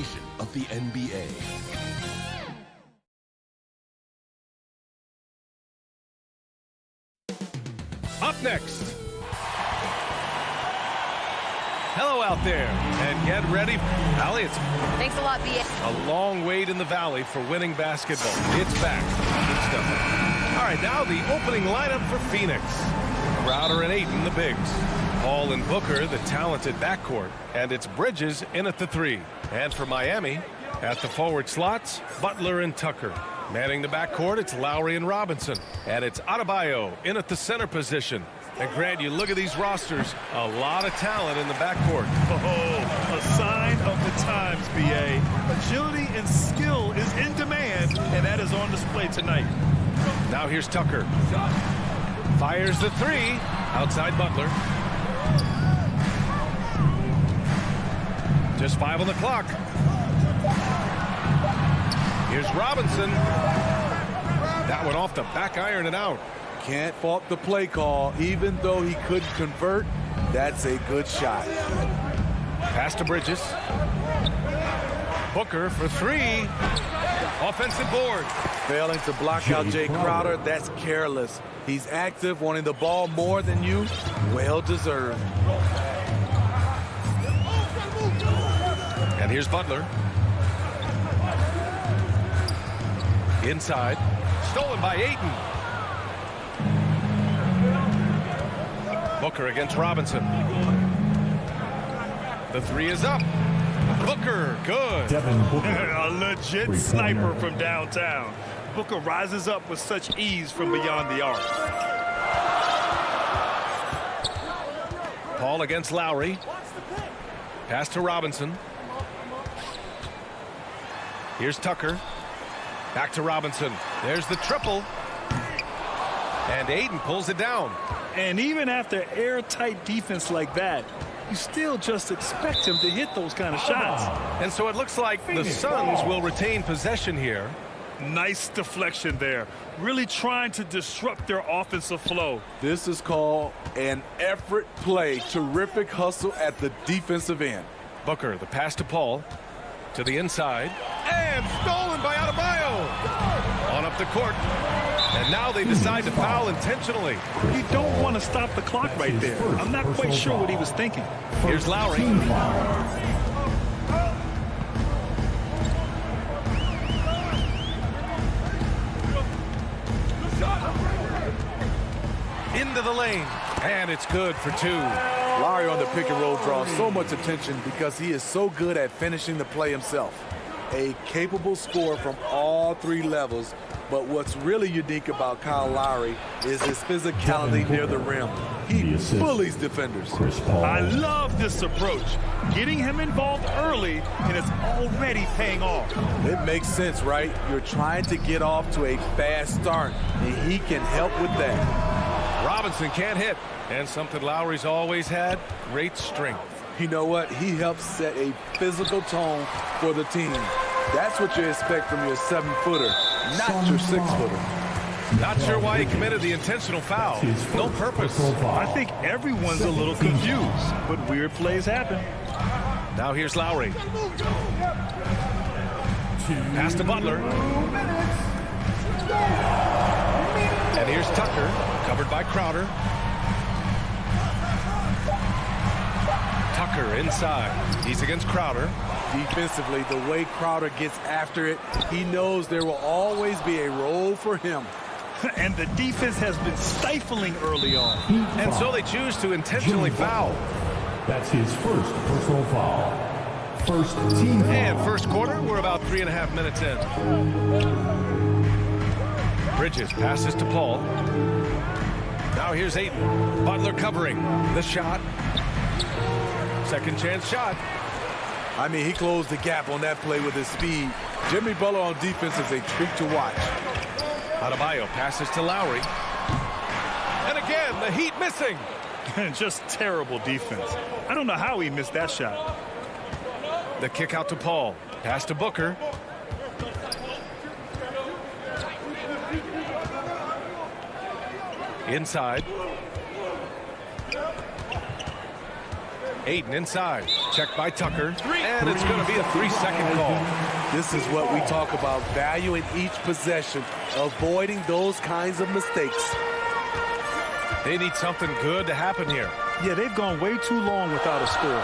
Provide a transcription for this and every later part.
sensation of the NBA. Up next. Hello out there, and get ready. Allie, it's Thanks a lot, B.A. a long wait in the valley for winning basketball. It's back. Good stuff. All right, now the opening lineup for Phoenix. Crowder and Ayton, the bigs. Paul and Booker, the talented backcourt. And it's Bridges in at the 3. And for Miami, at the forward slots, Butler and Tucker. Manning the backcourt, it's Lowry and Robinson. And it's Adebayo in at the center position. And Grant, you look at these rosters, a lot of talent in the backcourt. Oh, a sign of the times, B.A. Agility and skill is in demand, and that is on display tonight. Now here's Tucker. Fires the 3. Outside Butler. Just 5 on the clock. Here's Robinson. That one off the back iron and out. Can't fault the play call. Even though he couldn't convert, that's a good shot. Pass to Bridges. Booker for 3. Offensive board. Failing to block out Jay Crowder, that's careless. He's active, wanting the ball more than you. Well deserved. And here's Butler. Inside. Stolen by Ayton. Booker against Robinson. The 3 is up. Booker, good. A legit sniper from downtown. Booker rises up with such ease from beyond the arc. Paul against Lowry. Pass to Robinson. Here's Tucker. Back to Robinson. There's the triple. And Ayton pulls it down. And even after airtight defense like that, you still just expect him to hit those kind of shots. And so it looks like the Suns will retain possession here. Nice deflection there. Really trying to disrupt their offensive flow. This is called an effort play. Terrific hustle at the defensive end. Booker, the pass to Paul. To the inside. And stolen by Adebayo. On up the court. And now they decide to foul intentionally. You don't want to stop the clock right there. I'm not quite sure what he was thinking. Here's Lowry. Into the lane. And it's good for 2. Lowry on the pick and roll draws so much attention because he is so good at finishing the play himself. A capable scorer from all 3 levels. But what's really unique about Kyle Lowry is his physicality near the rim. He bullies defenders. I love this approach. Getting him involved early, and it's already paying off. It makes sense, right? You're trying to get off to a fast start, and he can help with that. Robinson can't hit. And something Lowry's always had, great strength. You know what? He helps set a physical tone for the team. That's what you expect from your 7-footer, not your 6-footer. Not sure why he committed the intentional foul. No purpose. I think everyone's a little confused, but weird plays happen. Now here's Lowry. Pass to Butler. And here's Tucker, covered by Crowder. Tucker inside. He's against Crowder. Defensively, the way Crowder gets after it, he knows there will always be a role for him. And the defense has been stifling early on. And so they choose to intentionally foul. That's his first personal foul. First team foul. And first quarter, we're about 3.5 minutes in. Bridges passes to Paul. Now here's Ayton. Butler covering. The shot. Second chance shot. I mean, he closed the gap on that play with his speed. Jimmy Butler on defense is a treat to watch. Adebayo passes to Lowry. And again, the Heat missing. Just terrible defense. I don't know how he missed that shot. The kick out to Paul. Pass to Booker. Inside. Ayton inside. Checked by Tucker, and it's going to be a 3-second call. This is what we talk about, valuing each possession, avoiding those kinds of mistakes. They need something good to happen here. Yeah, they've gone way too long without a score.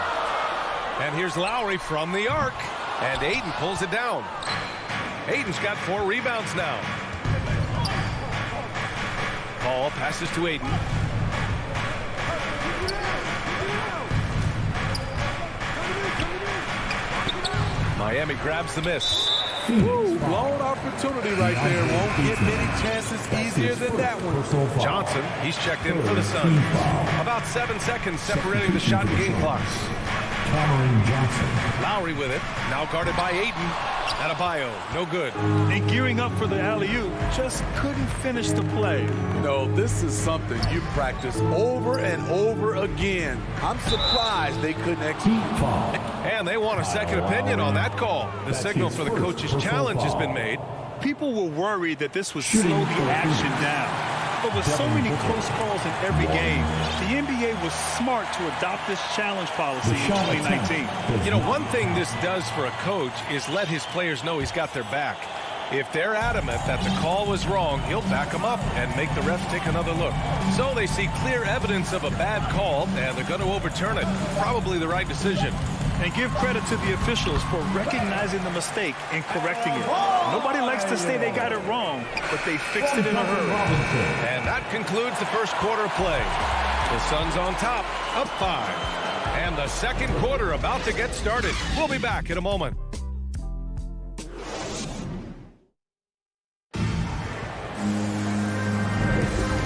And here's Lowry from the arc, and Aiden pulls it down. Aiden's got 4 rebounds now. Paul passes to Aiden. Miami grabs the miss. Woo, blown opportunity right there. Won't get many chances easier than that one. Johnson, he's checked in for the Suns. About 7 seconds separating the shot and game clocks. Cameron Johnson. Lowry with it, now guarded by Aiden. Adebayo, no good. And gearing up for the alley-oop, just couldn't finish the play. You know, this is something you practice over and over again. I'm surprised they couldn't execute. And they want a second opinion on that call. The signal for the coach's challenge has been made. People were worried that this would slow the action down. But with so many close calls in every game, the NBA was smart to adopt this challenge policy in 2019. You know, one thing this does for a coach is let his players know he's got their back. If they're adamant that the call was wrong, he'll back them up and make the refs take another look. So they see clear evidence of a bad call, and they're going to overturn it. Probably the right decision. And give credit to the officials for recognizing the mistake and correcting it. Nobody likes to say they got it wrong, but they fixed it in a hurry. And that concludes the first quarter of play. The Suns on top, up 5. And the second quarter about to get started. We'll be back in a moment.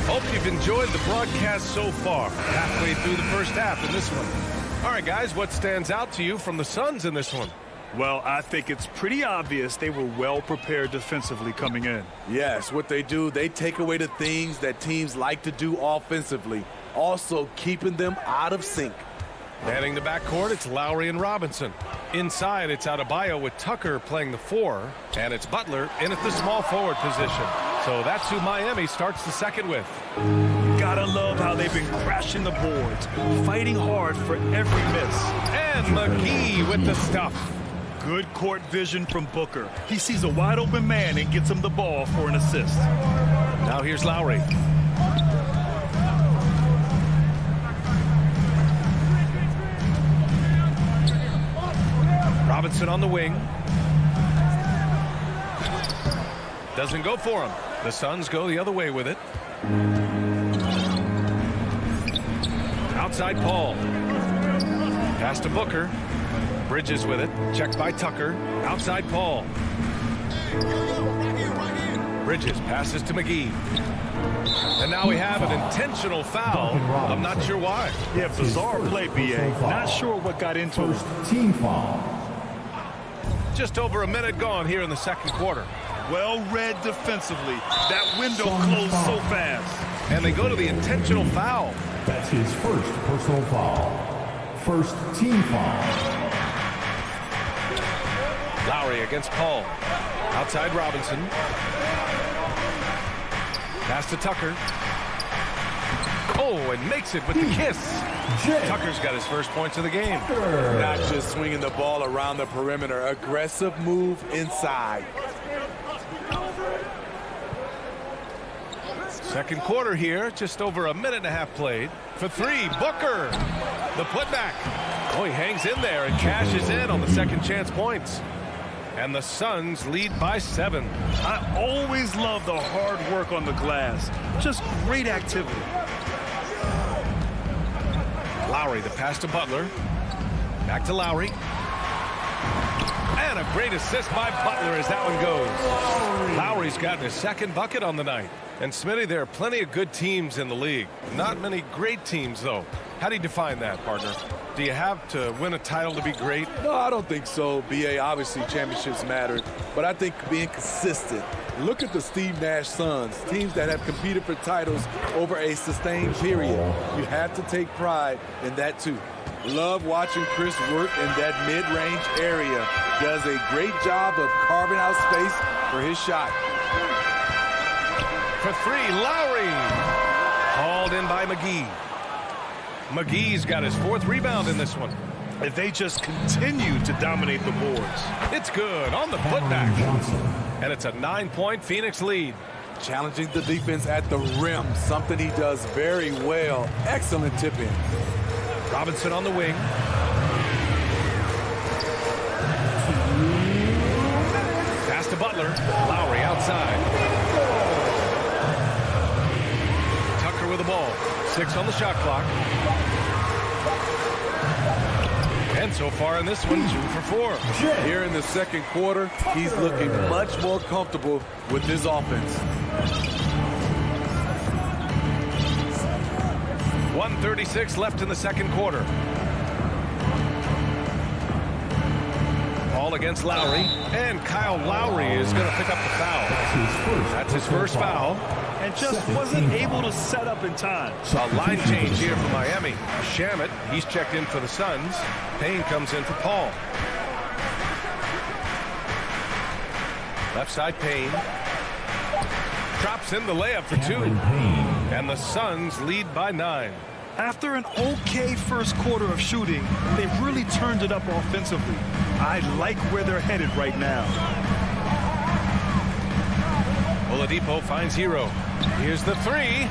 Hope you've enjoyed the broadcast so far. Halfway through the first half in this one. All right, guys, what stands out to you from the Suns in this one? Well, I think it's pretty obvious they were well prepared defensively coming in. Yes, what they do, they take away the things that teams like to do offensively, also keeping them out of sync. Manning the backcourt, it's Lowry and Robinson. Inside, it's Adebayo with Tucker playing the 4, and it's Butler in at the small forward position. So that's who Miami starts the second with. Gotta love how they've been crashing the boards, fighting hard for every miss. And McGee with the stuff. Good court vision from Booker. He sees a wide open man and gets him the ball for an assist. Now here's Lowry. Robinson on the wing. Doesn't go for him. The Suns go the other way with it. Outside Paul. Pass to Booker. Bridges with it. Checked by Tucker. Outside Paul. Bridges passes to McGee. And now we have an intentional foul. I'm not sure why. Yeah, bizarre play, B.A. Not sure what got into it. Team foul. Just over a minute gone here in the second quarter. Well read defensively. That window closed so fast. And they go to the intentional foul. That's his first personal foul. First team foul. Lowry against Paul. Outside Robinson. Pass to Tucker. Oh, and makes it with the kiss. Tucker's got his first points of the game. Not just swinging the ball around the perimeter. Aggressive move inside. Second quarter here, just over a minute and a half played. For 3, Booker. The putback. Oh, he hangs in there and cashes in on the second chance points. And the Suns lead by 7. I always love the hard work on the glass. Just great activity. Lowry, the pass to Butler. Back to Lowry. And a great assist by Butler as that one goes. Lowry's gotten his second bucket on the night. And Smitty, there are plenty of good teams in the league. Not many great teams, though. How do you define that, partner? Do you have to win a title to be great? No, I don't think so, B.A. Obviously, championships matter. But I think being consistent. Look at the Steve Nash Suns, teams that have competed for titles over a sustained period. You have to take pride in that, too. Love watching Chris work in that mid-range area. Does a great job of carving out space for his shot. For 3, Lowry. Hauled in by McGee. McGee's got his 4th rebound in this one. if they just continue to dominate the boards. It's good on the putback. And it's a 9-point Phoenix lead. Challenging the defense at the rim, something he does very well. Excellent tip in. Robinson on the wing. Pass to Butler. Lowry outside. Tucker with the ball. 6 on the shot clock. And so far in this one, 2 for 4. Here in the second quarter, he's looking much more comfortable with his offense. 1:36 left in the second quarter. Ball against Lowry, and Kyle Lowry is going to pick up the foul. That's his first foul. And just wasn't able to set up in time. A line change here for Miami. Shamet, he's checked in for the Suns. Payne comes in for Paul. Left side Payne. Drops in the layup for 2. And the Suns lead by 9. After an okay first quarter of shooting, they've really turned it up offensively. I like where they're headed right now. Oladipo finds Hero. Here's the 3.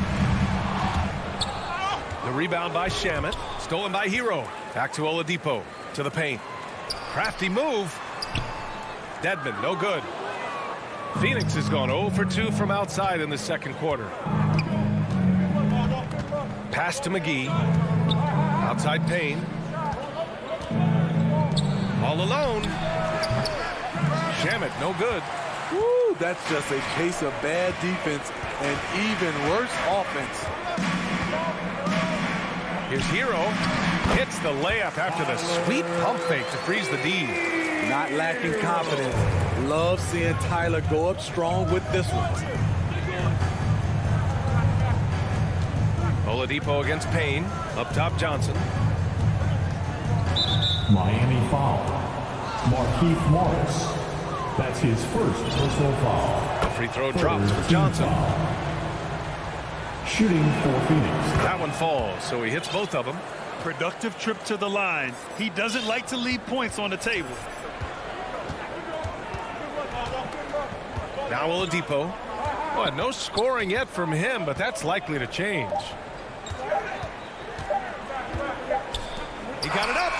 The rebound by Shamet. Stolen by Hero. Back to Oladipo. To the paint. Crafty move. Dedmon, no good. Phoenix has gone 0 for 2 from outside in the second quarter. Pass to McGee. Outside Payne. All alone. Shamet, no good. Woo, that's just a case of bad defense and even worse offense. Here's Hero. Hits the layup after the sweet pump fake to freeze the D. Not lacking confidence. Love seeing Tyler go up strong with this one. Oladipo against Payne. Up top Johnson. Miami foul. Markieff Morris. That's his first personal foul. The free throw drops for Johnson. Shooting for Phoenix. That one falls, so he hits both of them. Productive trip to the line. He doesn't like to leave points on the table. Now Oladipo. Well, no scoring yet from him, but that's likely to change. He got it up.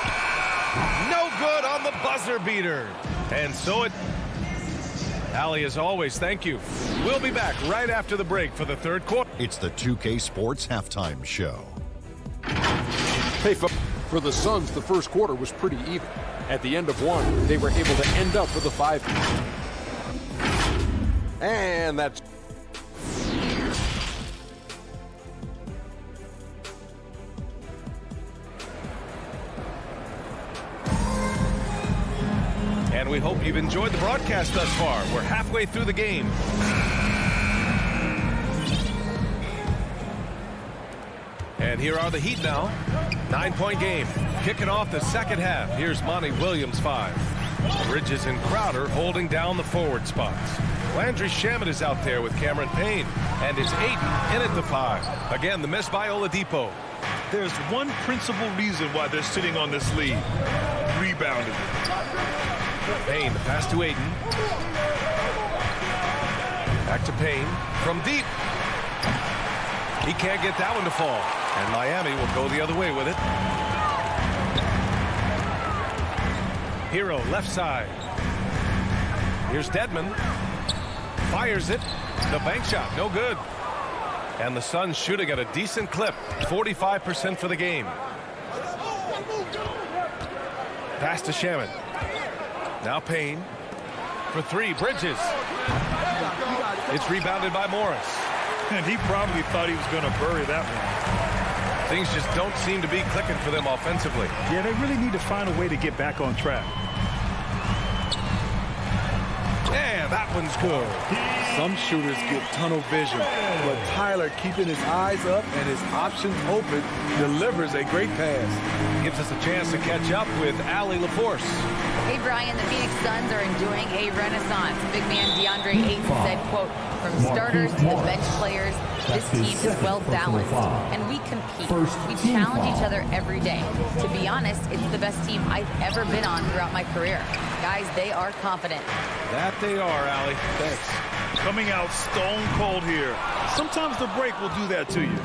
No good on the buzzer beater. And so it... Allie, as always, thank you. We'll be back right after the break for the third quarter. It's the 2K Sports Halftime Show. Hey, for the Suns, the first quarter was pretty even. At the end of one, they were able to end up with a 5. And that's... And we hope you've enjoyed the broadcast thus far. We're halfway through the game. And here are the Heat now. 9-point game. Kicking off the second half. Here's Monty Williams, 5. Bridges and Crowder holding down the forward spots. Landry Shamet is out there with Cameron Payne. And it's Ayton in at the 5. Again, the miss by Oladipo. There's one principal reason why they're sitting on this lead. Rebounding. Payne, the pass to Ayton. Back to Payne. From deep. He can't get that one to fall. And Miami will go the other way with it. Hero, left side. Here's Dedmon. Fires it. The bank shot, no good. And the Suns shooting at a decent clip. 45% for the game. Pass to Shamet. Now Payne. For 3, Bridges. It's rebounded by Morris. And he probably thought he was going to bury that one. Things just don't seem to be clicking for them offensively. Yeah, they really need to find a way to get back on track. And that one's good. Some shooters get tunnel vision, but Tyler, keeping his eyes up and his options open, delivers a great pass. Gives us a chance to catch up with Allie LaForce. Hey, Brian, the Phoenix Suns are enjoying a renaissance. Big man DeAndre Ayton said, quote, from starters to the bench players, this team is well balanced, and we compete. We challenge each other every day to be be honest, it's the best team I've ever been on throughout my career. Guys, they are confident. That they are, Allie. Thanks. Coming out stone cold here. Sometimes the break will do that to you.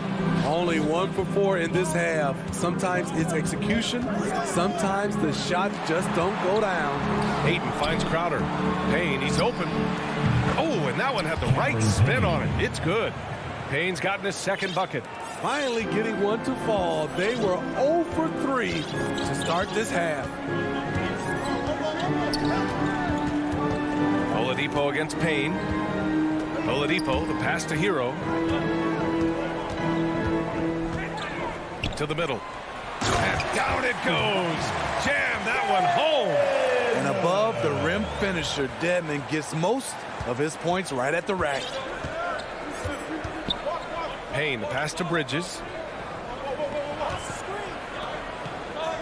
Only 1 for 4 in this half. Sometimes it's execution. Sometimes the shots just don't go down. Ayton finds Crowder. Payne, he's open. Oh, and that one had the right spin on it. It's good. Payne's gotten his second bucket. Finally getting one to fall. They were 0 for 3 to start this half. Oladipo against Payne. Oladipo, the pass to Hero. To the middle. And down it goes. Jam that one home. And above the rim finisher, Dedmon gets most of his points right at the rack. Payne, the pass to Bridges.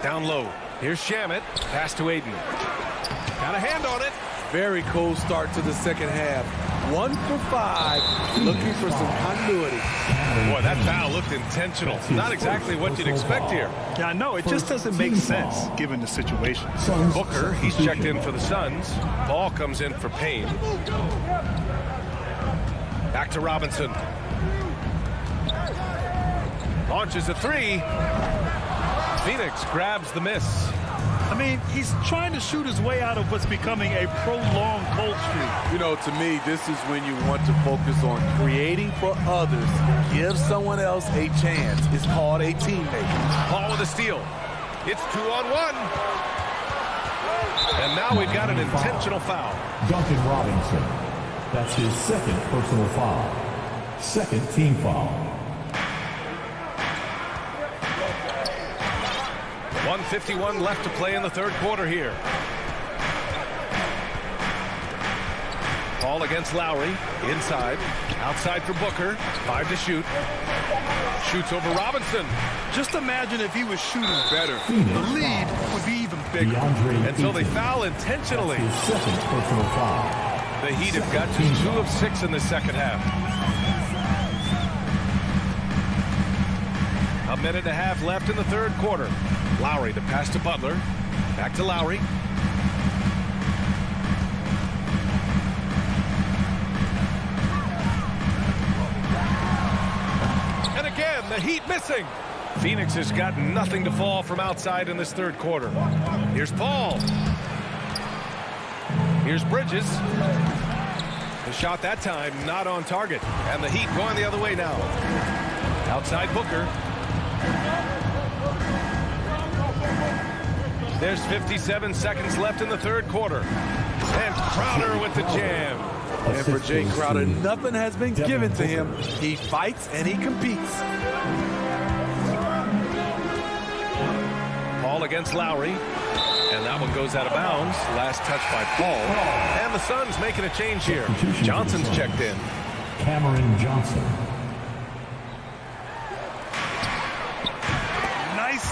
Down low. Here's Shamet. Pass to Ayton. Got a hand on it. Very cold start to the second half. 1 for 5, looking for some continuity. Boy, that foul looked intentional. Not exactly what you'd expect here. Yeah, I know. It just doesn't make sense given the situation. Booker, he's checked in for the Suns. Ball comes in for Payne. Back to Robinson. Launches a three. Phoenix grabs the miss. I mean, he's trying to shoot his way out of what's becoming a prolonged cold streak. You know, to me, this is when you want to focus on creating for others. Give someone else a chance. It's called a teammate. Ball with a steal. It's 2-on-1. And now we've got an intentional foul. Duncan Robinson. That's his second personal foul. Second team foul. 1:51 left to play in the third quarter here. Ball against Lowry. Inside. Outside for Booker. 5 to shoot. Shoots over Robinson. Just imagine if he was shooting better. The lead would be even bigger. And so they foul intentionally. His second personal foul. The Heat have got just 2 of 6 in the second half. A minute and a half left in the third quarter. Lowry, the pass to Butler. Back to Lowry. And again, the Heat missing. Phoenix has got nothing to fall from outside in this third quarter. Here's Paul. Here's Bridges. The shot that time not on target. And the Heat going the other way now. Outside Booker. There's 57 seconds left in the third quarter. And Crowder with the jam. And for Jay Crowder, nothing has been given to him. He fights and he competes. Paul against Lowry. And that one goes out of bounds. Last touch by Paul. And the Suns making a change here. Johnson's checked in. Cameron Johnson.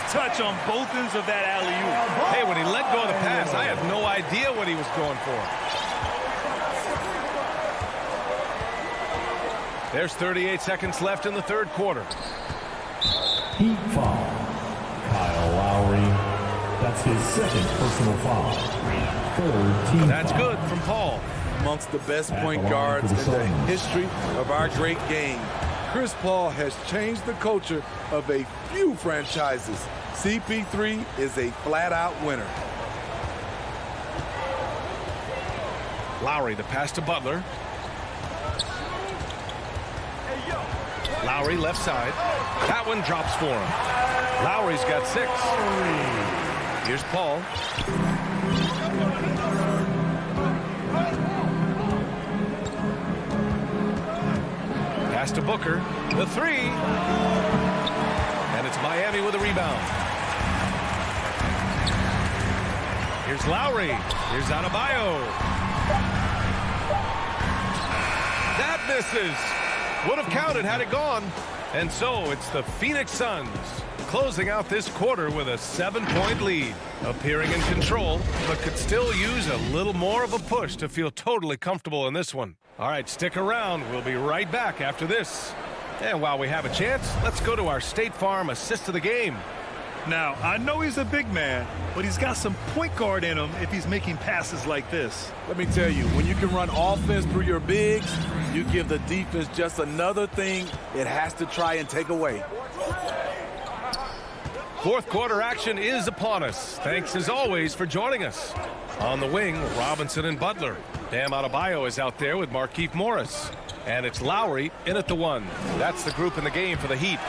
Touch on both ends of that alley-oop. Hey, when he let go of the pass, I have no idea what he was going for. There's 38 seconds left in the third quarter. Heat foul. Kyle Lowry. That's his second personal foul. Third team That's foul. good from Paul. Amongst the best point guards in the history of our great game. Chris Paul has changed the culture of a few franchises. CP3 is a flat-out winner. Lowry, the pass to Butler. Lowry, left side. That one drops for him. Lowry's got 6. Here's Paul. Pass to Booker. The 3. And it's Miami with a rebound. Here's Lowry. Here's Adebayo. That misses. Would have counted had it gone. And so it's the Phoenix Suns closing out this quarter with a 7-point lead. Appearing in control, but could still use a little more of a push to feel totally comfortable in this one. All right, stick around. We'll be right back after this. And while we have a chance, let's go to our State Farm assist of the game. Now, I know he's a big man, but he's got some point guard in him if he's making passes like this. Let me tell you, when you can run offense through your bigs, you give the defense just another thing it has to try and take away. Fourth quarter action is upon us. Thanks as always for joining us. On the wing, Robinson and Butler. Bam Adebayo is out there with Markieff Morris. And it's Lowry in at the 1. That's the group in the game for the Heat.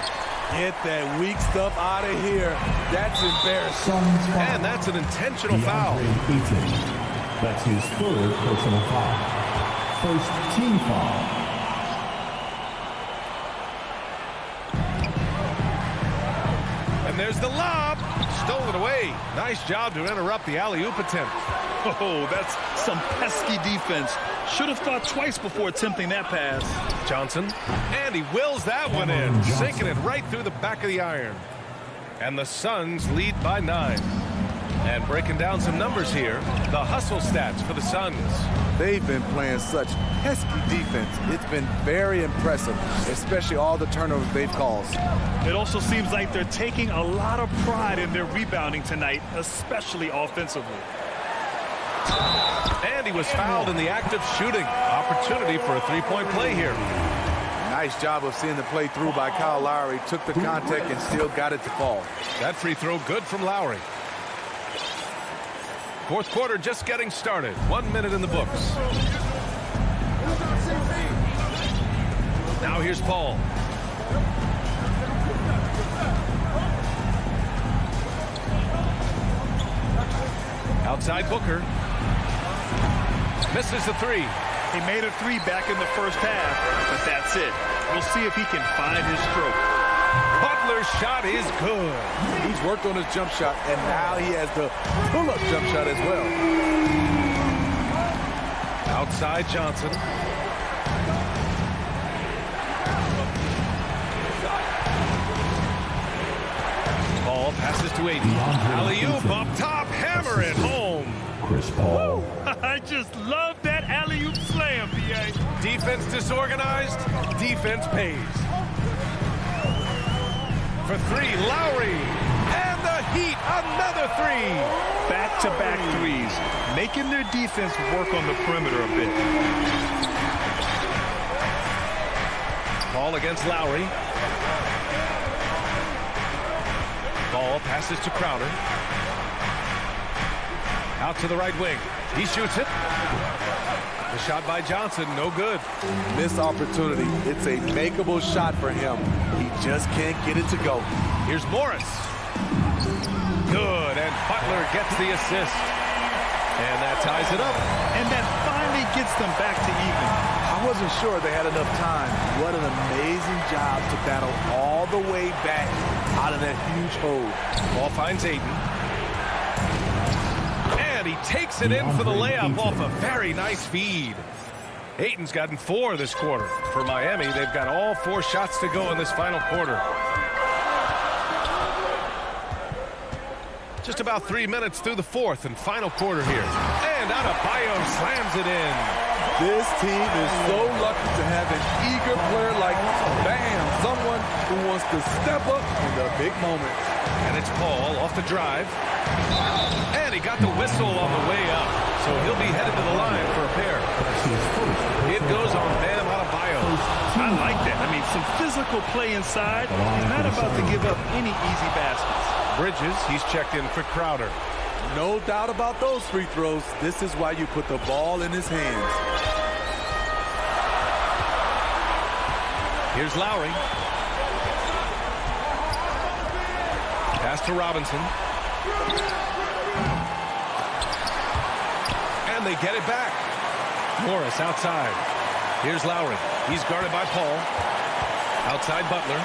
Get that weak stuff out of here. That's embarrassing. And that's an intentional foul. That's his third personal foul. First team foul. And there's the lob. Stolen away. Nice job to interrupt the alley-oop attempt. Oh, that's some pesky defense. Should have thought twice before attempting that pass. Johnson, and he wills that one in, sinking it right through the back of the iron. And the Suns lead by 9. And breaking down some numbers here, the hustle stats for the Suns. They've been playing such pesky defense. It's been very impressive, especially all the turnovers they've caused. It also seems like they're taking a lot of pride in their rebounding tonight, especially offensively. And he was fouled in the act of shooting. Opportunity for a three-point play here. Nice job of seeing the play through by Kyle Lowry. Took the contact and still got it to fall. That free throw good from Lowry. Fourth quarter just getting started. 1 minute in the books. Now here's Paul. Outside Booker. Misses the 3. He made a 3 back in the first half, but that's it. We'll see if he can find his stroke. Butler's shot is good. He's worked on his jump shot, and now he has the pull-up jump shot as well. Outside Johnson. Ball passes to Aiden. Alley-oop up top, hammer it home. Chris Paul. I just love that alley-oop slam, B.A. Defense disorganized, defense pays. For 3, Lowry. And the Heat, another 3. Back-to-back threes, making their defense work on the perimeter a bit. Ball against Lowry. Ball passes to Crowder. Out to the right wing. He shoots it. The shot by Johnson, no good. Missed opportunity. It's a makeable shot for him. He just can't get it to go. Here's Morris. Good, and Butler gets the assist. And that ties it up. And that finally gets them back to even. I wasn't sure they had enough time. What an amazing job to battle all the way back out of that huge hole. Ball finds Aiden. And he takes it in for the layup off a very nice feed. Aiden's gotten 4 this quarter. For Miami, they've got all 4 shots to go in this final quarter. Just about 3 minutes through the fourth and final quarter here. And Adebayo slams it in. This team is so lucky to have an eager player like Bam, someone who wants to step up in the big moments. And it's Paul off the drive. And he got the whistle on the way up. So he'll be headed to the line for a pair. It goes on Bam Adebayo. I like that. I mean, some physical play inside. He's not about to give up any easy baskets. Bridges, he's checked in for Crowder. No doubt about those free throws. This is why you put the ball in his hands. Here's Lowry. Pass to Robinson. And they get it back. Morris outside. Here's Lowry. He's guarded by Paul. Outside Butler.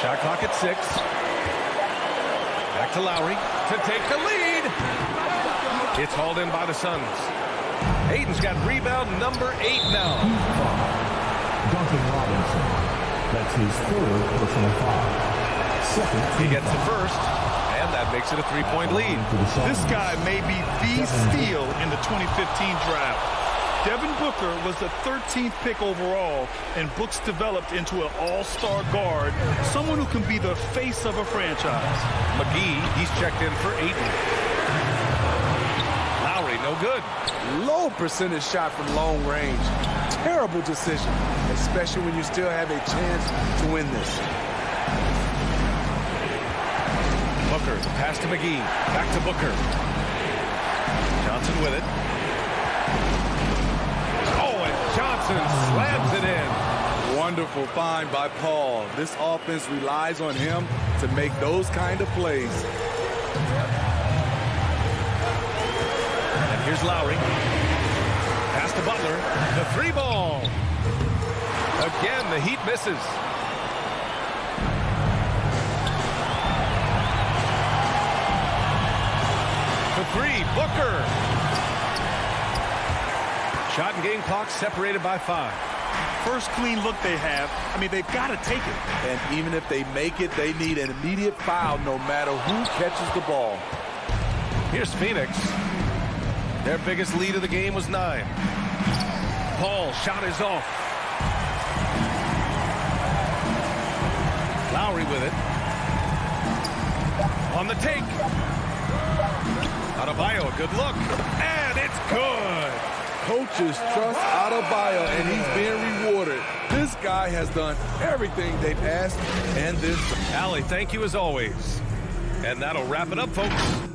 Shot clock at 6. Back to Lowry to take the lead. It's hauled in by the Suns. Aiden's got rebound number 8 now. Duncan Robinson. That's his third personal foul. Second. He gets the first, and that makes it a 3-point lead. This guy may be the steal in the 2015 draft. Devin Booker was the 13th pick overall, and Brooks developed into an all-star guard, someone who can be the face of a franchise. McGee, he's checked in for Ayton. Lowry, no good. Low percentage shot from long range. Terrible decision, especially when you still have a chance to win this. Booker, pass to McGee. Back to Booker. Johnson with it. Oh, and Johnson slams it in. Wonderful find by Paul. This offense relies on him to make those kind of plays. And here's Lowry. Pass to Butler. The three ball. Again, the Heat misses. The three, Booker. Shot and game clock separated by 5. First clean look they have. I mean, they've got to take it. And even if they make it, they need an immediate foul no matter who catches the ball. Here's Phoenix. Their biggest lead of the game was 9. Paul, shot is off. Lowry with it. On the take. Adebayo, good look. And it's good. Coaches trust Adebayo, and he's being rewarded. This guy has done everything they've asked, and this. Allie, thank you as always. And that'll wrap it up, folks.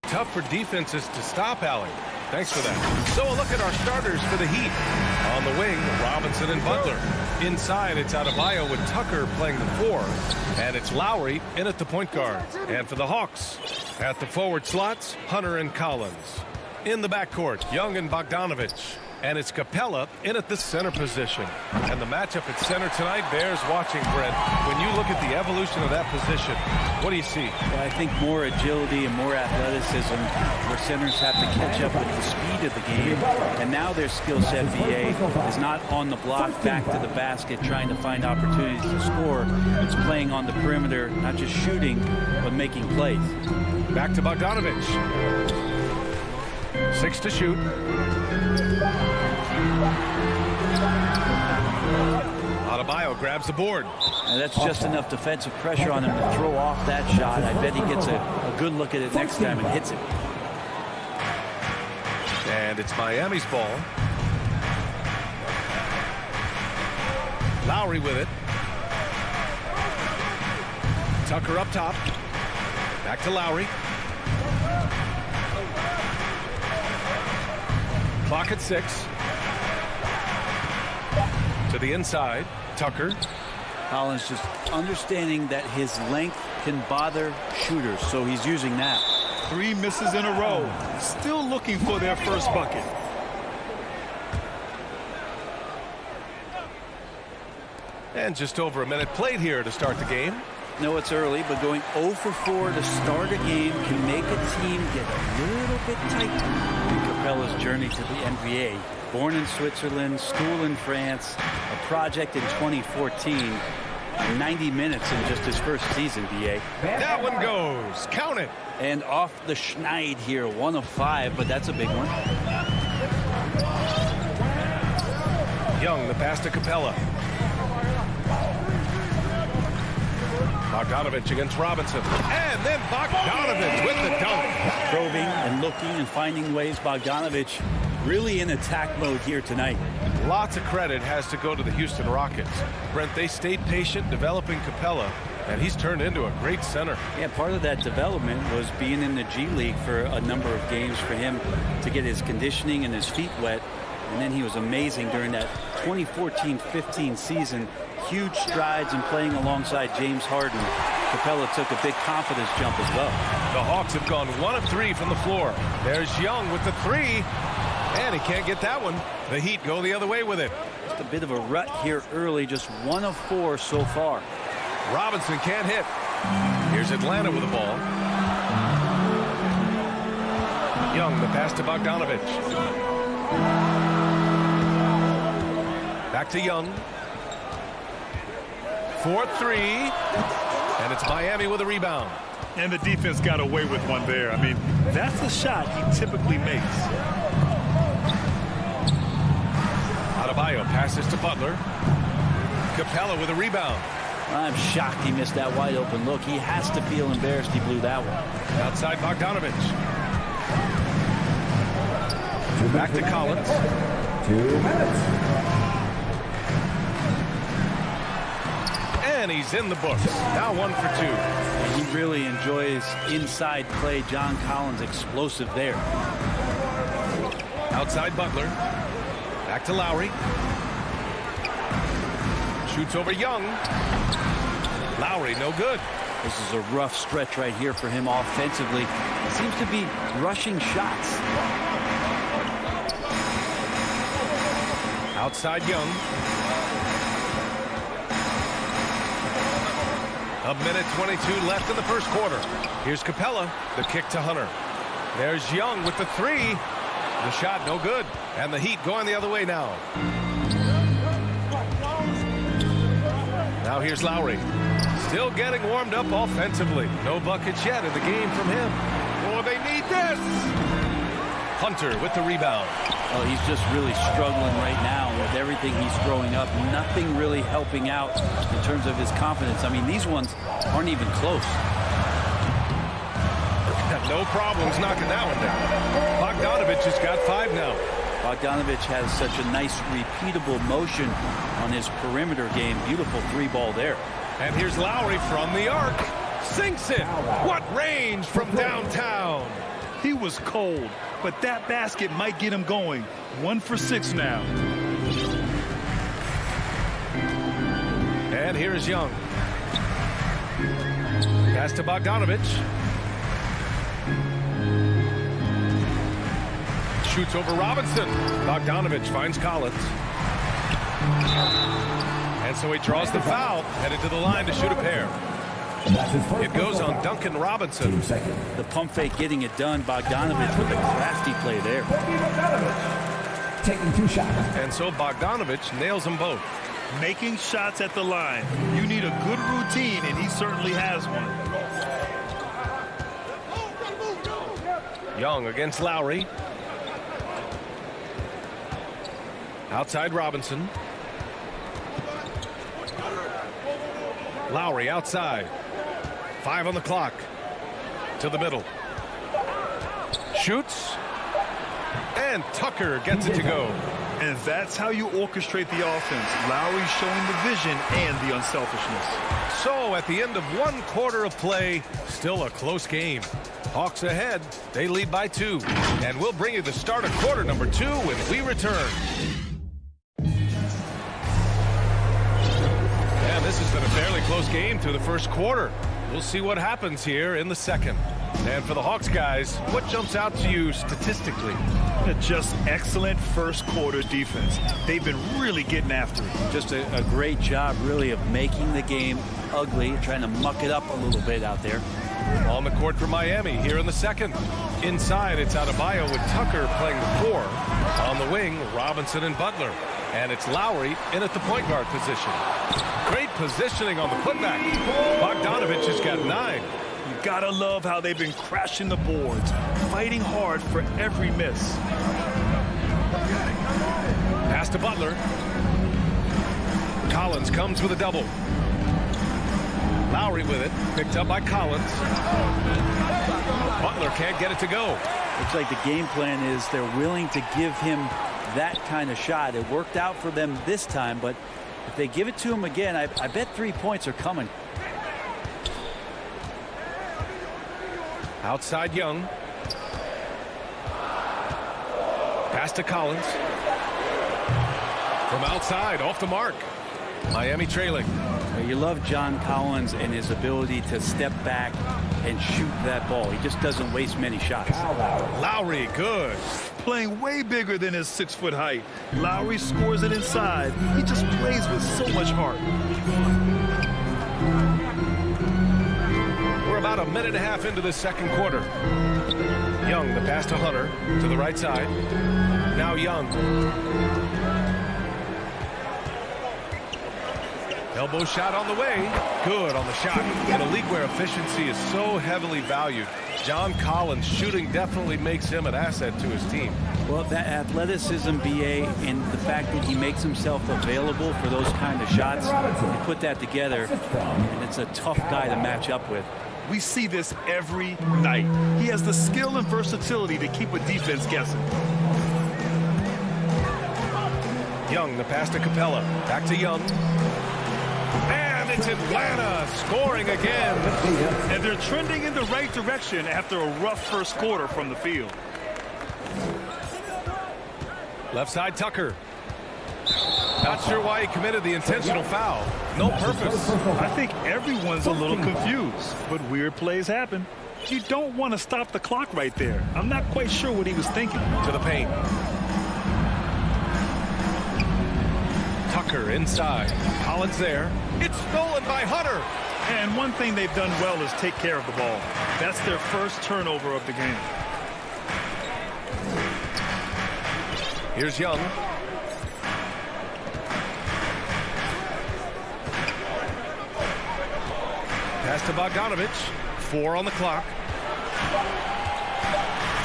Tough for defenses to stop Allen. Thanks for that. So a look at our starters for the Heat. On the wing, Robinson and Butler. Inside, it's Adebayo with Tucker playing the 4. And it's Lowry in at the point guard. And for the Hawks, at the forward slots, Hunter and Collins. In the backcourt, Young and Bogdanovich. And it's Capella in at the center position. And the matchup at center tonight bears watching, Brent. When you look at the evolution of that position, what do you see? Well, I think more agility and more athleticism where centers have to catch up with the speed of the game. And now their skill set, BA, is not on the block back to the basket trying to find opportunities to score. It's playing on the perimeter, not just shooting, but making plays. Back to Bogdanovich. 6 to shoot. Adebayo grabs the board. And that's just enough defensive pressure on him to throw off that shot. I bet he gets a good look at it next time and hits it. And it's Miami's ball. Lowry with it. Tucker up top. Back to Lowry. Clock at 6. To the inside, Tucker. Collins just understanding that his length can bother shooters, so he's using that. 3 misses in a row. Still looking for their first bucket. And just over a minute played here to start the game. No, it's early, but going 0 for 4 to start a game can make a team get a little bit tighter. Capella's journey to the NBA. Born in Switzerland, school in France, a project in 2014, 90 minutes in just his first season, BA. That one goes. Count it. And off the schneid here, 1 of 5, but that's a big one. Young, the pass to Capella. Bogdanovich against Robinson. And then Bogdanovich with the dunk. Probing and looking and finding ways. Bogdanovich really in attack mode here tonight. Lots of credit has to go to the Houston Rockets. Brent, they stayed patient developing Capella, and he's turned into a great center. Yeah, part of that development was being in the G League for a number of games for him to get his conditioning and his feet wet. And then he was amazing during that 2014-15 season. Huge strides in playing alongside James Harden. Capella took a big confidence jump as well. The Hawks have gone 1 of 3 from the floor. There's Young with the 3. And he can't get that one. The Heat go the other way with it. Just a bit of a rut here early. Just 1 of 4 so far. Robinson can't hit. Here's Atlanta with the ball. Young, the pass to Bogdanovich. Back to Young. 4-3. And it's Miami with a rebound. And the defense got away with one there. I mean, that's a shot he typically makes. Adebayo passes to Butler. Capella with a rebound. I'm shocked he missed that wide open look. He has to feel embarrassed he blew that one. Outside Bogdanovich. Back to Collins. 2 minutes. And he's in the books. Now 1 for 2. And he really enjoys inside play. John Collins explosive there. Outside Butler. Back to Lowry. Shoots over Young. Lowry, no good. This is a rough stretch right here for him offensively. Seems to be rushing shots. Outside Young. A minute 22 left in the first quarter. Here's Capella, the kick to Hunter. There's Young with the 3. The shot no good. And the Heat going the other way now. Now here's Lowry. Still getting warmed up offensively. No buckets yet in the game from him. Oh, they need this. Hunter with the rebound. Well, he's just really struggling right now with everything he's throwing up. Nothing really helping out in terms of his confidence. I mean, these ones aren't even close. No problems knocking that one down. Bogdanovich has got 5 now. Bogdanovich has such a nice repeatable motion on his perimeter game. Beautiful 3-ball there. And here's Lowry from the arc. sinks it. What range from downtown. He was cold, but that basket might get him going. 1 for 6 now. And here's Young. Pass to Bogdanovich. Shoots over Robinson. Bogdanovich finds Collins. And so he draws the foul, headed to the line to shoot a pair. It goes on Duncan Robinson. The pump fake getting it done. Bogdanovich with a crafty play there. Taking 2 shots. And so Bogdanovich nails them both. Making shots at the line. You need a good routine, and he certainly has one. Young against Lowry. Outside Robinson. Lowry outside. 5 on the clock. To the middle. Shoots. And Tucker gets it to go. And that's how you orchestrate the offense. Lowry showing the vision and the unselfishness. So at the end of 1 quarter of play, still a close game. Hawks ahead. They lead by 2. And we'll bring you the start of quarter number 2 when we return. And this has been a fairly close game through the first quarter. We'll see what happens here in the second. And for the Hawks guys, what jumps out to you statistically? Just excellent first quarter defense. They've been really getting after it. Just a great job, really, of making the game ugly, trying to muck it up a little bit out there. On the court for Miami here in the second. Inside, it's Adebayo with Tucker playing the 4. On the wing, Robinson and Butler. And it's Lowry in at the point guard position. Great positioning on the putback. Bogdanovich has got 9. You gotta love how they've been crashing the boards, fighting hard for every miss. Pass to Butler. Collins comes with a double. Lowry with it, picked up by Collins. Butler can't get it to go. Looks like the game plan is they're willing to give him that kind of shot. It worked out for them this time, but if they give it to him again, I bet 3 points are coming. Outside Young. Pass to Collins. From outside, off the mark. Miami trailing. You love John Collins and his ability to step back and shoot that ball. He just doesn't waste many shots. Lowry, good. Playing way bigger than his 6-foot height. Lowry scores it inside. He just plays with so much heart. We're about a minute and a half into the second quarter. Young, the pass to Hunter, to the right side. Now Young. Elbow shot on the way. Good on the shot. In a league where efficiency is so heavily valued, John Collins' shooting definitely makes him an asset to his team. Well, that athleticism, BA, and the fact that he makes himself available for those kind of shots, you put that together, and it's a tough guy to match up with. We see this every night. He has the skill and versatility to keep a defense guessing. Young, the pass to Capella. Back to Young. And it's Atlanta scoring again. And they're trending in the right direction after a rough first quarter from the field. Left side Tucker. Not sure why he committed the intentional foul. No purpose. I think everyone's a little confused, but weird plays happen. You don't want to stop the clock right there. I'm not quite sure what he was thinking. To the paint. Tucker inside. Collins there. It's stolen by Hunter. And one thing they've done well is take care of the ball. That's their first turnover of the game. Here's Young. Pass to Bogdanovich. 4 on the clock.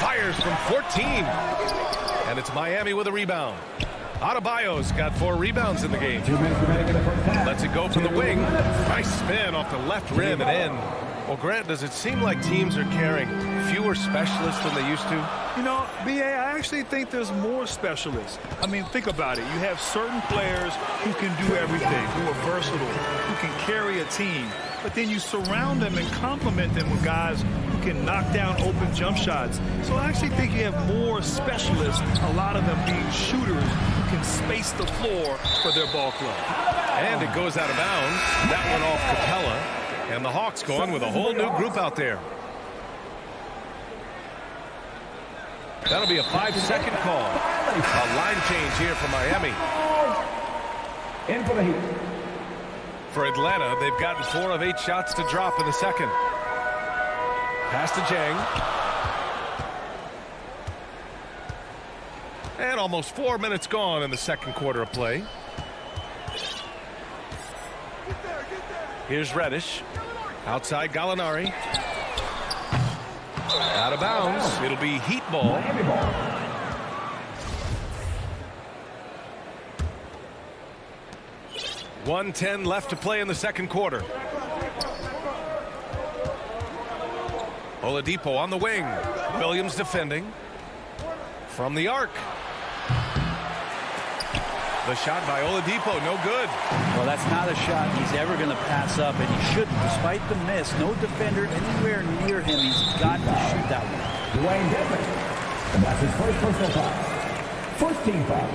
Fires from 14. And it's Miami with a rebound. Adebayo's got 4 rebounds in the game. Lets it go from the wing. Nice spin off the left rim and in. Well, Grant, does it seem like teams are carrying fewer specialists than they used to? You know, BA, I actually think there's more specialists. I mean, think about it. You have certain players who can do everything, who are versatile, who can carry a team. but then you surround them and complement them with guys who can knock down open jump shots. So I actually think you have more specialists, a lot of them being shooters who can space the floor for their ball club. And it goes out of bounds. That one off Capella. And the Hawks going with a whole new group out there. That'll be a 5-second call. A line change here for Miami. In for the Heat. For Atlanta, they've gotten 4 of 8 shots to drop in the second. Pass to Jang. And almost 4 minutes gone in the second quarter of play. Here's Reddish. Outside Gallinari. Out of bounds. It'll be Heat ball. 1:10 left to play in the second quarter. Oladipo on the wing. Williams defending. From the arc. The shot by Oladipo, no good. Well, that's not a shot he's ever going to pass up, and he shouldn't. Despite the miss, no defender anywhere near him. He's got to shoot that one. Dwayne Dedmon. And that's his first personal foul. First team foul.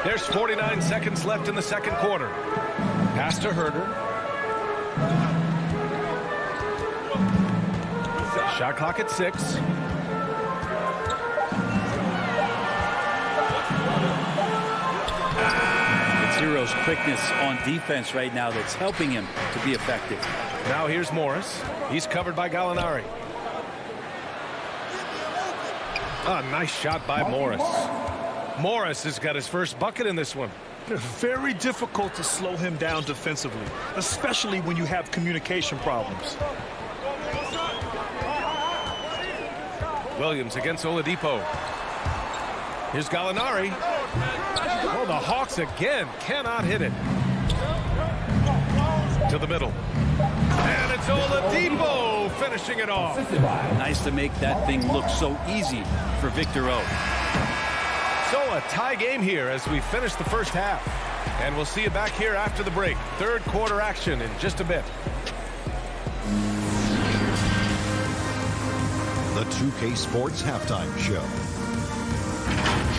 There's 49 seconds left in the second quarter. Pass to Herter. Shot clock at 6. It's Hero's quickness on defense right now that's helping him to be effective. Now here's Morris. He's covered by Gallinari. A nice shot by Morris. Morris has got his first bucket in this one. Very difficult to slow him down defensively, especially when you have communication problems. Williams against Oladipo. Here's Gallinari. Oh, the Hawks again cannot hit it. To the middle. And it's Oladipo finishing it off. Nice to make that thing look so easy for Victor O. So a tie game here as we finish the first half. And we'll see you back here after the break. Third quarter action in just a bit. The 2K Sports Halftime Show.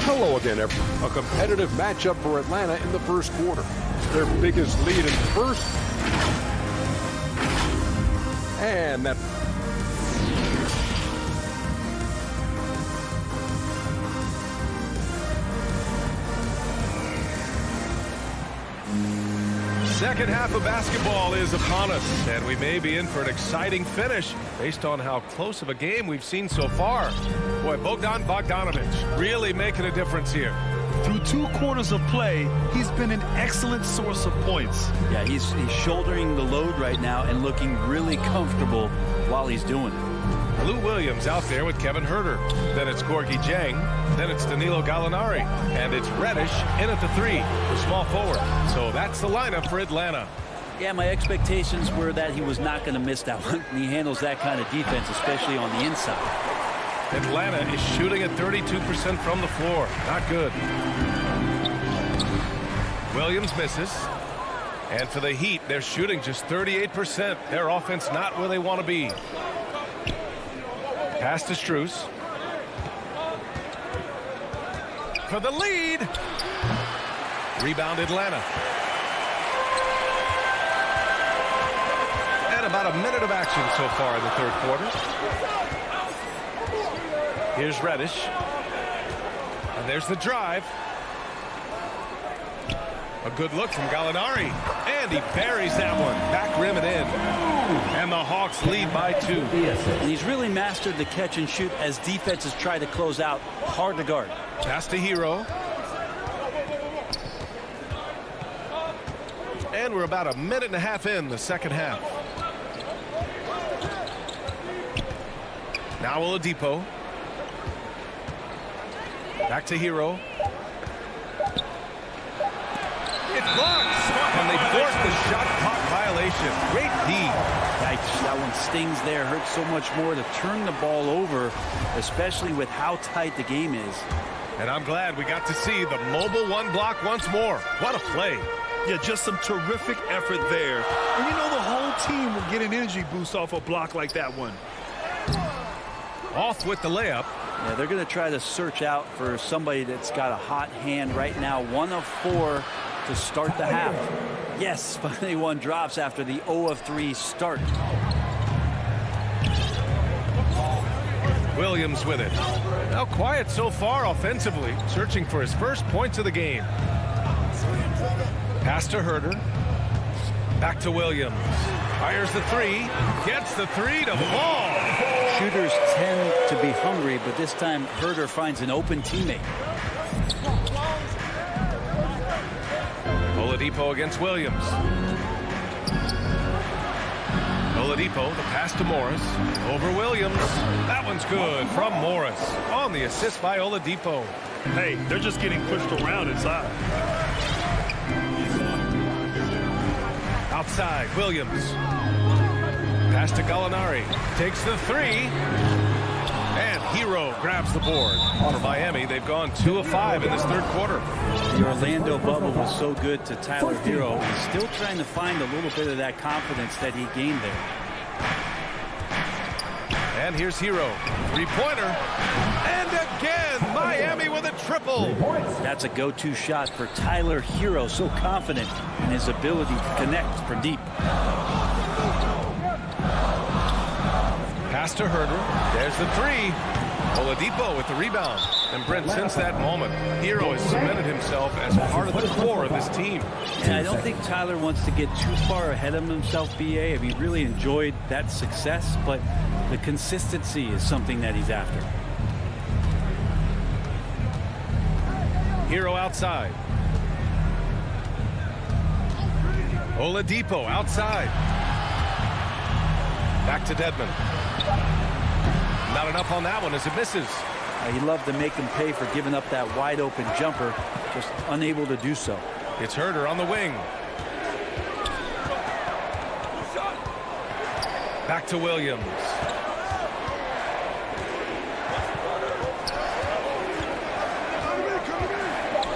Hello again, everyone. A competitive matchup for Atlanta in the first quarter. Their biggest lead in the first. And that... Second half of basketball is upon us, and we may be in for an exciting finish based on how close of a game we've seen so far. Boy, Bogdan Bogdanovic really making a difference here. Through 2 quarters of play, he's been an excellent source of points. Yeah, he's shouldering the load right now and looking really comfortable while he's doing it. Lou Williams out there with Kevin Herter. Then it's Gorgie Jang. Then it's Danilo Gallinari. And it's Reddish in at the 3, the small forward. So that's the lineup for Atlanta. Yeah, my expectations were that he was not going to miss that one. He handles that kind of defense, especially on the inside. Atlanta is shooting at 32% from the floor. Not good. Williams misses. And for the Heat, they're shooting just 38%. Their offense not where they want to be. Pass to Strus. For the lead. Rebound Atlanta. And about a minute of action so far in the third quarter. Here's Reddish. And there's the drive. A good look from Gallinari. And he buries that one. Back rim and in. And the Hawks lead by 2. And he's really mastered the catch and shoot as defenses try to close out. Hard to guard. Pass to Hero. And we're about a minute and a half in the second half. Now Oladipo. Back to Hero. It's blocked. And they force the shot clock violation. Great D. Yikes, that one stings there. Hurts so much more to turn the ball over, especially with how tight the game is. And I'm glad we got to see the mobile 1 block once more. What a play. Yeah, just some terrific effort there. And you know the whole team will get an energy boost off a block like that one. Off with the layup. Yeah, they're going to try to search out for somebody that's got a hot hand right now. 1 of 4 to start the half. Yes, finally one drops after the 0 of 3 start. Williams with it. Now quiet so far offensively, searching for his first points of the game. Pass to Herder. Back to Williams. Fires the 3. Gets the 3 to fall. Shooters tend to be hungry, but this time Herder finds an open teammate. Oladipo against Williams. Oladipo, the pass to Morris. Over Williams. That one's good from Morris. On the assist by Oladipo. Hey, they're just getting pushed around inside. Outside, Williams. Pass to Gallinari. Takes the 3. And Hero grabs the board. For Miami, they've gone 2 of 5 in this third quarter. The Orlando bubble was so good to Tyler Hero. He's still trying to find a little bit of that confidence that he gained there. And here's Hero. 3-pointer. And again, Miami with a triple. That's a go-to shot for Tyler Hero. So confident in his ability to connect from deep. Pass to Herder. There's the 3. Oladipo with the rebound. And Brent, since that moment, Hero has cemented himself as part of the core of this team. And I don't think Tyler wants to get too far ahead of himself, BA. I mean, he really enjoyed that success, but the consistency is something that he's after. Hero outside. Oladipo outside. Back to Dedmon. Not enough on that one as it misses. He loved to make him pay for giving up that wide open jumper, just unable to do so. It's Herder on the wing. Back to Williams.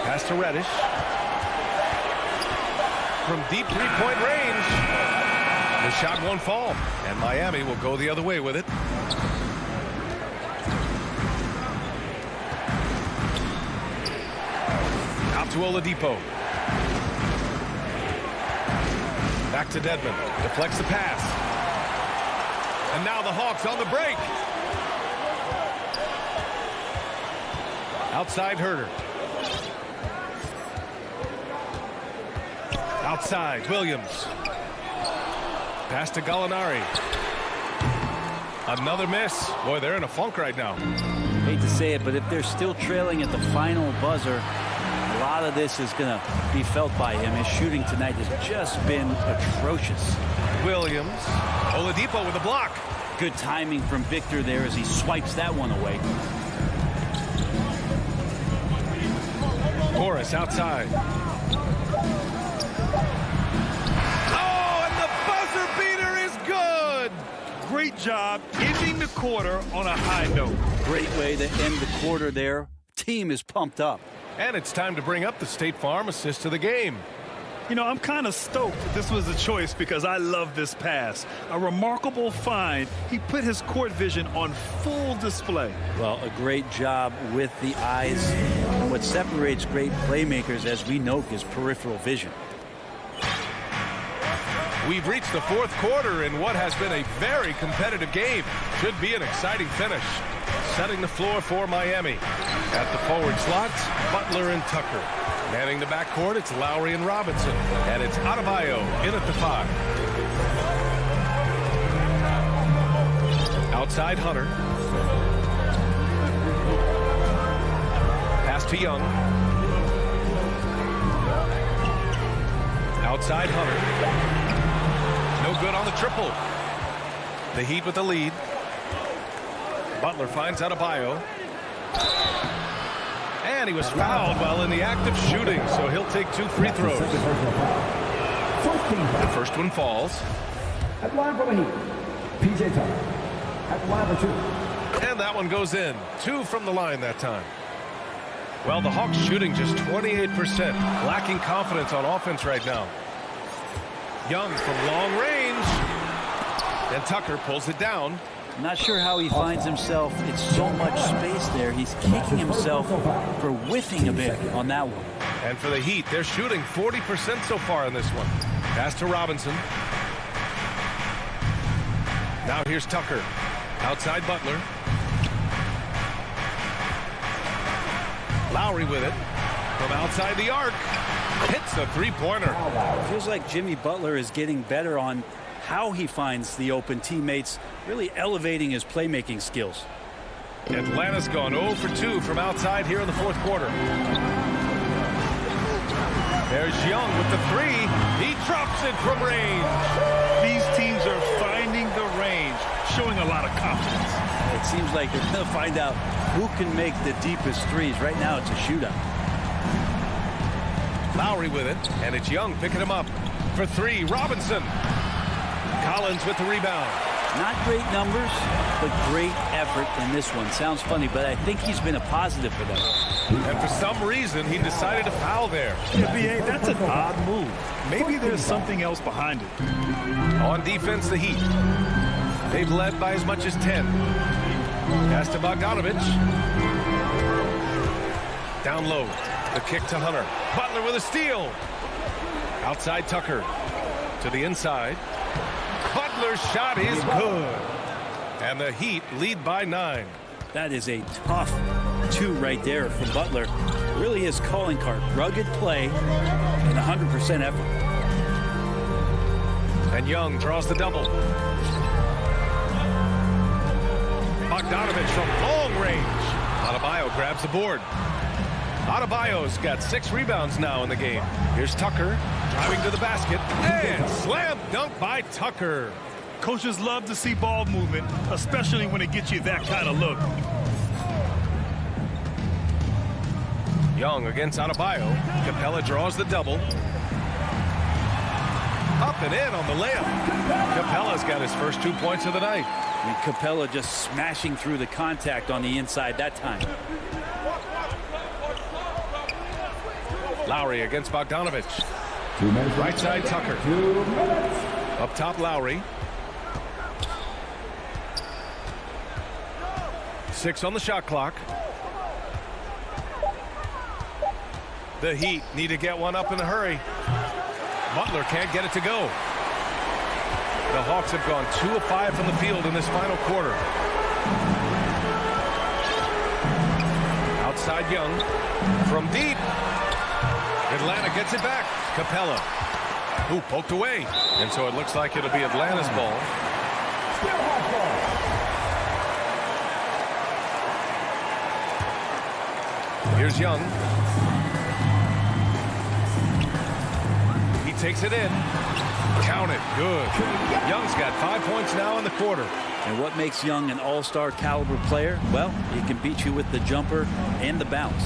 Pass to Reddish. From deep three-point range. The shot won't fall, and Miami will go the other way with it. Out to Oladipo. Back to Dedmon. Deflects the pass. And now the Hawks on the break. Outside Herder. Outside Williams. Pass to Gallinari. Another miss. Boy, they're in a funk right now. Hate to say it, but if they're still trailing at the final buzzer, a lot of this is going to be felt by him. His shooting tonight has just been atrocious. Williams. Oladipo with a block. Good timing from Victor there as he swipes that one away. Morris outside. Great job ending the quarter on a high note. Great way to end the quarter there. Team is pumped up. And it's time to bring up the State Farm assist of the game. You know, I'm kind of stoked that this was a choice because I love this pass. A remarkable find. He put his court vision on full display. Well, a great job with the eyes. What separates great playmakers, as we know, is peripheral vision. We've reached the fourth quarter in what has been a very competitive game. Should be an exciting finish. Setting the floor for Miami. At the forward slots, Butler and Tucker. Manning the backcourt, it's Lowry and Robinson. And it's Adebayo in at the 5. Outside Hunter. Pass to Young. Outside Hunter. No good on the triple. The Heat with the lead. Butler finds Adebayo. And he was fouled while in the act of shooting, so he'll take 2 free throws. The first one falls. At line for the Heat, PJ Tucker. At line for 2. And that one goes in. 2 from the line that time. Well, the Hawks shooting just 28%, lacking confidence on offense right now. Young from long range, and Tucker pulls it down. Not sure how he finds himself. It's so much space there. He's kicking himself for whiffing a bit on that one. And for the Heat, they're shooting 40% so far in this one. Pass to Robinson. Now here's Tucker. Outside Butler. Lowry with it. From outside the arc. Hits the three-pointer. Feels like Jimmy Butler is getting better on how he finds the open teammates, really elevating his playmaking skills. Atlanta's gone 0 for 2 from outside here in the fourth quarter. There's Young with the three. He drops it from range. These teams are finding the range, showing a lot of confidence. It seems like they're going to find out who can make the deepest threes. Right now, it's a shootout. Lowry with it, and it's Young picking him up. For three, Robinson. Collins with the rebound. Not great numbers, but great effort in this one. Sounds funny, but I think he's been a positive for them. And for some reason, he decided to foul there. Yeah, B.A., that's an odd move. Maybe there's something else behind it. On defense, the Heat. They've led by as much as 10. Pass to Bogdanovich. Down low. The kick to Hunter. Butler with a steal. Outside Tucker. To the inside. Butler's shot is good. And the Heat lead by 9. That is a tough two right there for Butler. Really his calling card. Rugged play and 100% effort. And Young draws the double. Bogdanovich from long range. Adebayo grabs the board. Adebayo's got 6 rebounds now in the game. Here's Tucker driving to the basket. And slam dunk by Tucker. Coaches love to see ball movement, especially when it gets you that kind of look. Young against Adebayo. Capella draws the double. Up and in on the layup. Capella's got his first 2 points of the night. And Capella just smashing through the contact on the inside that time. Lowry against Bogdanovich. Right side Tucker. Up top Lowry. 6 on the shot clock. The Heat need to get one up in a hurry. Butler can't get it to go. The Hawks have gone 2 of 5 from the field in this final quarter. Outside Young. From deep. Atlanta gets it back. Capella. Who poked away. And so it looks like it'll be Atlanta's ball. Here's Young. He takes it in. Count it. Good. Young's got 5 points now in the quarter. And what makes Young an all-star caliber player? Well, he can beat you with the jumper and the bounce.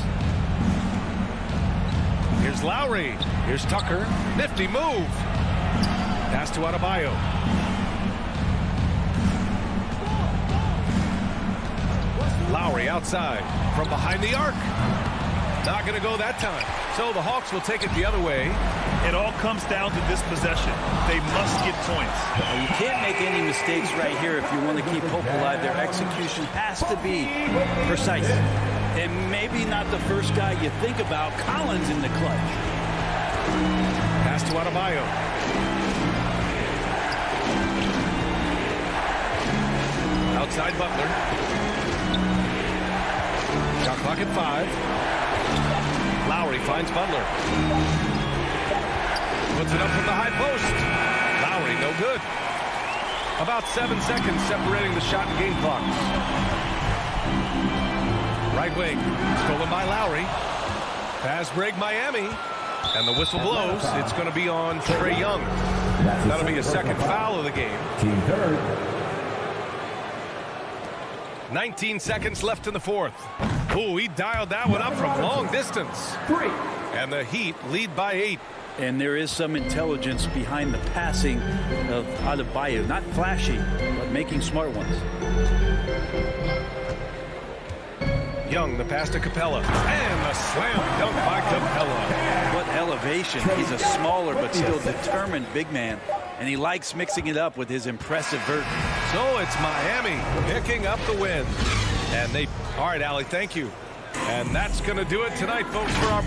Here's Lowry. Here's Tucker. Nifty move. Pass to Adebayo. Lowry outside from behind the arc. Not going to go that time. So the Hawks will take it the other way. It all comes down to this possession. They must get points. Well, you can't make any mistakes right here if you want to keep hope alive. Their execution has to be precise. And maybe not the first guy you think about. Collins in the clutch. Pass to Adebayo. Outside Butler. Shot clock at 5. Lowry finds Butler. Puts it up from the high post. Lowry no good. About 7 seconds separating the shot and game clocks. Right wing, stolen by Lowry. Pass break Miami. And the whistle blows. It's going to be on Trae Young. That'll be a second foul of the game. 19 seconds left in the fourth. Ooh, he dialed that one up from long distance. And the Heat lead by 8. And there is some intelligence behind the passing of Adebayo. Not flashy, but making smart ones. Young, the pass to Capella. And the slam dunk by Capella. What elevation. He's a smaller but still determined big man. And he likes mixing it up with his impressive vert. So it's Miami picking up the win. And they... All right, Allie, thank you. And that's going to do it tonight, folks, for our...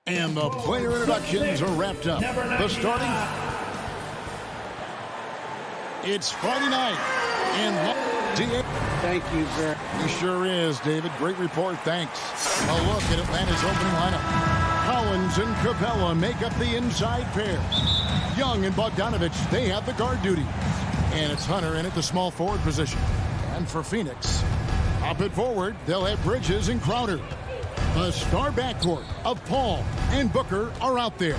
And the player introductions are wrapped up. The starting... It's Friday night. Thank you, sir. He sure is, David. Great report. Thanks. A look at Atlanta's opening lineup. Collins and Capella make up the inside pair. Young and Bogdanovich, they have the guard duty. And it's Hunter in at the small forward position. And for Phoenix, up it forward, they'll have Bridges and Crowder. The star backcourt of Paul and Booker are out there.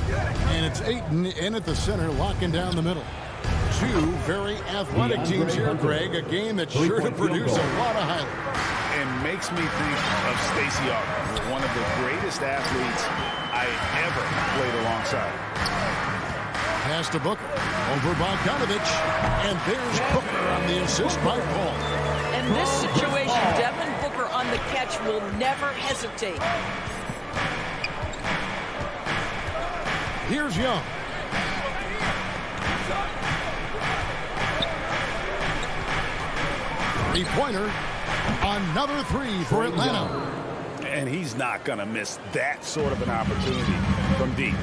And it's Ayton in at the center, locking down the middle. Two very athletic teams here, Greg. A game that's sure to produce a lot of highlights. And makes me think of Stacey Augmon, one of the greatest athletes I ever played alongside. Pass to Booker. Over Bogdanovich. And there's Booker on the assist by Paul. In this situation, Devin Booker on the catch will never hesitate. Here's Young. Three-pointer. Another three for Atlanta. And he's not going to miss that sort of an opportunity from deep.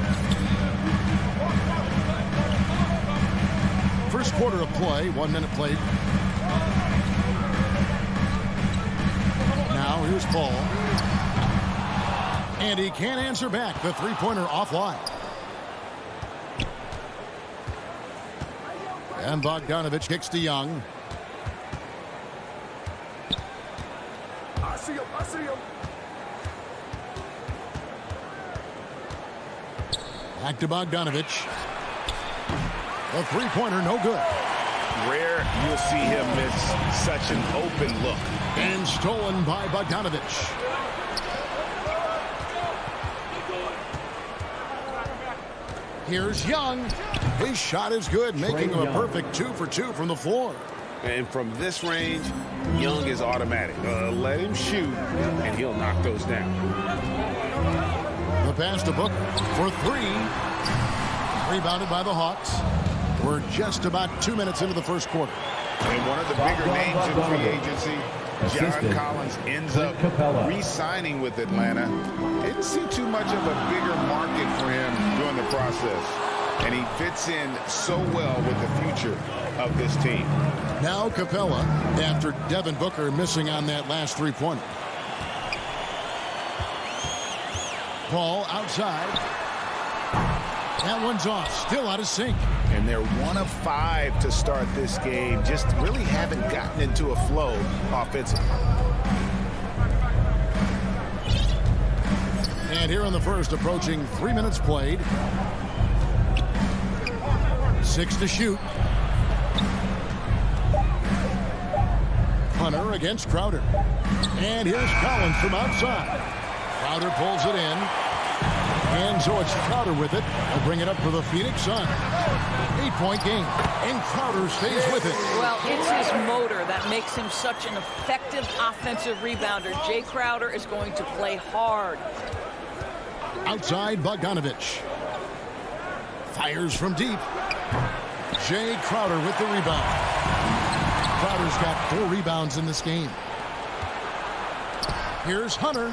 First quarter of play, 1 minute played. Now here's Paul. And he can't answer back. The three-pointer offline. And Bogdanovich kicks to Young. I see him. Back to Bogdanovich. The three-pointer, no good. Rare you'll see him miss such an open look. And stolen by Bogdanovich. Here's Young. His shot is good, making him a perfect 2 for 2 from the floor. And from this range, Young is automatic. Let him shoot, and he'll knock those down. The pass to Booker for three. Rebounded by the Hawks. We're just about 2 minutes into the first quarter. And one of the bigger names in free agency, John Collins, ends up re-signing with Atlanta. Didn't see too much of a bigger market for him during the process. And he fits in so well with the future of this team. Now Capella, after Devin Booker missing on that last three-pointer. Paul outside. That one's off, still out of sync. And they're 1 of 5 to start this game. Just really haven't gotten into a flow offensively. And here in the first, approaching 3 minutes played. 6 to shoot. Hunter against Crowder. And here's Collins from outside. Crowder pulls it in. And so it's Crowder with it. They'll bring it up for the Phoenix Suns. 8-point game. And Crowder stays with it. Well, it's his motor that makes him such an effective offensive rebounder. Jay Crowder is going to play hard. Outside Bogdanovich. Fires from deep. Jay Crowder with the rebound. Crowder's got 4 rebounds in this game. Here's Hunter.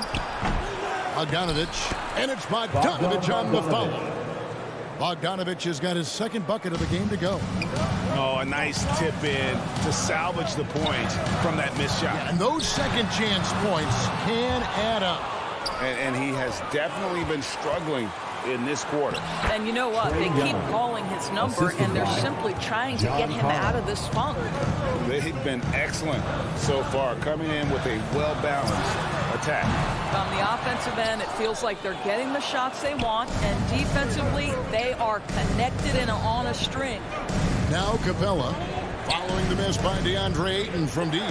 Bogdanovich. And it's Bogdanovich on the foul. Bogdanovich has got his second bucket of the game to go. Oh, a nice tip in to salvage the point from that missed shot. Yeah, and those second chance points can add up. And he has definitely been struggling in this quarter. And you know what? They keep calling his number, and they're simply trying to get him out of this funk. They've been excellent so far, coming in with a well-balanced attack. On the offensive end, it feels like they're getting the shots they want, and defensively, they are connected and on a string. Now Capella, following the miss by DeAndre Ayton from deep.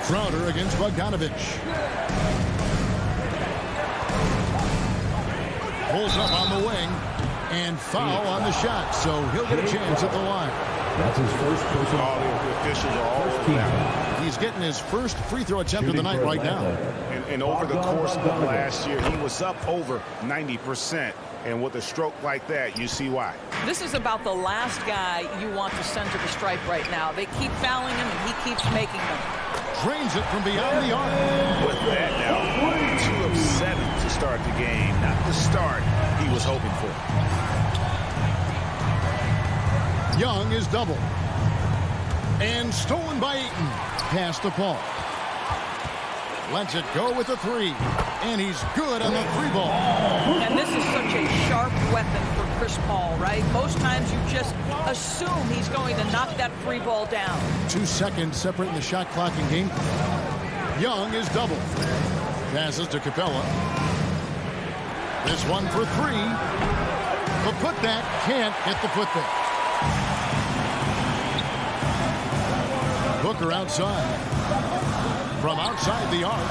Crowder against Bogdanovich. Pulls up on the wing, and foul on the shot, so he'll get a chance at the line. That's his first personal. All the officials are all over that. He's getting his first free throw attempt of the night right now. And over the course of last year, he was up over 90%. And with a stroke like that, you see why. This is about the last guy you want to send to the stripe right now. They keep fouling him, and he keeps making them. Drains it from beyond the arc. With that now, 2 of 7 to start the game. Not the start he was hoping for. Young is double. And stolen by Ayton. Pass to Paul. Lets it go with a 3. And he's good on the 3-ball. And this is such a sharp weapon for Chris Paul, right? Most times you just assume he's going to knock that 3-ball down. 2 seconds separating the shot clock and game. Young is double. Passes to Capella. This one for 3. The putback can't get the putback. Booker outside. From outside the arc.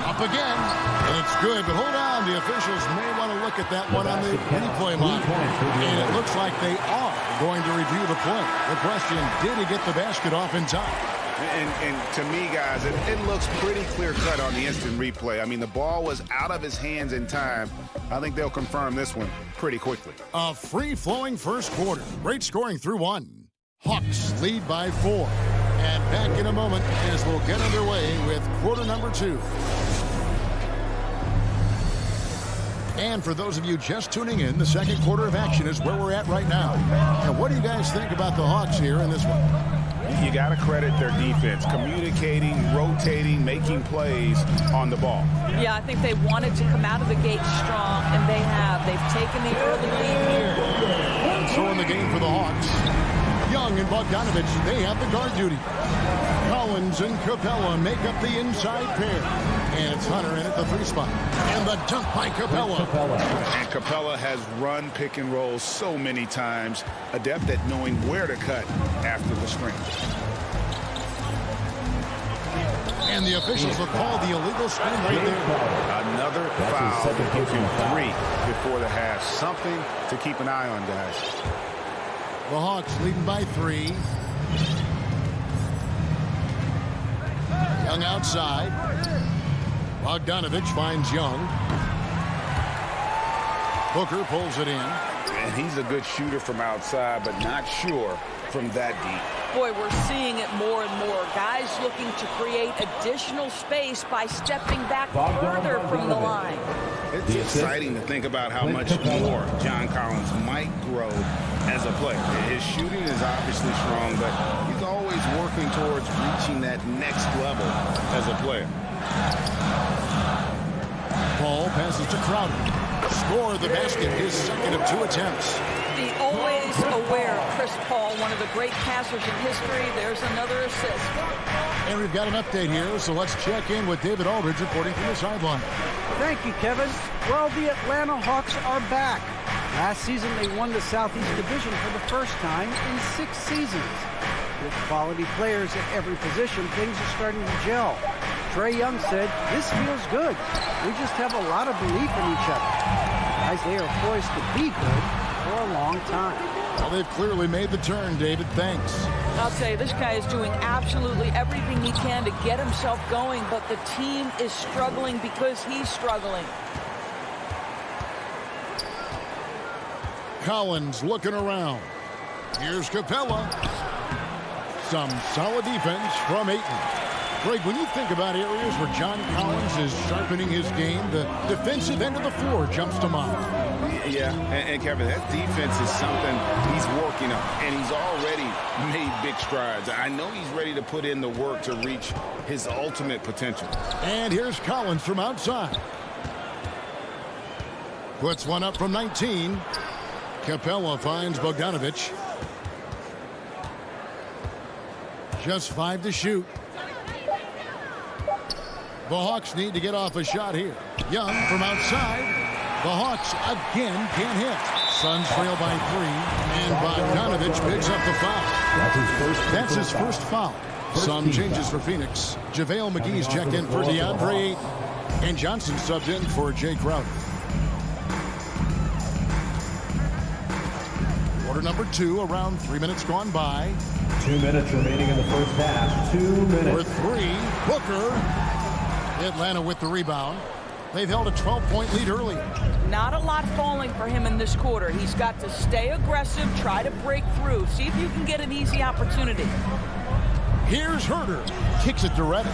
Up again. And it's good, but hold on. The officials may want to look at that one on the replay monitor. And it looks like they are going to review the play. The question, did he get the basket off in time? And to me, guys, it looks pretty clear-cut on the instant replay. I mean, the ball was out of his hands in time. I think they'll confirm this one pretty quickly. A free-flowing first quarter. Great scoring through one. Hawks lead by 4. And back in a moment as we'll get underway with quarter number 2. And for those of you just tuning in, the second quarter of action is where we're at right now. And what do you guys think about the Hawks here in this one? You got to credit their defense, communicating, rotating, making plays on the ball. Yeah, I think they wanted to come out of the gate strong, and they have. They've taken the early lead here. And so in the game for the Hawks, Young and Bogdanovich, they have the guard duty. Collins and Capella make up the inside pair. And it's Hunter in at the 3 spot. And the dunk by Capella. And Capella has run pick and roll so many times, adept at knowing where to cut after the screen. And the officials will call the illegal screen right there. Another foul that gives you 3 before the half. Something to keep an eye on, guys. The Hawks leading by 3. Young outside. Bogdanovich finds Young. Booker pulls it in. And he's a good shooter from outside, but not sure from that deep. Boy, we're seeing it more and more. Guys looking to create additional space by stepping back further from the line. It's exciting to think about how much more John Collins might grow as a player. His shooting is obviously strong, but he's always working towards reaching that next level as a player. Paul passes to Crowder. Score the basket, his second of 2 attempts. The always aware Chris Paul, one of the great passers in history. There's another assist. And we've got an update here, so let's check in with David Aldridge reporting from the sideline. Thank you, Kevin. Well, the Atlanta Hawks are back. Last season, they won the Southeast Division for the first time in 6 seasons. With quality players at every position, things are starting to gel. Trae Young said, "This feels good. We just have a lot of belief in each other." Guys, they are poised to be good for a long time. Well, they've clearly made the turn, David. Thanks. I'll tell you, this guy is doing absolutely everything he can to get himself going, but the team is struggling because he's struggling. Collins looking around. Here's Capella. Some solid defense from Ayton. Greg, when you think about areas where John Collins is sharpening his game, the defensive end of the floor jumps to mind. Yeah, and Kevin, that defense is something he's working on, and he's already made big strides. I know he's ready to put in the work to reach his ultimate potential. And here's Collins from outside. Puts one up from 19. Capella finds Bogdanovich. Just 5 to shoot. The Hawks need to get off a shot here. Young from outside. The Hawks again can't hit. Suns trail by 3. And Bogdanovich picks up the foul. That's his first foul. Some changes for Phoenix. JaVale McGee's checked in for DeAndre Ayton. And Johnson subbed in for Jay Crowder. Quarter number 2, around 3 minutes gone by. 2 minutes remaining in the first half. 2 minutes. For 3, Booker. Atlanta with the rebound. They've held a 12-point lead early. Not a lot falling for him in this quarter. He's got to stay aggressive, try to break through, see if you can get an easy opportunity. Here's Herter. Kicks it to Reddish.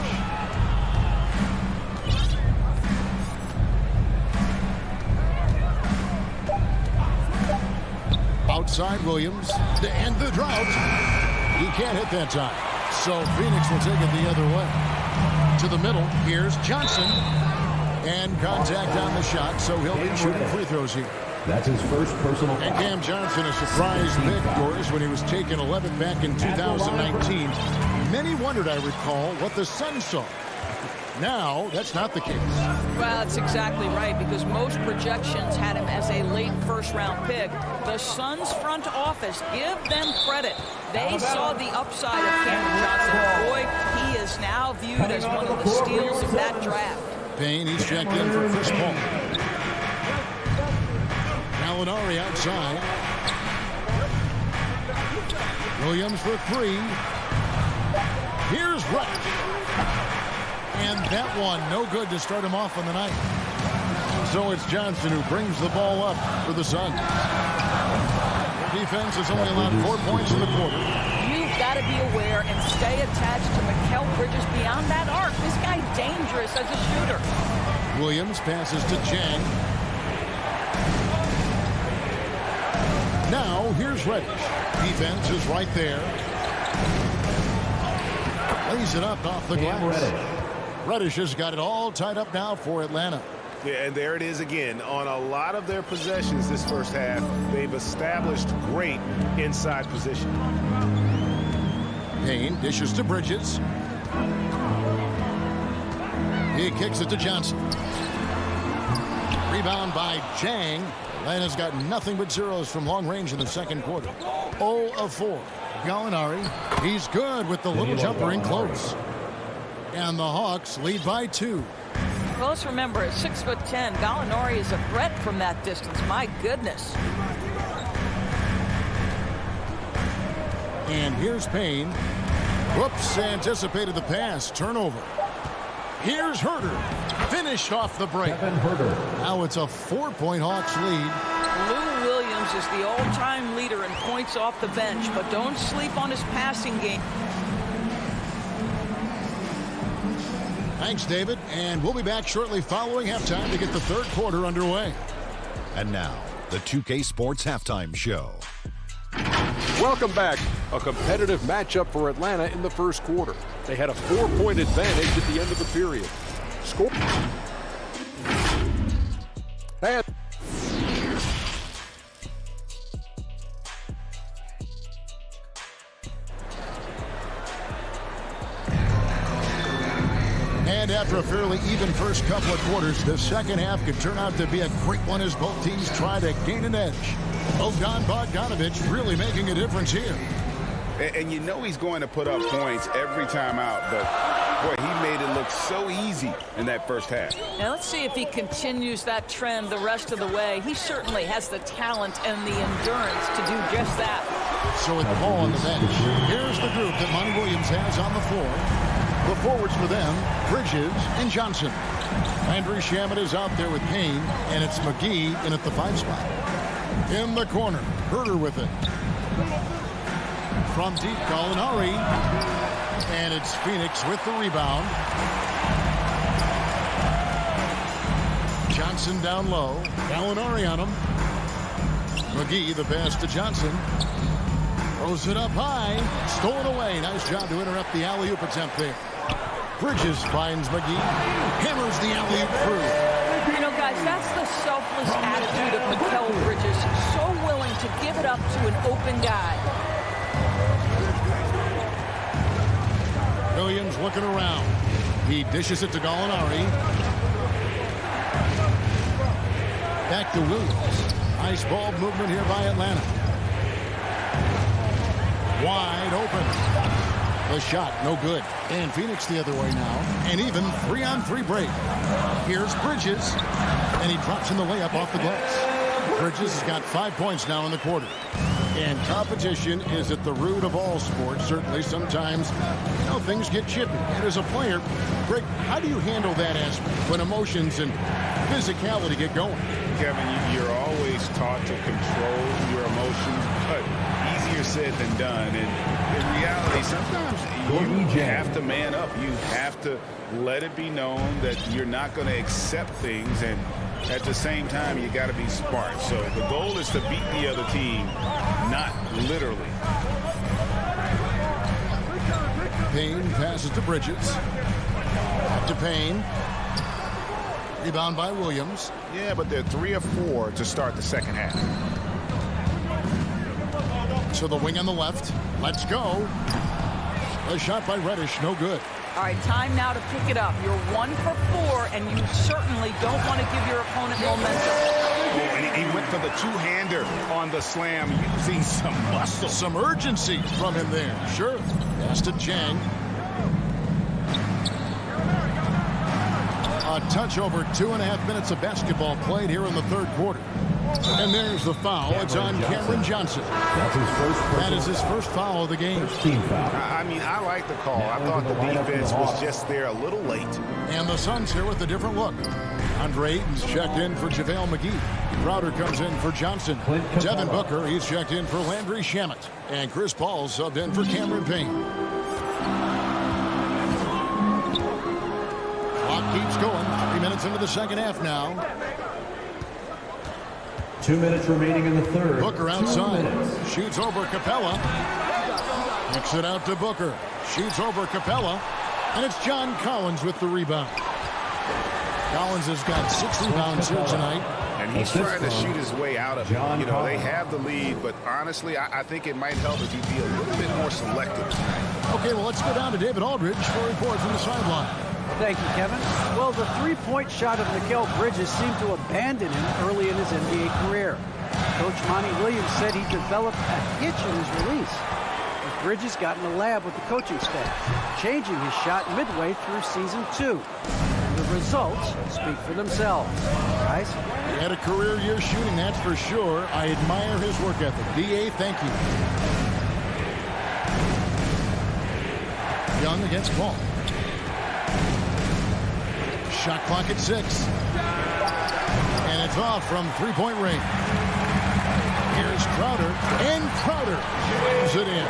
Outside Williams to end the drought. He can't hit that time. So Phoenix will take it the other way. To the middle, here's Johnson. And contact on the shot, so he'll be shooting free throws here. That's his first personal foul. And Cam Johnson, a surprise pick, Doris, when he was taken 11th back in 2019. Many wondered, I recall, what the Suns saw. Now, that's not the case. Well, that's exactly right, because most projections had him as a late first-round pick. The Suns front office, give them credit. They saw the upside of Cameron Johnson. Boy, he is now viewed as one of the steals of that draft. Payne, he's checked in for Chris Paul. Gallinari outside. Williams for three. Here's Reddish. And that one, no good to start him off on the night. So it's Johnson who brings the ball up for the Suns. Defense has only allowed 4 points in the quarter. You've got to be aware and stay attached to Mikal Bridges beyond that arc. This guy's dangerous as a shooter. Williams passes to Chang. Now, here's Reddish. Defense is right there. Lays it up off the glass. Reddish has got it all tied up now for Atlanta. Yeah, and there it is again. On a lot of their possessions this first half, they've established great inside position. Payne dishes to Bridges. He kicks it to Johnson. Rebound by Chang. Atlanta's got nothing but zeros from long range in the second quarter. 0 of 4. Gallinari, he's good with the little jumper in close. And the Hawks lead by 2. Well, let's remember, at 6'10", Gallinari is a threat from that distance. My goodness. And here's Payne. Whoops, anticipated the pass. Turnover. Here's Herter. Finished off the break. Now it's a 4-point Hawks lead. Lou Williams is the all-time leader in points off the bench, but don't sleep on his passing game. Thanks, David. And we'll be back shortly following halftime to get the third quarter underway. And now, the 2K Sports Halftime Show. Welcome back. A competitive matchup for Atlanta in the first quarter. They had a 4-point advantage at the end of the period. Score. And after a fairly even first couple of quarters, the second half could turn out to be a great one as both teams try to gain an edge. Bogdan Bogdanovic really making a difference here. And you know he's going to put up points every time out, but boy, he made it look so easy in that first half. Now let's see if he continues that trend the rest of the way. He certainly has the talent and the endurance to do just that. So with Paul on the bench, here's the group that Monty Williams has on the floor. The forwards for them, Bridges and Johnson. Landry Shamet is out there with Payne, and it's McGee in at the 5 spot. In the corner, Herter with it. From deep, Gallinari. And it's Phoenix with the rebound. Johnson down low. Gallinari on him. McGee, the pass to Johnson. Throws it up high. Stolen away. Nice job to interrupt the alley-oop attempt there. Bridges finds McGee. Hammers the alley-oop through. You know, guys, that's the selfless attitude of Mikal Bridges. So willing to give it up to an open guy. Williams looking around. He dishes it to Gallinari. Back to Williams. Nice ball movement here by Atlanta. Wide open. The shot, no good. And Phoenix the other way now. And even 3-on-3 break. Here's Bridges. And he drops in the layup off the glass. Bridges has got 5 points now in the quarter. And competition is at the root of all sports. Certainly sometimes, things get chippy. And as a player, Greg, how do you handle that aspect when emotions and physicality get going? Kevin, you're always taught to control your emotions, but easier said than done. And in reality, sometimes you have to man up. You have to let it be known that you're not going to accept things, and at the same time, you got to be smart. So the goal is to beat the other team, not literally. Payne passes to Bridges. Up to Payne. Rebound by Williams. Yeah, but they're 3 of 4 to start the second half. So the wing on the left. Let's go. A shot by Reddish, no good. All right, time now to pick it up. You're 1 for 4, and you certainly don't want to give your opponent momentum. Oh, and he went for the two-hander on the slam, using some muscle. Some urgency from him there. Sure. Pass to Chang. A touch over 2.5 minutes of basketball played here in the third quarter. And there's the foul. It's on Cameron Johnson. That is his first foul of the game. I mean, I like the call. I thought the defense was just there a little late. And the Suns here with a different look. Andre Ayton's checked in for JaVale McGee. Crowder comes in for Johnson. Devin Booker, he's checked in for Landry Shamet. And Chris Paul subbed in for Cameron Payne. Clock keeps going. 3 minutes into the second half now. 2 minutes remaining in the third. Booker outside. Shoots over Capella. Kicks it out to Booker. Shoots over Capella. And it's John Collins with the rebound. Collins has got 6 rebounds here tonight. And he's trying to shoot his way out of it. You know, they have the lead, but honestly, I think it might help if you be a little bit more selective tonight. Okay, well, let's go down to David Aldridge for a report from the sideline. Thank you, Kevin. Well, the three-point shot of Mikal Bridges seemed to abandon him early in his NBA career. Coach Monty Williams said he developed a hitch in his release. But Bridges got in the lab with the coaching staff, changing his shot midway through season 2. And the results speak for themselves. Guys? He had a career year shooting, that's for sure. I admire his work ethic. B.A., thank you. Young against Paul. Shot clock at 6. And it's off from three-point range. Here's Crowder, and Crowder jams it in.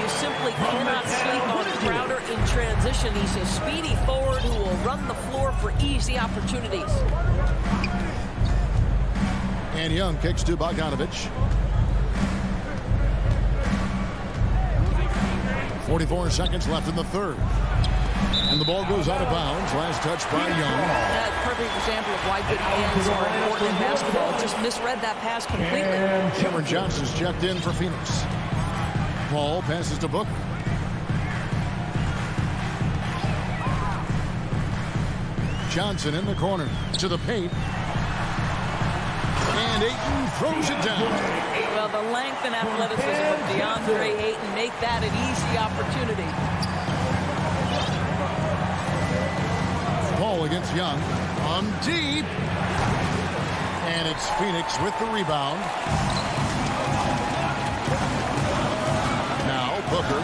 You simply cannot sleep on Crowder in transition. He's a speedy forward who will run the floor for easy opportunities. And Young kicks to Bogdanovich. 44 seconds left in the third. And the ball goes out of bounds. Last touch by Young. That's a perfect example of why good hands are important in basketball. Just misread that pass completely. Cameron Johnson's checked in for Phoenix. Paul passes to Booker. Johnson in the corner to the paint. And Ayton throws it down. Well, the length and athleticism of DeAndre Ayton make that an easy opportunity. Paul against Young. On deep. And it's Phoenix with the rebound. Now Booker.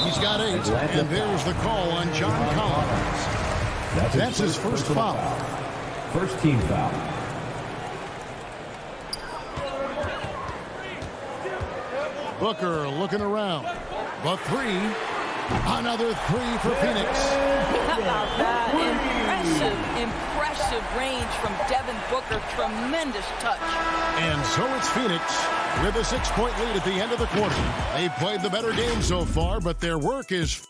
He's got 8. And there's the call on John Collins. That's his first foul. First team foul. Booker looking around. The 3. Another 3 for Phoenix. How about that? Impressive range from Devin Booker. Tremendous touch. And so it's Phoenix with a 6-point lead at the end of the quarter. They've played the better game so far, but their work is...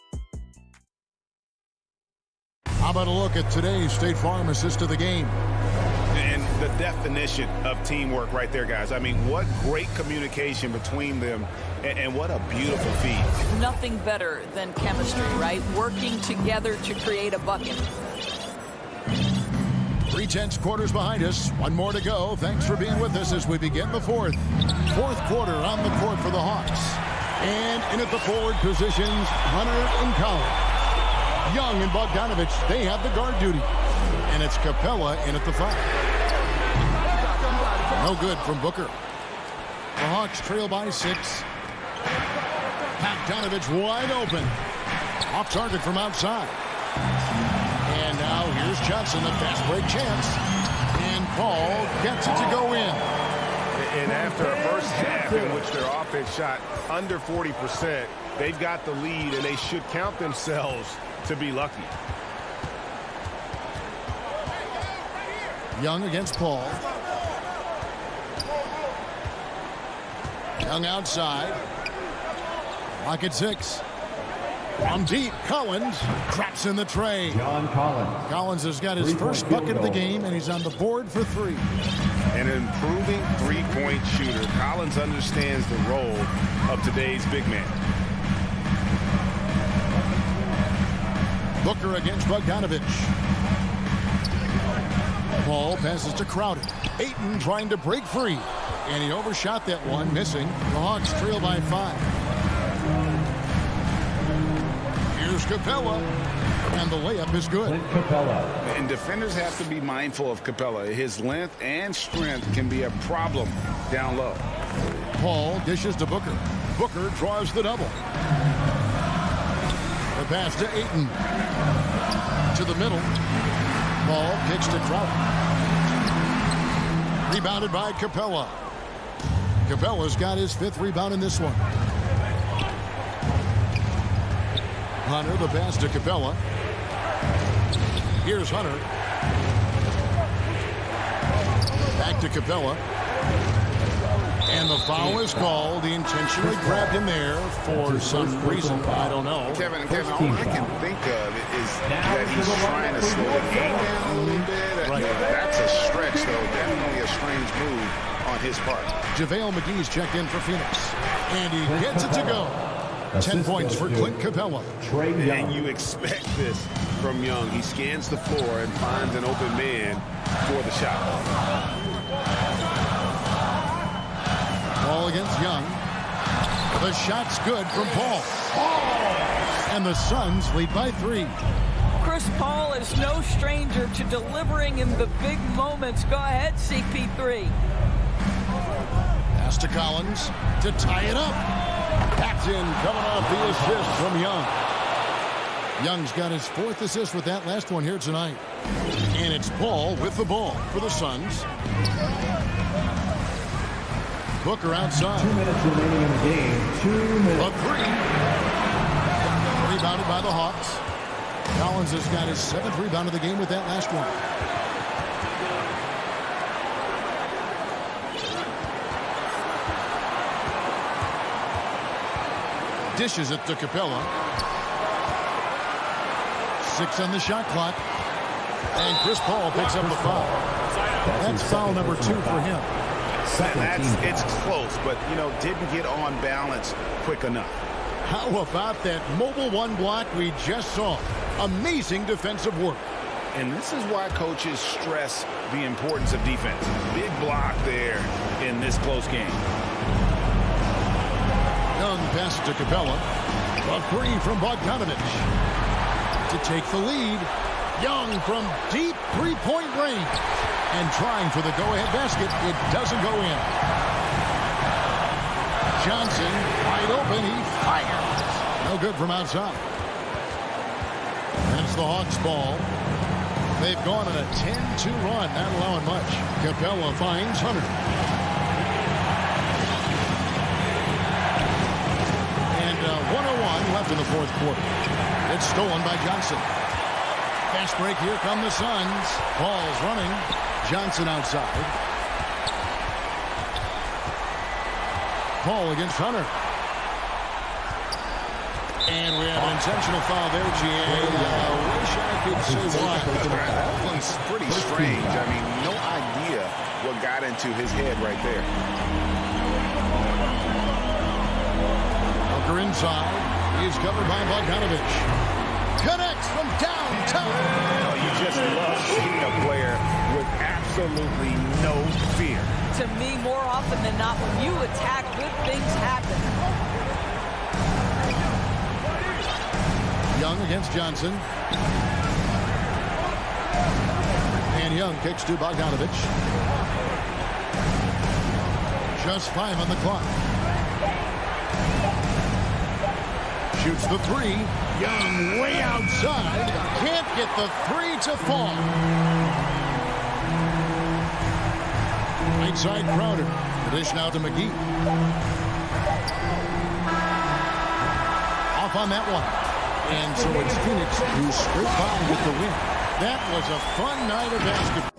How about a look at today's State Farm assist of the game? And the definition of teamwork right there, guys. I mean, what great communication between them, and what a beautiful feed. Nothing better than chemistry, right? Working together to create a bucket. 3/10 quarters behind us. One more to go. Thanks for being with us as we begin the fourth. Fourth quarter on the court for the Hawks. And in at the forward positions, Hunter and Collins. Young and Bogdanovich, they have the guard duty. And it's Capella in at the 5. No good from Booker. The Hawks trail by 6. Bogdanovich wide open. Off target from outside. And now here's Johnson, the fast break chance. And Paul gets it to go in. And after a first half in which their offense shot under 40%, they've got the lead, and they should count themselves to be lucky. Young against Paul. Young outside. Lock at 6. From deep, Collins traps in the tray. John Collins. Collins has got his first bucket of the game, and he's on the board for 3. An improving three-point shooter. Collins understands the role of today's big man. Booker against Bogdanovich. Ball passes to Crowder. Ayton trying to break free. And he overshot that one, missing. The Hawks trail by 5. Here's Capella. And the layup is good. And defenders have to be mindful of Capella. His length and strength can be a problem down low. Paul dishes to Booker. Booker draws the double. The pass to Ayton. To the middle. Ball kicks to Crowder. Rebounded by Capella. Capella's got his 5th rebound in this one. Hunter, the pass to Capella. Here's Hunter. Back to Capella. And the foul is called. He intentionally grabbed him there for some reason. I don't know. Kevin, all I can think of is that he's trying to slow the game down a little bit. Right. That's a stretch, though. Definitely a strange move on his part. JaVale McGee's checked in for Phoenix. And he gets it to go. 10 points for Clint Capella. And you expect this from Young. He scans the floor and finds an open man for the shot. Ball against Young. The shot's good from Paul. And the Suns lead by 3. Chris Paul is no stranger to delivering in the big moments. Go ahead, CP3. Pass to Collins to tie it up. Packed in, coming off the assist from Young. Young's got his 4th assist with that last one here tonight. And it's Paul with the ball for the Suns. Booker outside. 2 minutes remaining in the game. 2 minutes. A 3. Rebounded by the Hawks. Collins has got his 7th rebound of the game with that last one. Dishes it to Capella. 6 on the shot clock. And Chris Paul picks up the foul. That's foul number 2 for him. It's close, but, didn't get on balance quick enough. How about that mobile 1 block we just saw? Amazing defensive work. And this is why coaches stress the importance of defense. Big block there in this close game. Young passes to Capella. A 3 from Bogdanovich. To take the lead. Young from deep 3-point range. And trying for the go-ahead basket. It doesn't go in. Johnson, wide open. He fires. No good from outside. And it's the Hawks' ball. They've gone on a 10-2 run, not allowing much. Capella finds Hunter. And 1:01 left in the 4th quarter. It's stolen by Johnson. Fast break, here come the Suns. Ball's running. Johnson outside. Paul against Hunter. And we have an intentional foul there, GA. I wish I could say why. That one's pretty strange. I mean, no idea what got into his head right there. Booker inside. He's covered by Bogdanovich. Connects from downtown. You just love seeing a player with absolutely no fear. To me, more often than not, when you attack, good things happen. Young against Johnson. And Young kicks to Bogdanovich. Just 5 on the clock. Shoots the 3. Young way outside. Can't get the 3 to fall. Right side Crowder. The dish now to McGee. Off on that one. And so it's Phoenix who scraped by with the win. That was a fun night of basketball.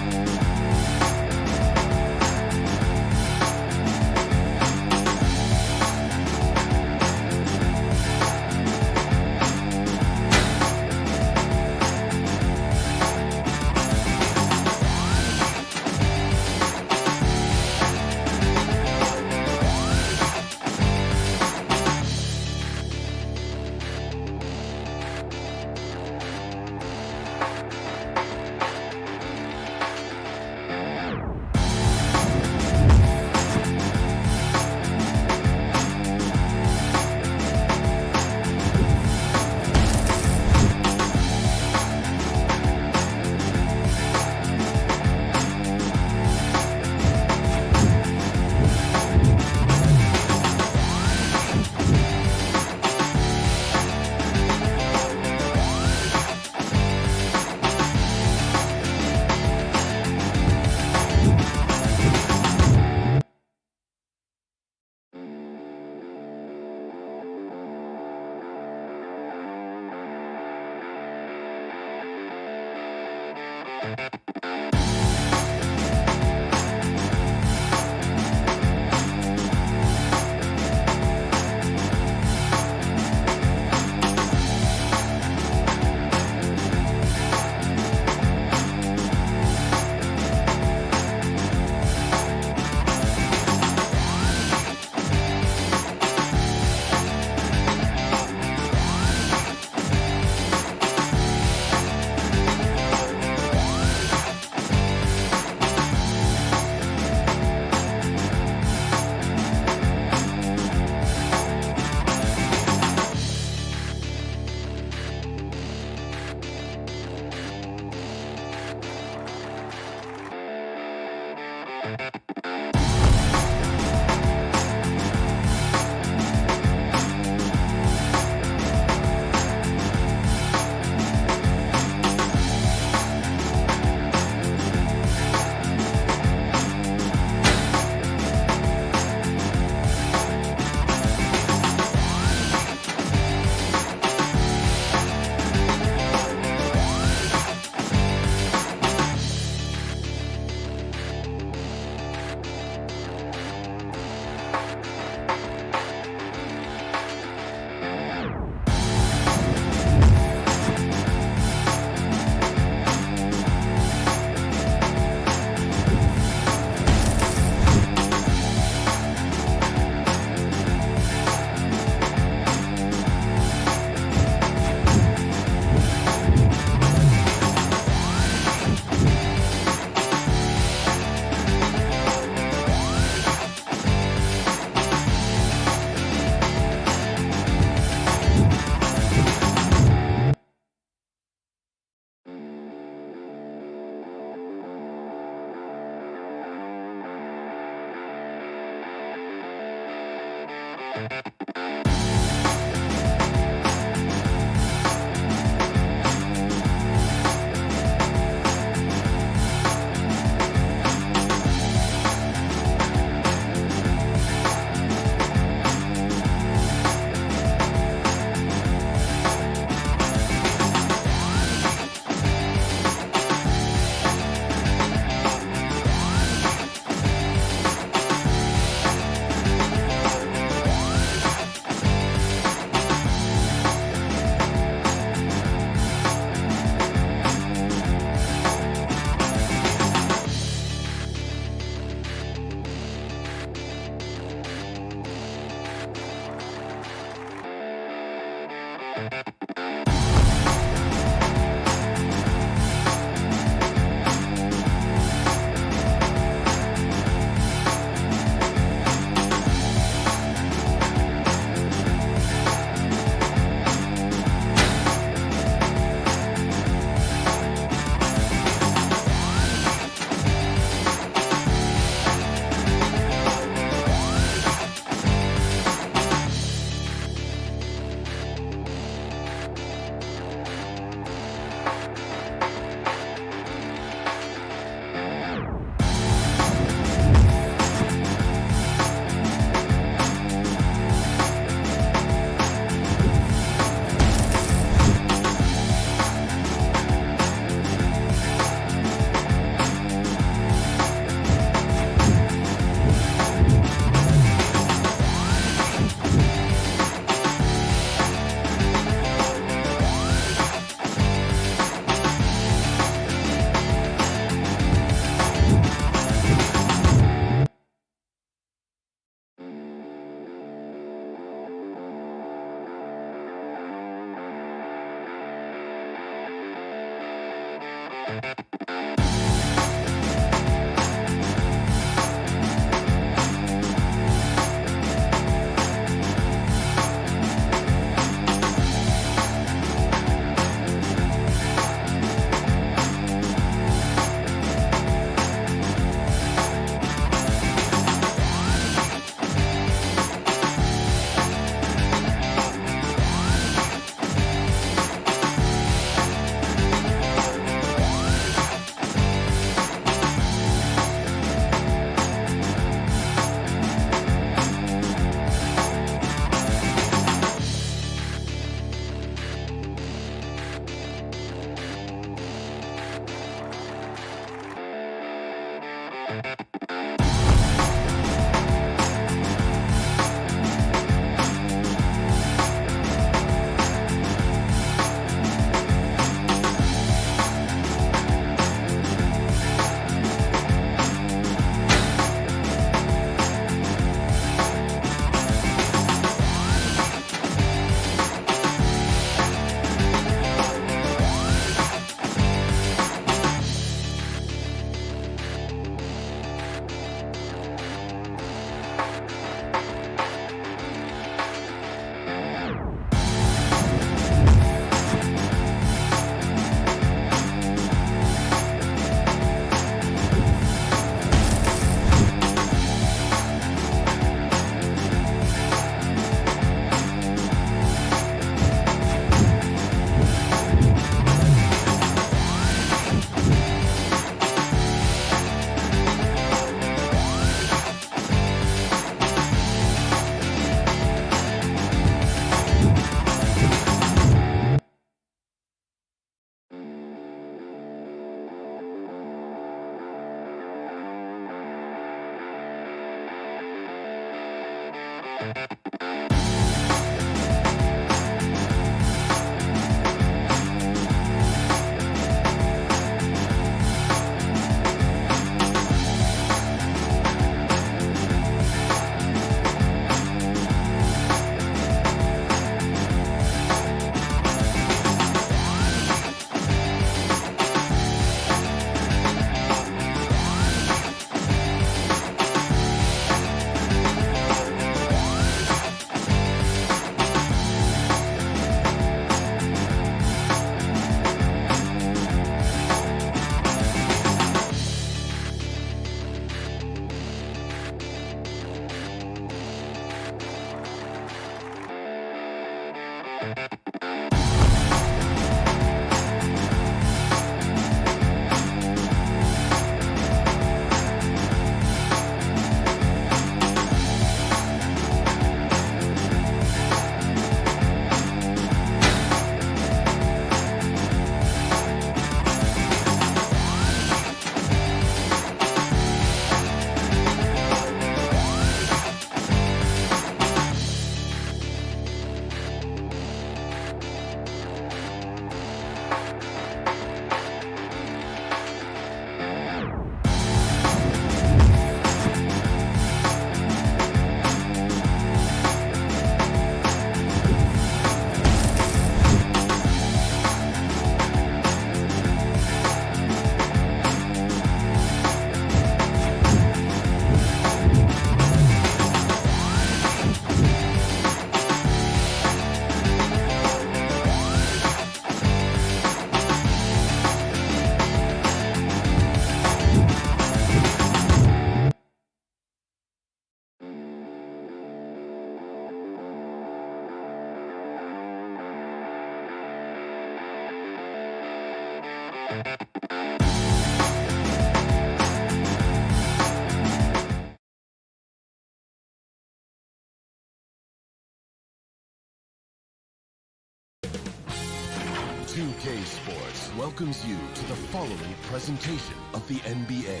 2K Sports welcomes you to the following presentation of the NBA.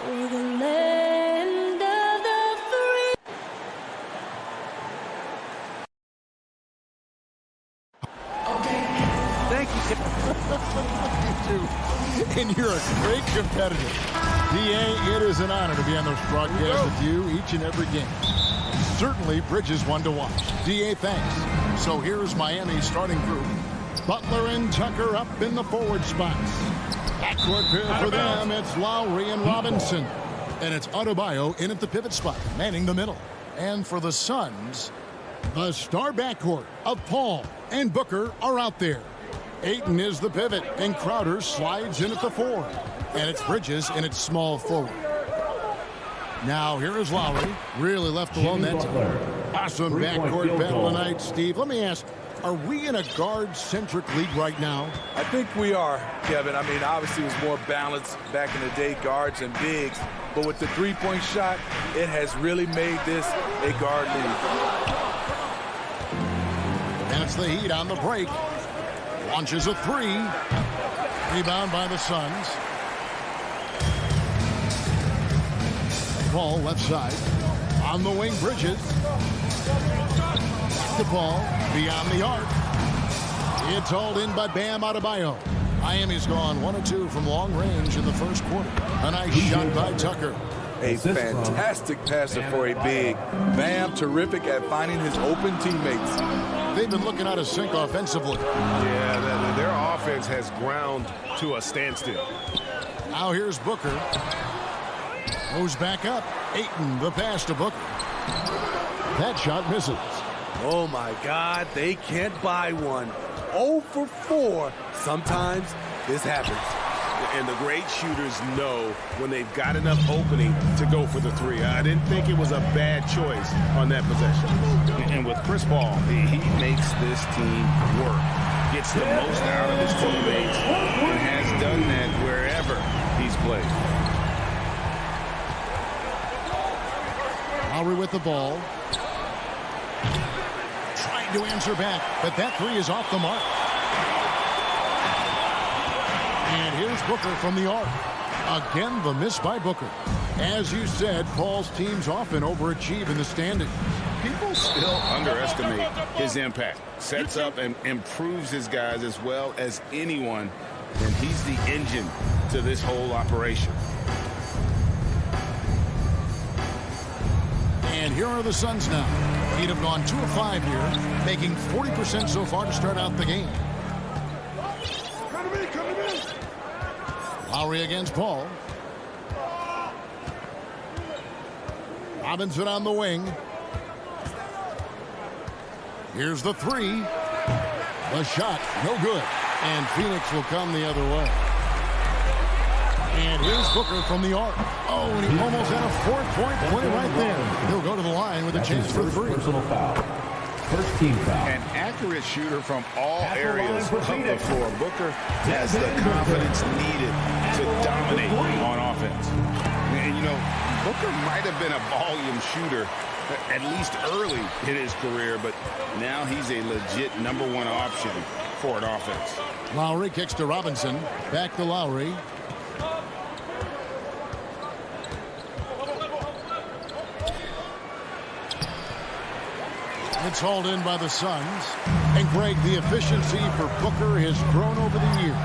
Over the land of the free. Thank you. And you're a great competitor. DA, it is an honor to be on this broadcast with you each and every game. Certainly, Bridges one to watch. DA, thanks. So here's Miami's starting group. Butler and Tucker up in the forward spots. Backcourt pair for them, it's Lowry and Robinson. And it's Adebayo in at the pivot spot, manning the middle. And for the Suns, the star backcourt of Paul and Booker are out there. Ayton is the pivot, and Crowder slides in at the 4. And it's Bridges in its small forward. Now here is Lowry, really left alone that time. Awesome backcourt battle tonight, Steve. Let me ask, are we in a guard-centric league right now? I think we are, Kevin. I mean, obviously it was more balanced back in the day, guards and bigs. But with the three-point shot, it has really made this a guard league. That's the Heat on the break. Launches a 3. Rebound by the Suns. Ball left side. On the wing, Bridges. The ball beyond the arc. It's hauled in by Bam Adebayo. Miami's gone 1 of 2 from long range in the first quarter. A nice shot by Tucker. A fantastic passer for a big. Bam, terrific at finding his open teammates. They've been looking out of sync offensively. Yeah, their offense has ground to a standstill. Now here's Booker. Goes back up. Ayton, the pass to Booker. That shot misses. Oh, my God. They can't buy one. 0 for 4. Sometimes this happens. And the great shooters know when they've got enough opening to go for the 3. I didn't think it was a bad choice on that possession. And with Chris Paul, he makes this team work. Gets the most out of his teammates and has done that wherever he's played. Lowry with the ball. Trying to answer back, but that 3 is off the mark. And here's Booker from the arc. Again, the miss by Booker. As you said, Paul's teams often overachieve in the standings. People still underestimate his impact. Sets up and improves his guys as well as anyone, and he's the engine to this whole operation. And here are the Suns now. He'd have gone 2 of 5 here, making 40% so far to start out the game. Lowry against Paul. Robinson on the wing. Here's the three. The shot, no good. And Phoenix will come the other way. And here's Booker from the arc. Oh, and he almost had a 4-point play right there. He'll go to the line with a chance for three. Personal foul. First team foul. An accurate shooter from all areas of the floor. Booker has the confidence needed to dominate on offense. And, you know, Booker might have been a volume shooter at least early in his career, but now he's a legit #1 option for an offense. Lowry kicks to Robinson. Back to Lowry. It's hauled in by the Suns. And Greg, the efficiency for Booker has grown over the years.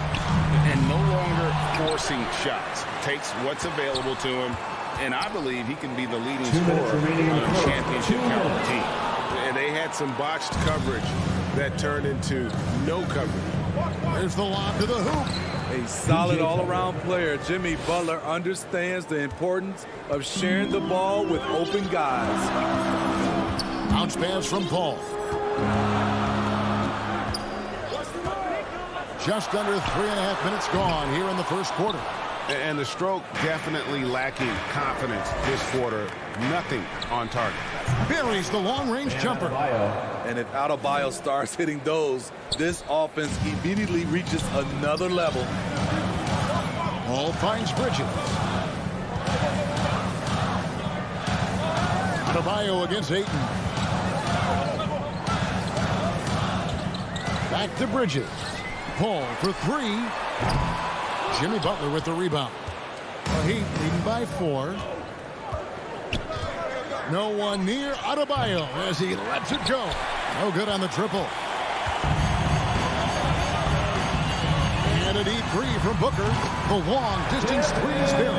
And no longer forcing shots. Takes what's available to him. And I believe he can be the leading scorer on a championship caliber team. And they had some botched coverage that turned into no coverage. There's the lob to the hoop. A solid all-around player. Jimmy Butler understands the importance of sharing the ball with open guys. Bounce pass from Paul. Just under 3.5 minutes gone here in the first quarter. And the stroke definitely lacking confidence this quarter. Nothing on target. Buries the long-range jumper. And if Adebayo starts hitting those, this offense immediately reaches another level. Paul finds Bridges. Adebayo against Ayton. Back to Bridges. Paul for three. Jimmy Butler with the rebound. The Heat leading by 4. No one near Adebayo as he lets it go. No good on the triple. And a deep three from Booker. The long distance three is there.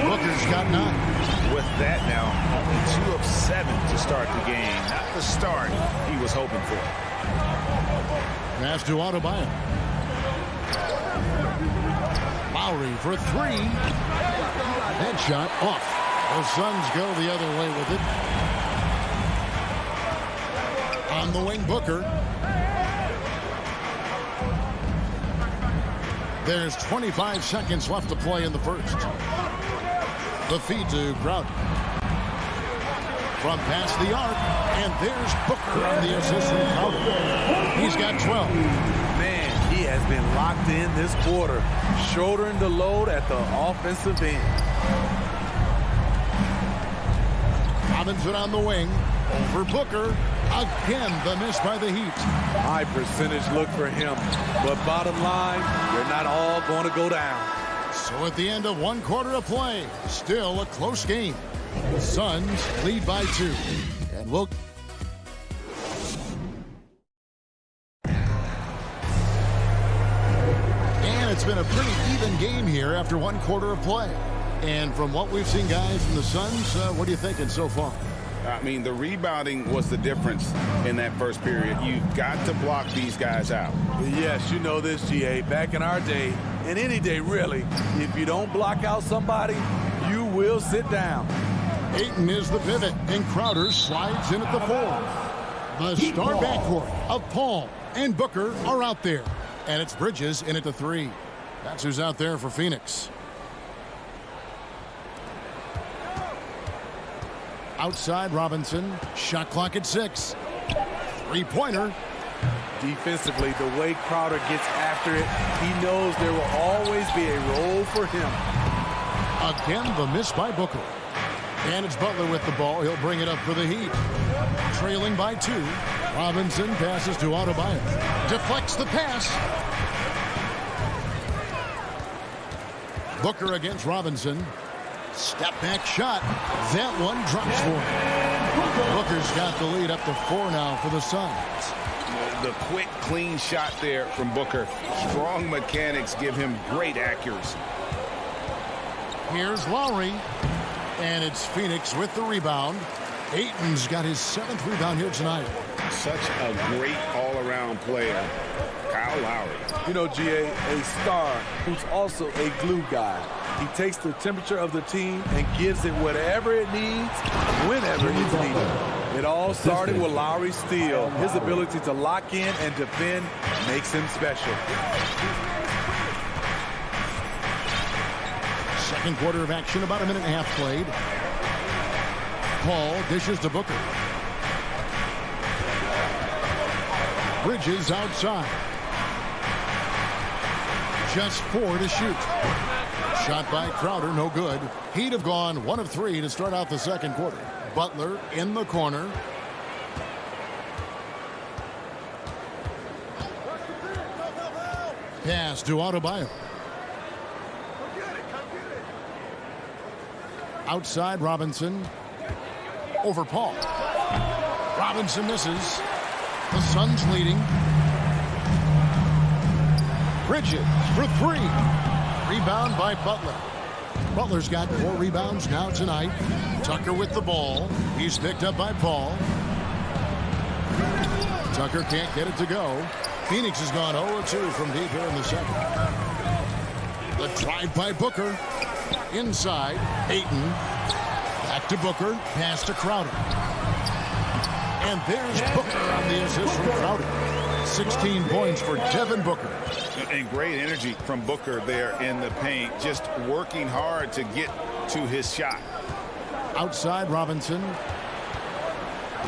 Booker's got 9. With that now, only 2 of 7 to start the game. Not the start he was hoping for. Pass to Adebayo. Lowry for 3. That shot off. The Suns go the other way with it. On the wing, Booker. There's 25 seconds left to play in the first. The feed to Crowder. From past the arc, and there's Booker on the assist from Crowder. He's got 12. Man, he has been locked in this quarter, shouldering the load at the offensive end. Robinson on the wing, over Booker. Again, the miss by the Heat. High percentage look for him, but bottom line, they're not all going to go down. So at the end of 1 quarter of play, still a close game. Suns lead by 2. And we'll... And it's been a pretty even game here after 1 quarter of play. And from what we've seen, guys, from the Suns, what are you thinking so far? I mean, the rebounding was the difference in that first period. You've got to block these guys out. Yes, you know this, GA. Back in our day, and any day really, if you don't block out somebody, you will sit down. Ayton is the pivot, and Crowder slides in at the 4. The star backcourt of Paul and Booker are out there. And it's Bridges in at the 3. That's who's out there for Phoenix. Outside Robinson. Shot clock at 6. 3-pointer. Defensively, the way Crowder gets after it, he knows there will always be a role for him. Again, the miss by Booker. And it's Butler with the ball. He'll bring it up for the Heat. Trailing by 2. Robinson passes to Adebayo. Deflects the pass. Booker against Robinson. Step back shot. That one drops for him. Booker's got the lead up to 4 now for the Suns. The quick, clean shot there from Booker. Strong mechanics give him great accuracy. Here's Lowry. And it's Phoenix with the rebound. Ayton's got his 7th rebound here tonight. Such a great all-around player, Kyle Lowry. You know, GA, a star who's also a glue guy. He takes the temperature of the team and gives it whatever it needs, whenever it's needed. It all started with Lowry's steal. His ability to lock in and defend makes him special. Second quarter of action, about a minute and a half played. Paul dishes to Booker. Bridges outside. Just 4 to shoot. Shot by Crowder, no good. He'd have gone 1 of 3 to start out the second quarter. Butler in the corner. Pass to Adebayo. Outside Robinson. Over Paul. Robinson misses. The Suns leading. Bridges for 3. Rebound by Butler. Butler's got 4 rebounds now tonight. Tucker with the ball. He's picked up by Paul. Tucker can't get it to go. Phoenix has gone 0-2 from deep here in the second. The drive by Booker. Inside, Ayton. Back to Booker. Pass to Crowder. And there's Booker on the assist from Crowder. 16 points for Devin Booker. And great energy from Booker there in the paint. Just working hard to get to his shot. Outside Robinson.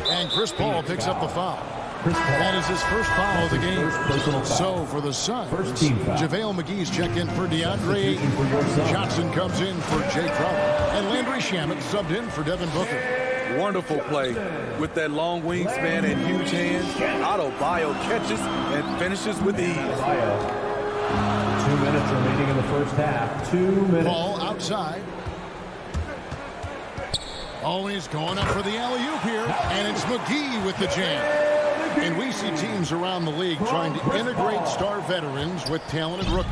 And Chris Paul picks up the foul. That is his first foul of the game. So for the Suns, JaVale McGee's checked in for DeAndre Ayton. Johnson comes in for Jay Crowder. And Landry Shamet subbed in for Devin Booker. Wonderful play. With that long wingspan and huge hands, Adebayo catches and finishes with ease. 2 minutes remaining in the first half. 2 minutes. Ball outside. Always going up for the alley-oop here. And it's McGee with the jam. And we see teams around the league trying to integrate star veterans with talented rookies.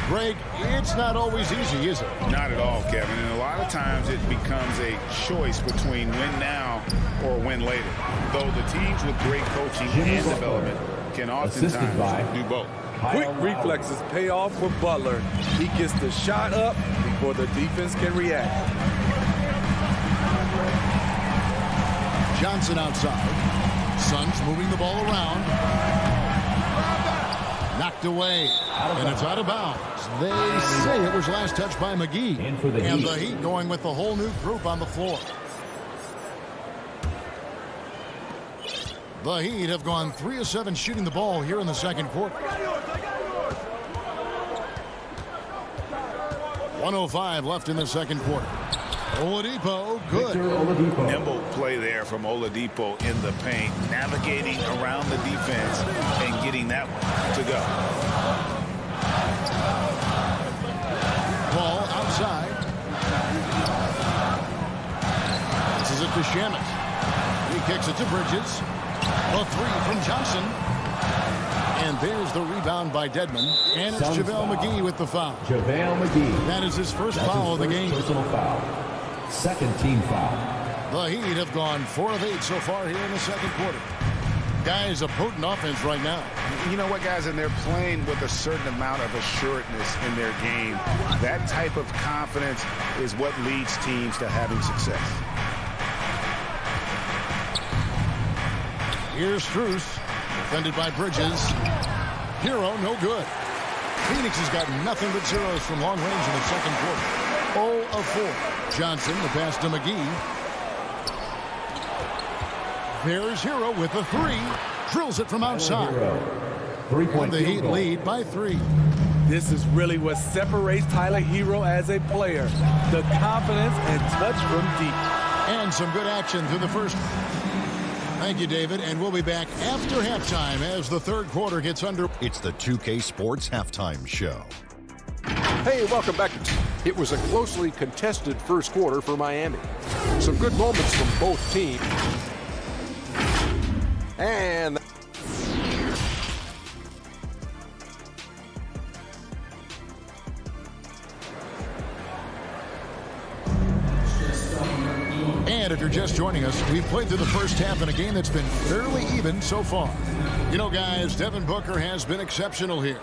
Greg, it's not always easy, is it? Not at all, Kevin. And a lot of times it becomes a choice between win now or win later. Though the teams with great coaching and development can oftentimes do both. Quick reflexes pay off for Butler. He gets the shot up before the defense can react. Johnson outside. Suns moving the ball around. Knocked away. And it's out of bounds. They say it was last touched by McGee. And the Heat going with the whole new group on the floor. The Heat have gone 3 of 7 shooting the ball here in the second quarter. 1:05 left in the second quarter. Oladipo, good. Nimble play there from Oladipo in the paint, navigating around the defense and getting that one to go. Ball outside. This is it to Shamet. He kicks it to Bridges. A 3 from Johnson. And there's the rebound by Dedmon. And it's JaVale McGee with the foul. JaVale McGee. That is his first foul of the game. Personal foul. Second team foul. The Heat have gone 4 of 8 so far here in the second quarter. Guys, a potent offense right now. You know what, guys, and they're playing with a certain amount of assuredness in their game. That type of confidence is what leads teams to having success. Here's Strus, defended by Bridges. Hero, no good. Phoenix has got nothing but zeros from long range in the second quarter. 0 of 4. Johnson, the pass to McGee. There's Hero with a 3. Drills it from outside. And the Heat lead by 3. This is really what separates Tyler Hero as a player. The confidence and touch from deep. And some good action through the first. Thank you, David. And we'll be back after halftime as the third quarter gets under. It's the 2K Sports Halftime Show. Hey, welcome back to It was a closely contested first quarter for Miami. Some good moments from both teams. And And if you're just joining us, we've played through the first half in a game that's been fairly even so far. You know, guys, Devin Booker has been exceptional here.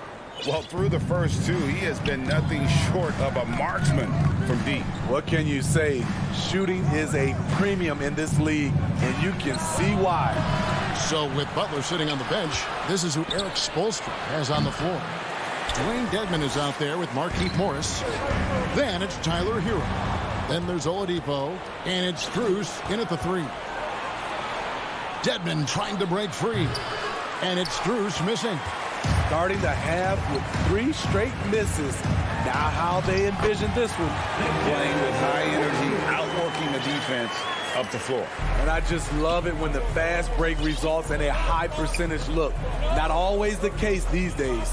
Well, through the first two, he has been nothing short of a marksman from deep. What can you say? Shooting is a premium in this league, and you can see why. So with Butler sitting on the bench, this is who Eric Spoelstra has on the floor. Dwayne Dedmon is out there with Markieff Morris. Then it's Tyler Hero. Then there's Oladipo, and it's Strus in at the 3. Dedmon trying to break free, and it's Strus missing. Starting the half with 3 straight misses. Now how they envision this one. Playing with high energy, outworking the defense up the floor. And I just love it when the fast break results in a high percentage look. Not always the case these days.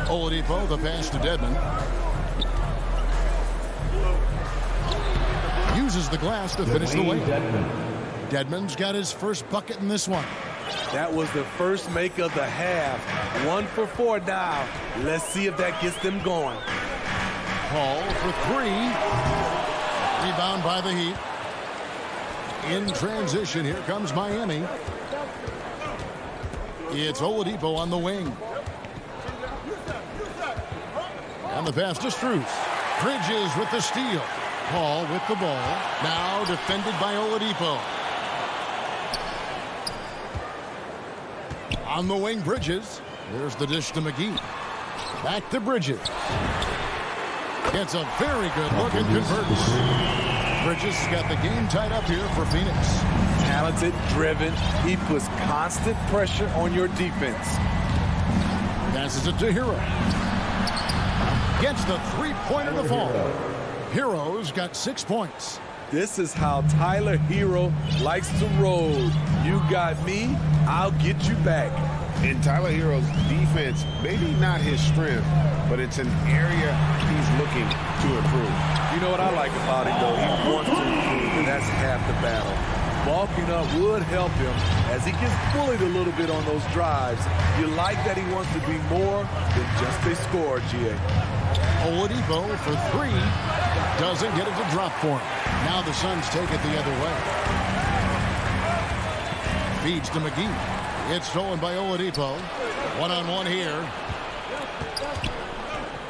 Oladipo, the pass to Dedmon. Uses the glass to finish the way. Dedmon's got his first bucket in this one. That was the first make of the half. 1 for 4 now. Let's see if that gets them going. Paul for 3. Rebound by the Heat. In transition, here comes Miami. It's Oladipo on the wing. And the pass to Strus. Bridges with the steal. Paul with the ball. Now defended by Oladipo. On the wing, Bridges. There's the dish to McGee. Back to Bridges. Gets a very good look and converts. Bridges got the game tied up here for Phoenix. Talented, driven. He puts constant pressure on your defense. Passes it to Hero. Gets the three-pointer to fall. Hero's got 6 points. This is how Tyler Hero likes to roll. You got me, I'll get you back. In Tyler Hero's defense, maybe not his strength, but it's an area he's looking to improve. You know what I like about him, though? He wants to improve, and that's half the battle. Bulking up would help him as he gets bullied a little bit on those drives. You like that he wants to be more than just a scorer, G.A. Oladipo for 3. Doesn't get it to drop for him. Now the Suns take it the other way. Feeds to McGee. It's stolen by Oladipo. One-on-one here.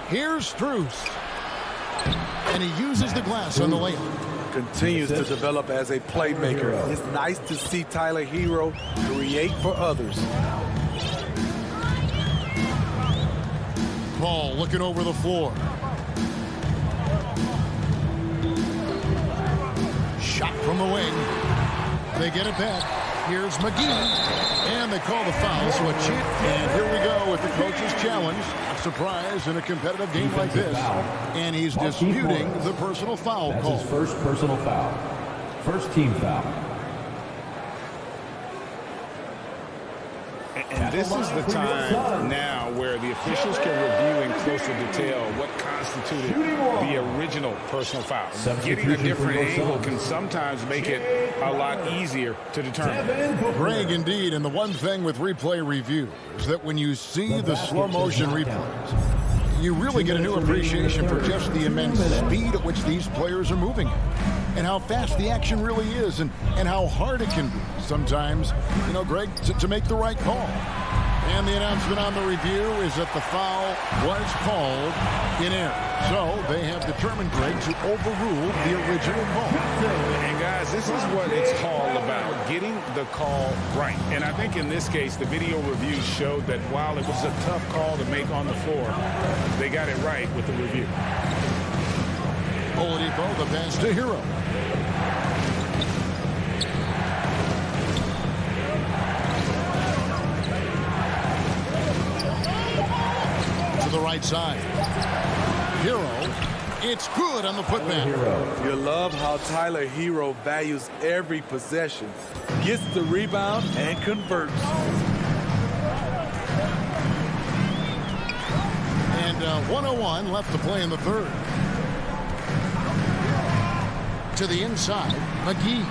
Here's Strus. And he uses the glass on the layup. Continues to develop as a playmaker. It's nice to see Tyler Hero create for others. Paul looking over the floor. Shot from the wing. They get it back. Here's McGee. And they call the foul, so a chip. And here we go with the coach's challenge. A surprise in a competitive game like this. And he's disputing the personal foul call. That's his first personal foul. First team foul. And this is the time now where the officials can review in closer detail what constituted the original personal foul. Getting a different angle can sometimes make it a lot easier to determine. Greg, indeed, and the one thing with replay review is that when you see the slow motion replays, you really get a new appreciation for just the immense speed at which these players are moving and how fast the action really is and how hard it can be sometimes, you know, Greg, to make the right call. And the announcement on the review is that the foul was called in error. So they have determined, Greg, to overrule the original call. And guys, this is what it's all about, getting the call right. And I think in this case, the video review showed that while it was a tough call to make on the floor, they got it right with the review. Oladipo, the pass to Hero. To the right side. Hero. It's good on the putback. You love how Tyler Hero values every possession. Gets the rebound and converts. And 1:01 left to play in the third. To the inside, McGee.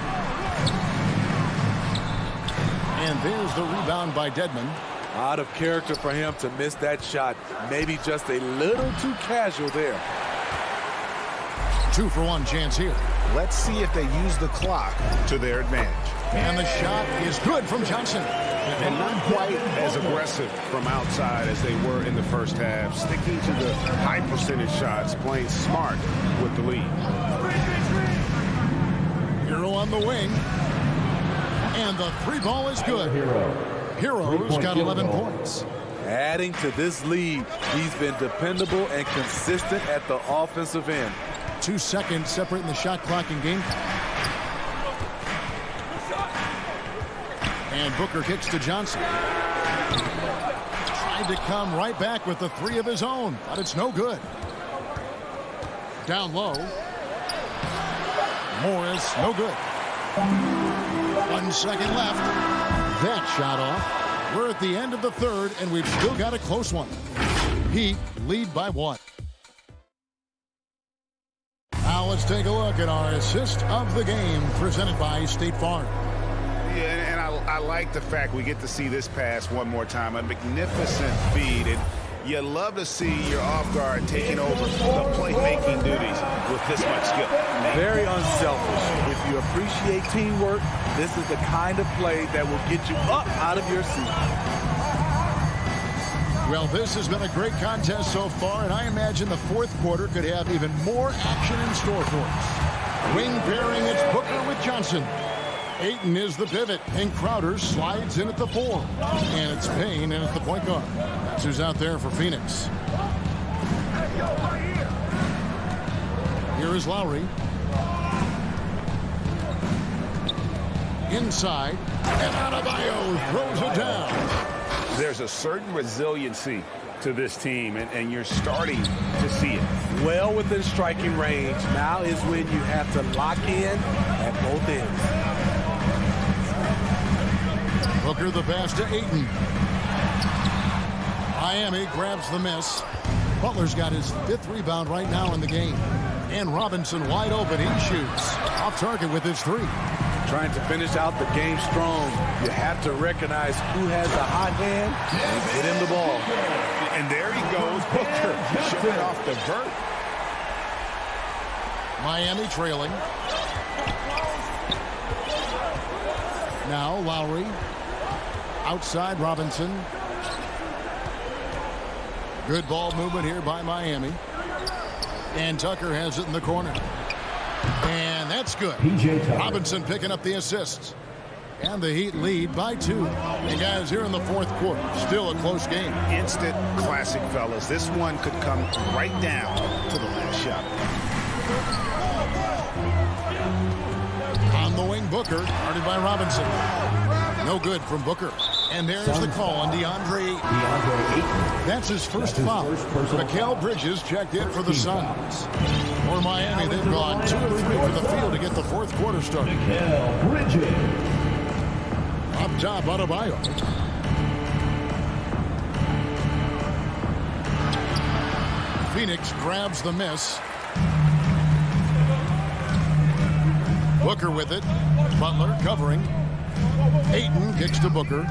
And there's the rebound by Dedmon. Out of character for him to miss that shot. Maybe just a little too casual there. 2-for-1 chance here. Let's see if they use the clock to their advantage. And the shot is good from Johnson. And not quite as aggressive from outside as they were in the first half. Sticking to the high percentage shots, playing smart with the lead. Hero on the wing. And the three ball is good. Hero's got 11 points. Adding to this lead, he's been dependable and consistent at the offensive end. 2 seconds separating the shot clock and game. And Booker kicks to Johnson. Tried to come right back with the three of his own, but it's no good. Down low. Morris, no good. 1 second left. That shot off. We're at the end of the third, and we've still got a close one. Heat lead by 1. Now let's take a look at our assist of the game presented by State Farm. Yeah, and I like the fact we get to see this pass one more time. A magnificent feed. And you love to see your off guard taking over the playmaking duties with this much skill. Very unselfish. If you appreciate teamwork, this is the kind of play that will get you up out of your seat. Well, this has been a great contest so far, and I imagine the fourth quarter could have even more action in store for us. Wing pairing, it's Booker with Johnson. Ayton is the pivot, and Crowder slides in at the 4. And it's Payne in at the point guard. That's who's out there for Phoenix. Here is Lowry. Inside, and Adebayo throws it down. There's a certain resiliency to this team, and you're starting to see it. Well within striking range. Now is when you have to lock in at both ends. Booker the pass to Ayton. Miami grabs the miss. Butler's got his 5th rebound right now in the game. And Robinson wide open. He shoots. Off target with his 3. Trying to finish out the game strong. You have to recognize who has the hot hand and get him the ball. And there he goes, Booker, shipping off the vert. Miami trailing. Now Lowry. Outside Robinson. Good ball movement here by Miami. And Tucker has it in the corner. And that's good. Robinson picking up the assists. And the Heat lead by 2. And guys, here in the fourth quarter, still a close game. Instant classic, fellas. This one could come right down to the last shot. On the wing, Booker, guarded by Robinson. No good from Booker. And there's the call on DeAndre Ayton. That's his first foul. Mikal Bridges checked in for the Suns. For Miami, they've gone 2 of 3 for the field to get the fourth quarter started. Mikal Bridges. Up top, Adebayo. Phoenix grabs the miss. Booker with it. Butler covering. Ayton kicks to Booker.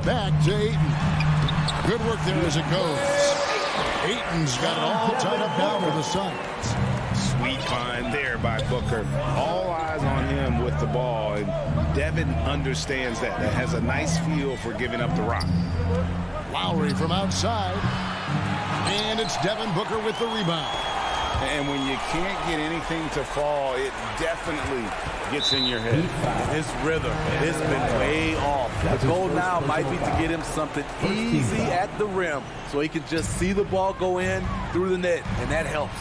Back to Ayton. Good work there as it goes. Ayton's got it all tied up now for the Suns. Sweet find there by Booker. All eyes on him with the ball, and Devin understands that. That has a nice feel for giving up the rock. Lowry from outside. And it's Devin Booker with the rebound. And when you can't get anything to fall, it definitely gets in your head. His rhythm has been way off. The goal now might be to get him something easy at the rim so he can just see the ball go in through the net, and that helps.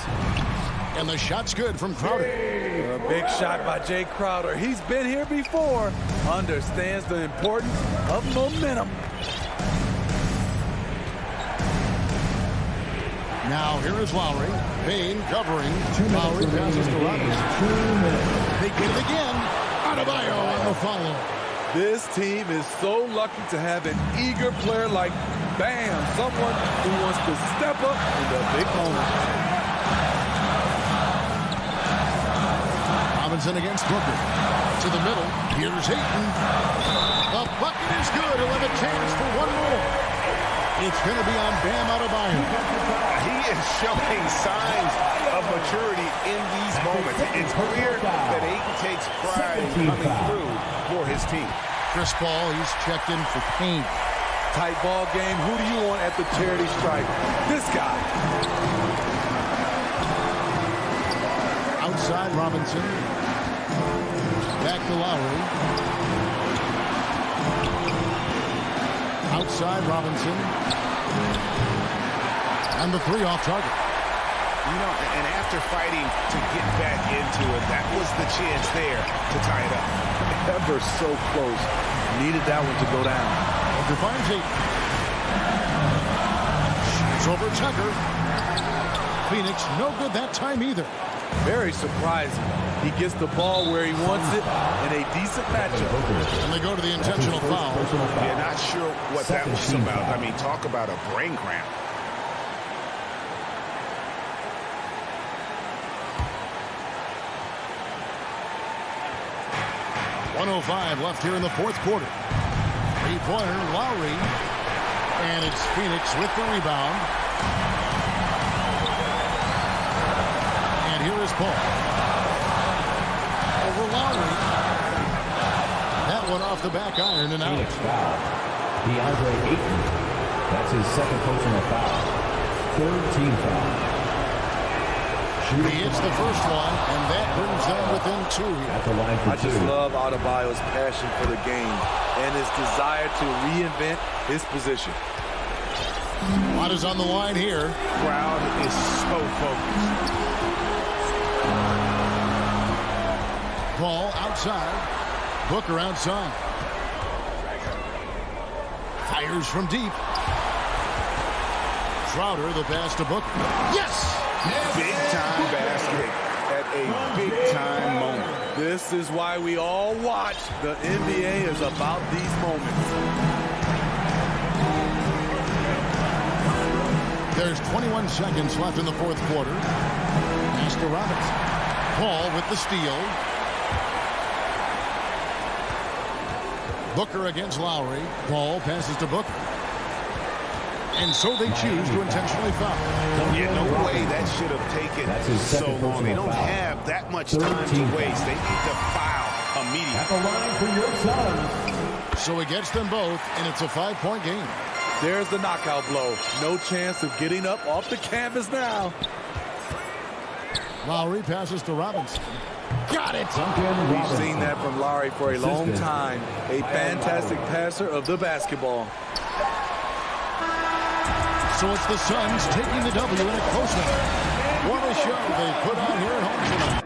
And the shot's good from Crowder. A big shot by Jay Crowder. He's been here before, understands the importance of momentum. Now here is Lowry. Payne covering. Lowry passes to Robinson. They get it again. Adebayo on the follow. This team is so lucky to have an eager player like Bam, someone who wants to step up in the big moments. Robinson against Booker. To the middle. Here's Ayton. The bucket is good. He'll have a chance for one more. It's going to be on Bam Adebayo. He is showing signs of maturity in these moments. It's clear that Ayton takes pride in coming through for his team. Chris Paul, he's checked in for Kane. Tight ball game. Who do you want at the charity stripe? This guy. Outside Robinson. Back to Lowry. Outside Robinson. And the three off target. You know, and after fighting to get back into it, that was the chance there to tie it up. Ever so close. Needed that one to go down. Booker finds Ayton. Shoots over Tucker. Phoenix no good that time either. Very surprising. He gets the ball where he wants it in a decent matchup. And they go to the intentional foul. Yeah, not sure what that was about. I mean, talk about a brain cramp. .105 left here in the fourth quarter. Three-pointer, Lowry. And it's Phoenix with the rebound. And here is Paul. Over Lowry. That one off the back iron and out. Phoenix foul. DeAndre Ayton. That's his second personal foul. Third team foul. He hits the first one, and that brings them within two. At the line for I just love Adebayo's passion for the game and his desire to reinvent his position. A lot is on the line here. Crowd is so focused. Ball outside. Booker outside. Fires from deep. Crowder, the pass to Booker. Yes! Big-time basket at a big-time moment. This is why we all watch. The NBA is about these moments. There's 21 seconds left in the fourth quarter. Pass to Robinson. Paul with the steal. Booker against Lowry. Ball passes to Booker. And so they choose to intentionally foul. Yeah, no way that should have taken so long. They don't have that much time to waste. They need to foul immediately. At the line for your Suns. So he gets them both, and it's a 5-point game. There's the knockout blow. No chance of getting up off the canvas now. Lowry passes to Robinson. Got it! We've seen that from Lowry for a long time. A fantastic passer of the basketball. So it's the Suns taking the W in a close one. What a show they put on here at home tonight.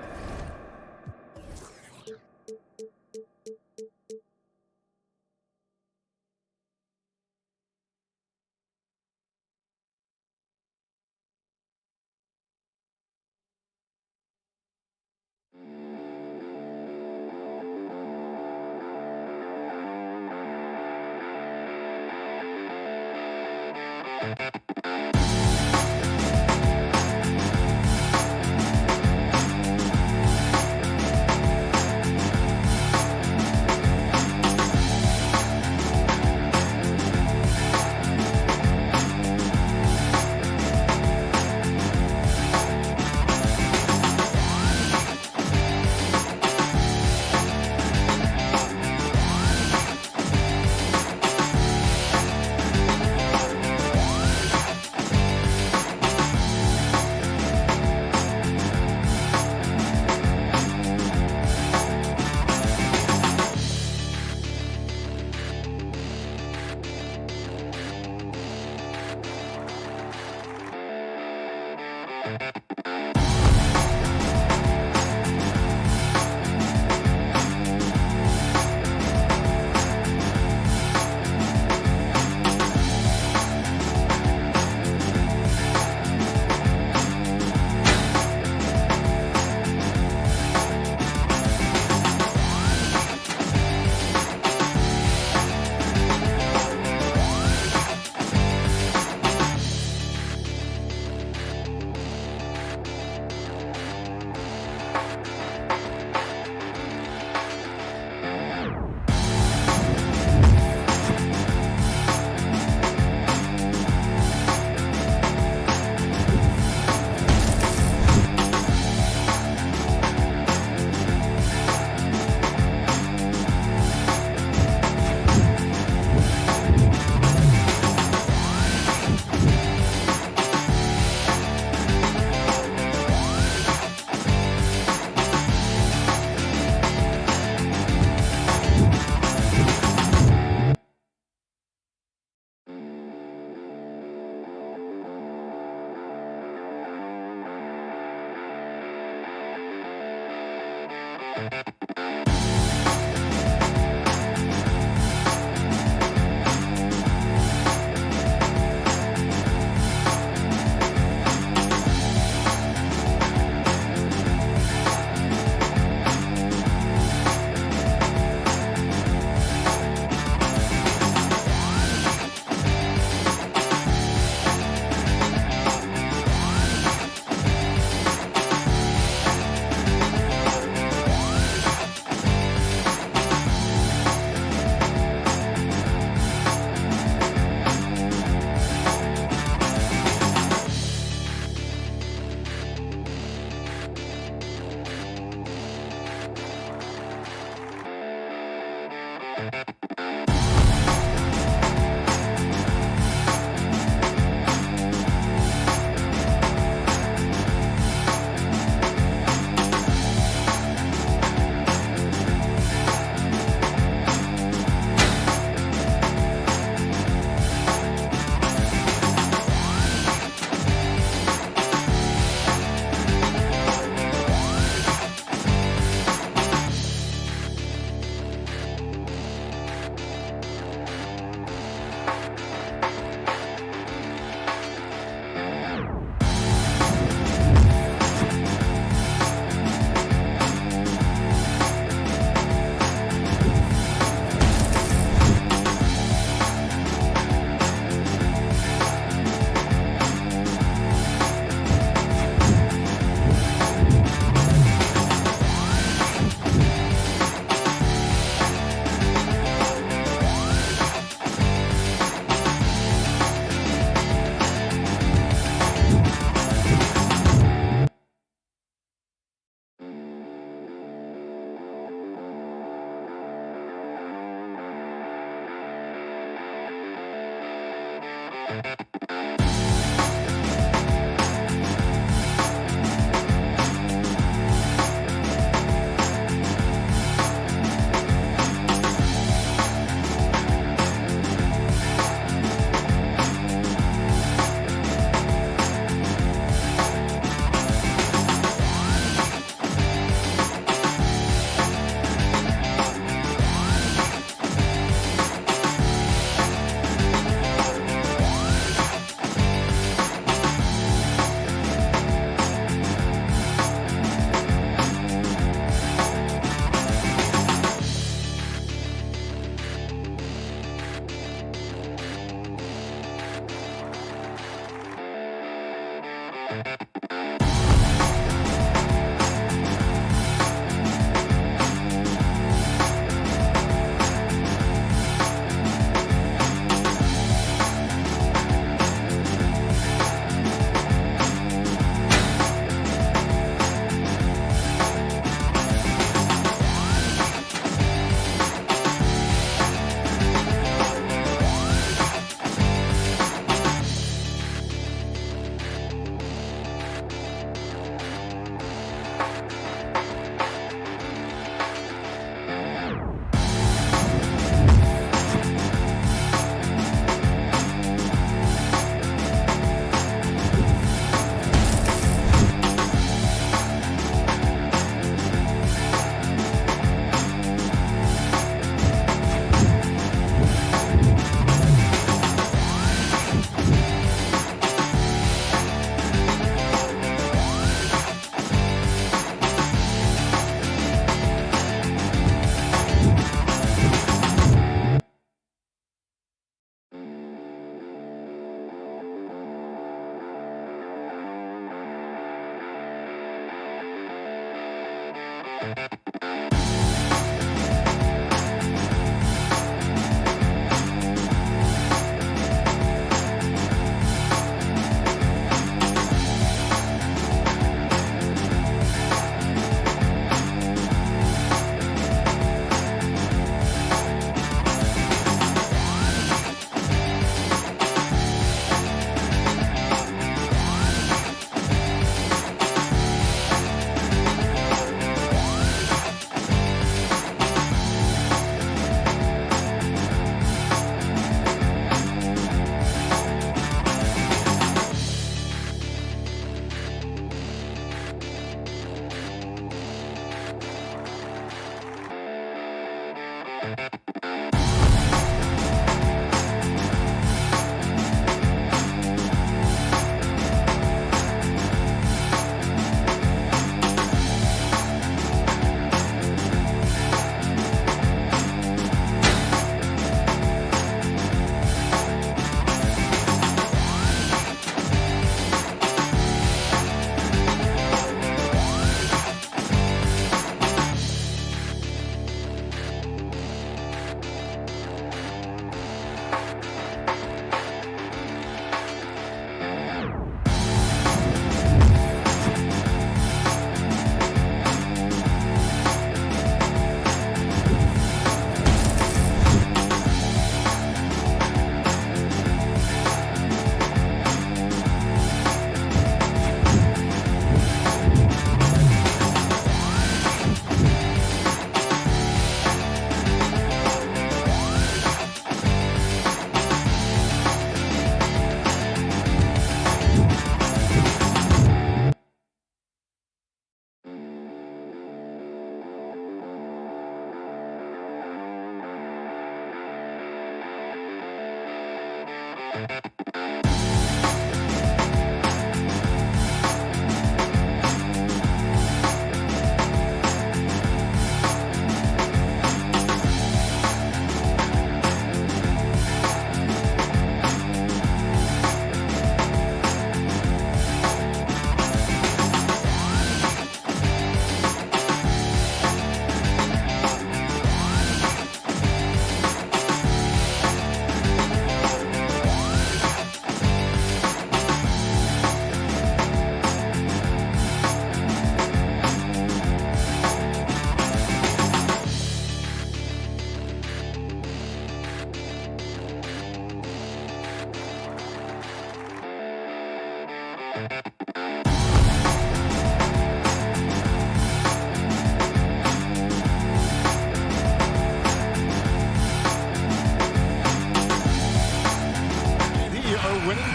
Winning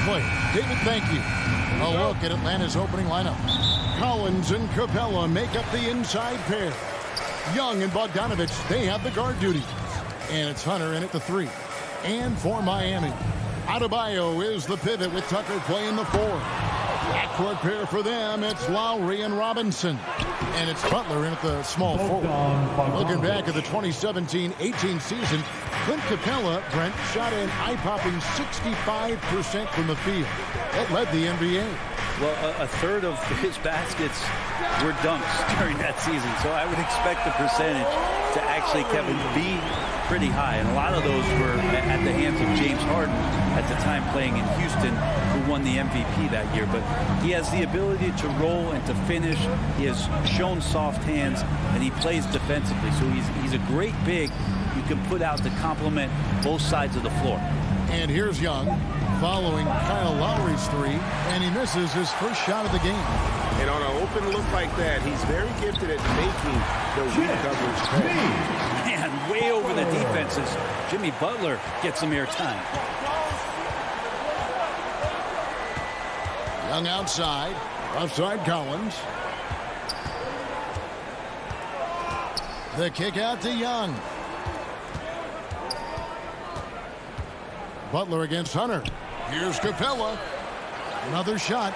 play. David, thank you. A look at Atlanta's opening lineup. Collins and Capella make up the inside pair. Young and Bogdanovich, they have the guard duties. And it's Hunter in at the 3. And for Miami, Adebayo is the pivot with Tucker playing the 4. Backcourt pair for them, it's Lowry and Robinson. And it's Butler in at the small forward. Looking back at the 2017-18 season, Clint Capella, Brent, shot an eye-popping 65% from the field. That led the NBA. Well, a third of his baskets were dunks during that season, so I would expect the percentage to actually, Kevin, be pretty high. And a lot of those were at the hands of James Harden at the time playing in Houston, who won the MVP that year. But he has the ability to roll and to finish. He has shown soft hands, and he plays defensively. So he's a great big you can put out to complement both sides of the floor. And here's Young following Kyle Lowry's 3, and he misses his first shot of the game. And on an open look like that, he's very gifted at making the weak coverage pay. Man, way over the defenses. Jimmy Butler gets some airtime. Young outside, offside Collins. The kick out to Young. Butler against Hunter. Here's Capella. Another shot.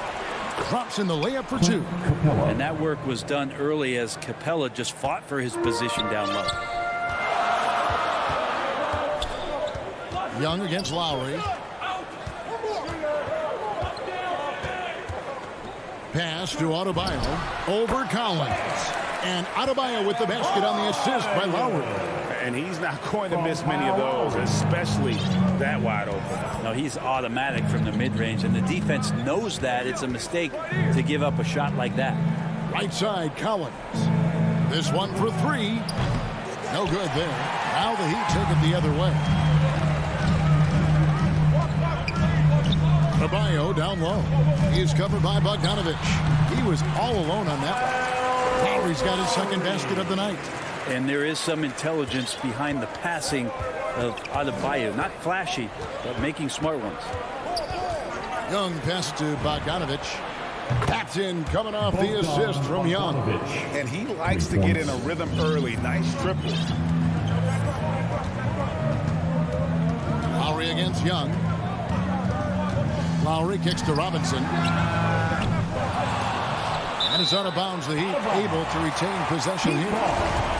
Drops in the layup for 2. And that work was done early as Capella just fought for his position down low. Young against Lowry. Pass to Adebayo. Over Collins. And Adebayo with the basket on the assist by Lowry. And he's not going to miss many of those, especially that wide open. No, he's automatic from the mid-range, and the defense knows that. It's a mistake to give up a shot like that. Right side, Collins. This one for 3. No good there. Now the Heat take it the other way. Adebayo down low. He's covered by Bogdanovich. He was all alone on that one. Lowry's got his second basket of the night. And there is some intelligence behind the passing of Adebayo. Not flashy, but making smart ones. Young pass to Bogdanovich. Tapped in, coming off the assist from Young. And he likes to get in a rhythm early. Nice triple. Lowry against Young. Lowry kicks to Robinson. And it's out of bounds. The Heat able to retain possession here.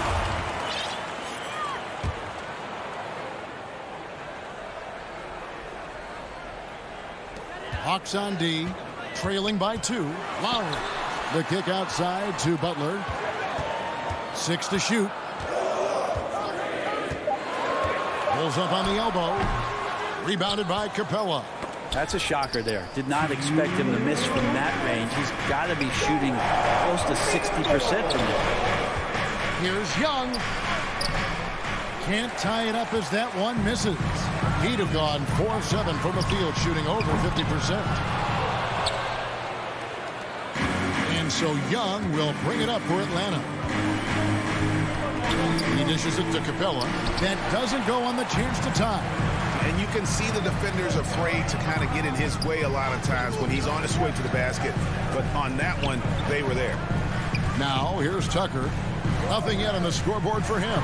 Hawks on D, trailing by 2. Lowry. The kick outside to Butler. 6 to shoot. Pulls up on the elbow. Rebounded by Capella. That's a shocker there. Did not expect him to miss from that range. He's got to be shooting close to 60% from there. Here's Young. Can't tie it up as that one misses. He'd have gone 4 of 7 from the field, shooting over 50%. And so Young will bring it up for Atlanta. He dishes it to Capella. That doesn't go on the chance to tie. And you can see the defenders afraid to kind of get in his way a lot of times when he's on his way to the basket. But on that one, they were there. Now, here's Tucker. Nothing yet on the scoreboard for him.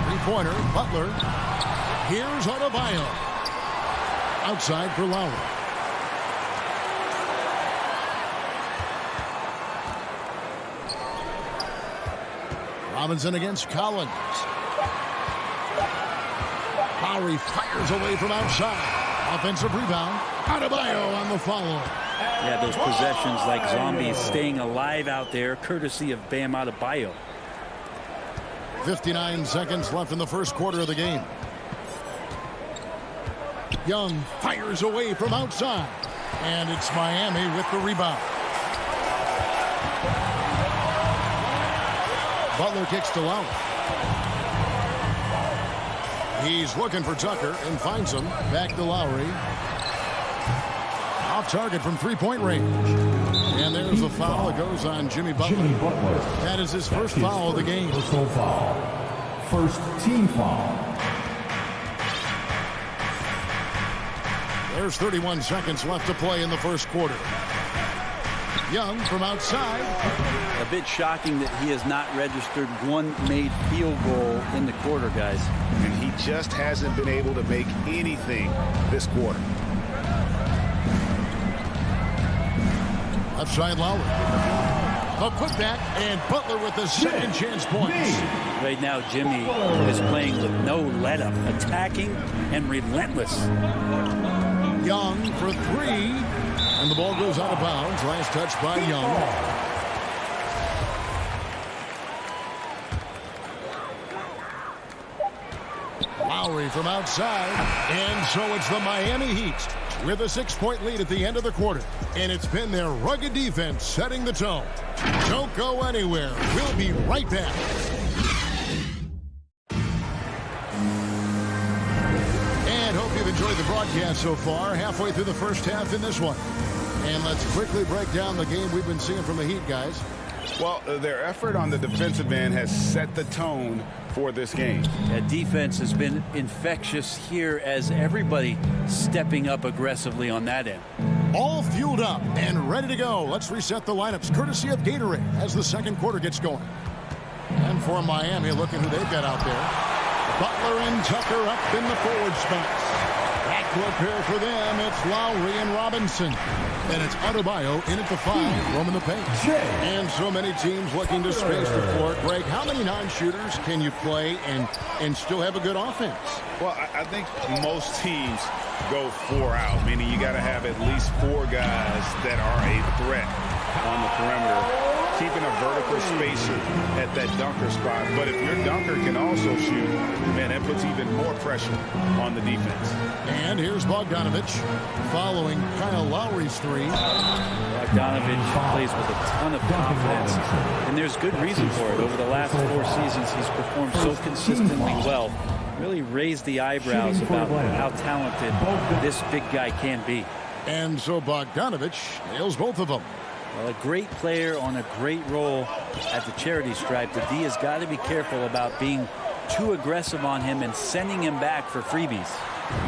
Three-pointer, Butler. Here's Adebayo. Outside for Lowry. Robinson against Collins. Lowry fires away from outside. Offensive rebound. Adebayo on the follow. Yeah, those possessions like zombies staying alive out there, courtesy of Bam Adebayo. 59 seconds left in the first quarter of the game. Young fires away from outside. And it's Miami with the rebound. Butler kicks to Lowry. He's looking for Tucker and finds him. Back to Lowry. Off target from three-point range. And there's the foul that goes on Jimmy Butler. That is his first foul of the game. Personal foul. First team foul. There's 31 seconds left to play in the first quarter. Young from outside. A bit shocking that he has not registered one made field goal in the quarter, guys. And he just hasn't been able to make anything this quarter. Left side Lowry. A putback, and Butler with the second chance points. Right now, Jimmy is playing with no let-up, attacking and relentless. Young for three, and the ball goes out of bounds. Last touch by Young. Lowry from outside, and so it's the Miami Heat with a 6-point lead at the end of the quarter. And it's been their rugged defense setting the tone. Don't go anywhere. We'll be right back. And hope you've enjoyed the broadcast so far. Halfway through the first half in this one. And let's quickly break down the game we've been seeing from the Heat, guys. Well, their effort on the defensive end has set the tone for this game. That defense has been infectious here as everybody stepping up aggressively on that end. All fueled up and ready to go. Let's reset the lineups courtesy of Gatorade as the second quarter gets going. And for Miami, look at who they've got out there. Butler and Tucker up in the forward spots. Back to a pair for them. It's Lowry and Robinson. And it's Adebayo in at the 5, roaming the paint. And so many teams looking to space the floor. Greg, how many non-shooters can you play and still have a good offense? Well, I think most teams go 4 out, meaning you got to have at least 4 guys that are a threat on the perimeter, keeping a vertical spacer at that dunker spot. But if your dunker can also shoot, man, that puts even more pressure on the defense. And here's Bogdanovich following Kyle Lowry's 3. Bogdanovich plays with a ton of confidence, and there's good reason for it. Over the last 4 seasons, he's performed so consistently well. Really raised the eyebrows about how talented this big guy can be. And so Bogdanovich nails both of them. Well, a great player on a great role at the charity stripe. The D has got to be careful about being too aggressive on him and sending him back for freebies.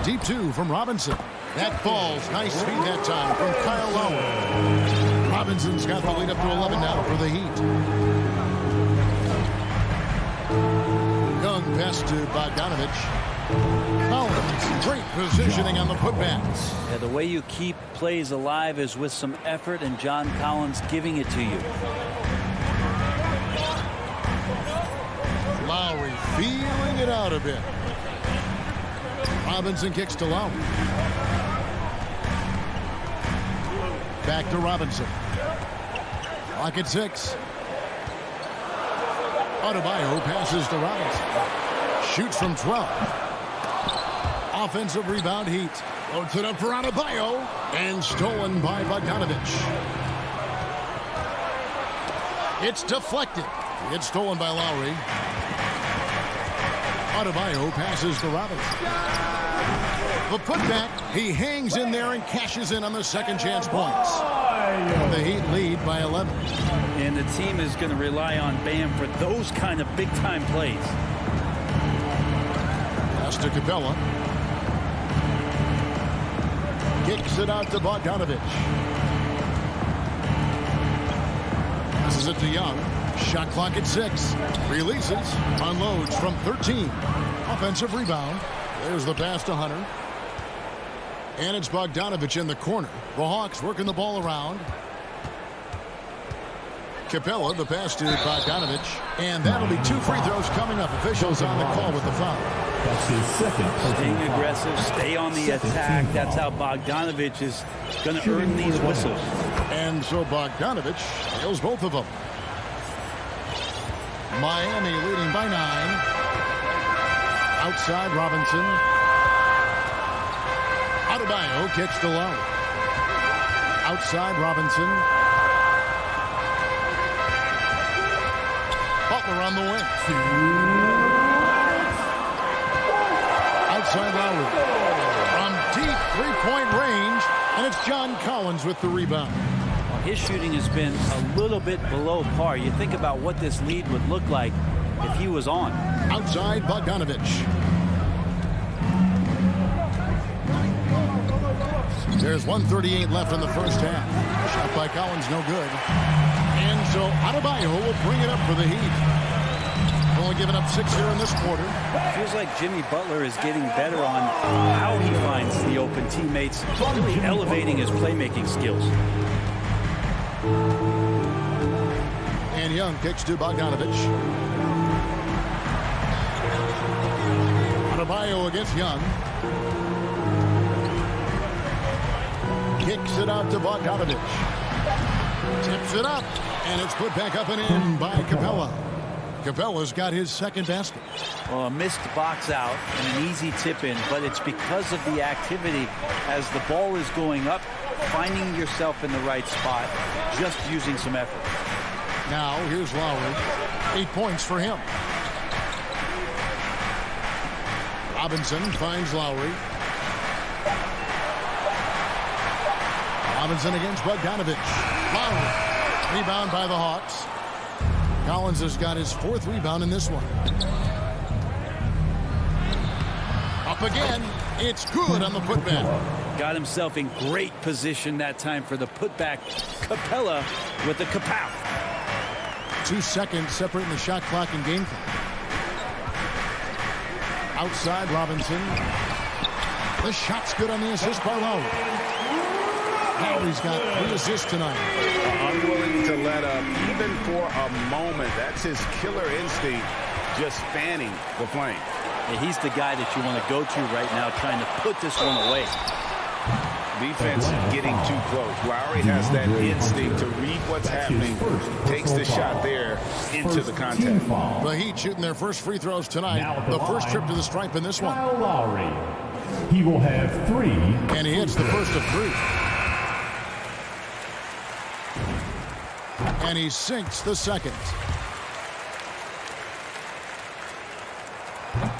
Deep 2 from Robinson. That falls. Nice speed that time from Kyle Lowry. Robinson's got the lead up to 11 now for the Heat. Young pass to Bogdanovich. Collins, great positioning on the putbacks. Yeah, the way you keep plays alive is with some effort, and John Collins giving it to you. Lowry feeling it out a bit. Robinson kicks to Lowry. Back to Robinson. Clock at 6. Adebayo passes to Robinson. Shoots from 12. Offensive rebound Heat. Loads it up for Adebayo. And stolen by Bogdanovich. It's deflected. It's stolen by Lowry. Adebayo passes to Robinson. The putback. He hangs in there and cashes in on the second chance points. The Heat lead by 11. And the team is going to rely on Bam for those kind of big-time plays. Pass to Capella. Kicks it out to Bogdanovich. Passes it to Young. Shot clock at 6. Releases. Unloads from 13. Offensive rebound. There's the pass to Hunter. And it's Bogdanovich in the corner. The Hawks working the ball around. Capella, the pass to Bogdanovich. And that'll be 2 free throws coming up. Officials on the call with the foul. That's his second. Staying aggressive, stay on the attack. That's how Bogdanovich is going to earn these whistles. And so Bogdanovich nails both of them. Miami leading by 9. Outside Robinson. Adebayo kicks to Lowry. Outside Robinson. Butler on the wing. Outside Lowry. From deep 3-point range. And it's John Collins with the rebound. Well, his shooting has been a little bit below par. You think about what this lead would look like if he was on. Outside Bogdanovich. There's 1:38 left in the first half. Shot by Collins, no good. And so Adebayo will bring it up for the Heat. Only giving up 6 here in this quarter. Feels like Jimmy Butler is getting better on how he finds the open teammates, really elevating his playmaking skills. And Young kicks to Bogdanovich. Adebayo against Young. Kicks it out to Bogdanovich. Tips it up, and it's put back up and in by Capella. Capella's got his second basket. Well, a missed box out and an easy tip in, but it's because of the activity as the ball is going up, finding yourself in the right spot, just using some effort. Now, here's Lowry. 8 points for him. Robinson finds Lowry. Robinson against Bogdanovich. Lowry. Rebound by the Hawks. Collins has got his 4th rebound in this one. Up again. It's good on the putback. Got himself in great position that time for the putback. Capella with the kapow. 2 seconds separating the shot clock and game clock. Outside Robinson. The shot's good on the assist by Lowry. Lowry's got 3 assists tonight. Unwilling to let up even for a moment. That's his killer instinct, just fanning the flame. Yeah, he's the guy that you want to go to right now, trying to put this one away. Defense getting too close. Lowry has that instinct to read what's happening. Takes the shot there into the contact. The Heat shooting their first free throws tonight. The first trip to the stripe in this one. Kyle Lowry. He will have 3. And he hits the first of 3. And he sinks the second.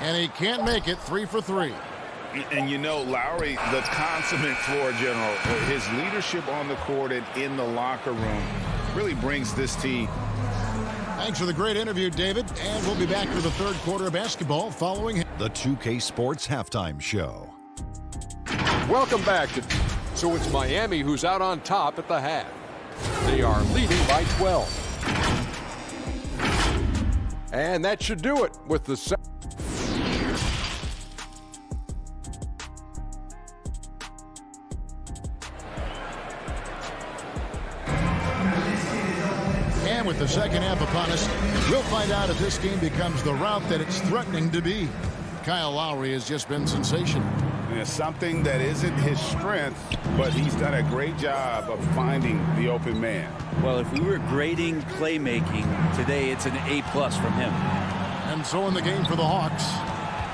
And he can't make it. 3 for 3. And you know, Lowry, the consummate floor general, his leadership on the court and in the locker room really brings this team. Thanks for the great interview, David. And we'll be back for the third quarter of basketball following the 2K Sports Halftime Show. Welcome back. So it's Miami who's out on top at the half. They are leading by 12. And that should do it with the second. And with the second half upon us, we'll find out if this game becomes the rout that it's threatening to be. Kyle Lowry has just been sensational. And something that isn't his strength, but he's done a great job of finding the open man. Well, if we were grading playmaking today, it's an A+ from him. And so in the game for the Hawks,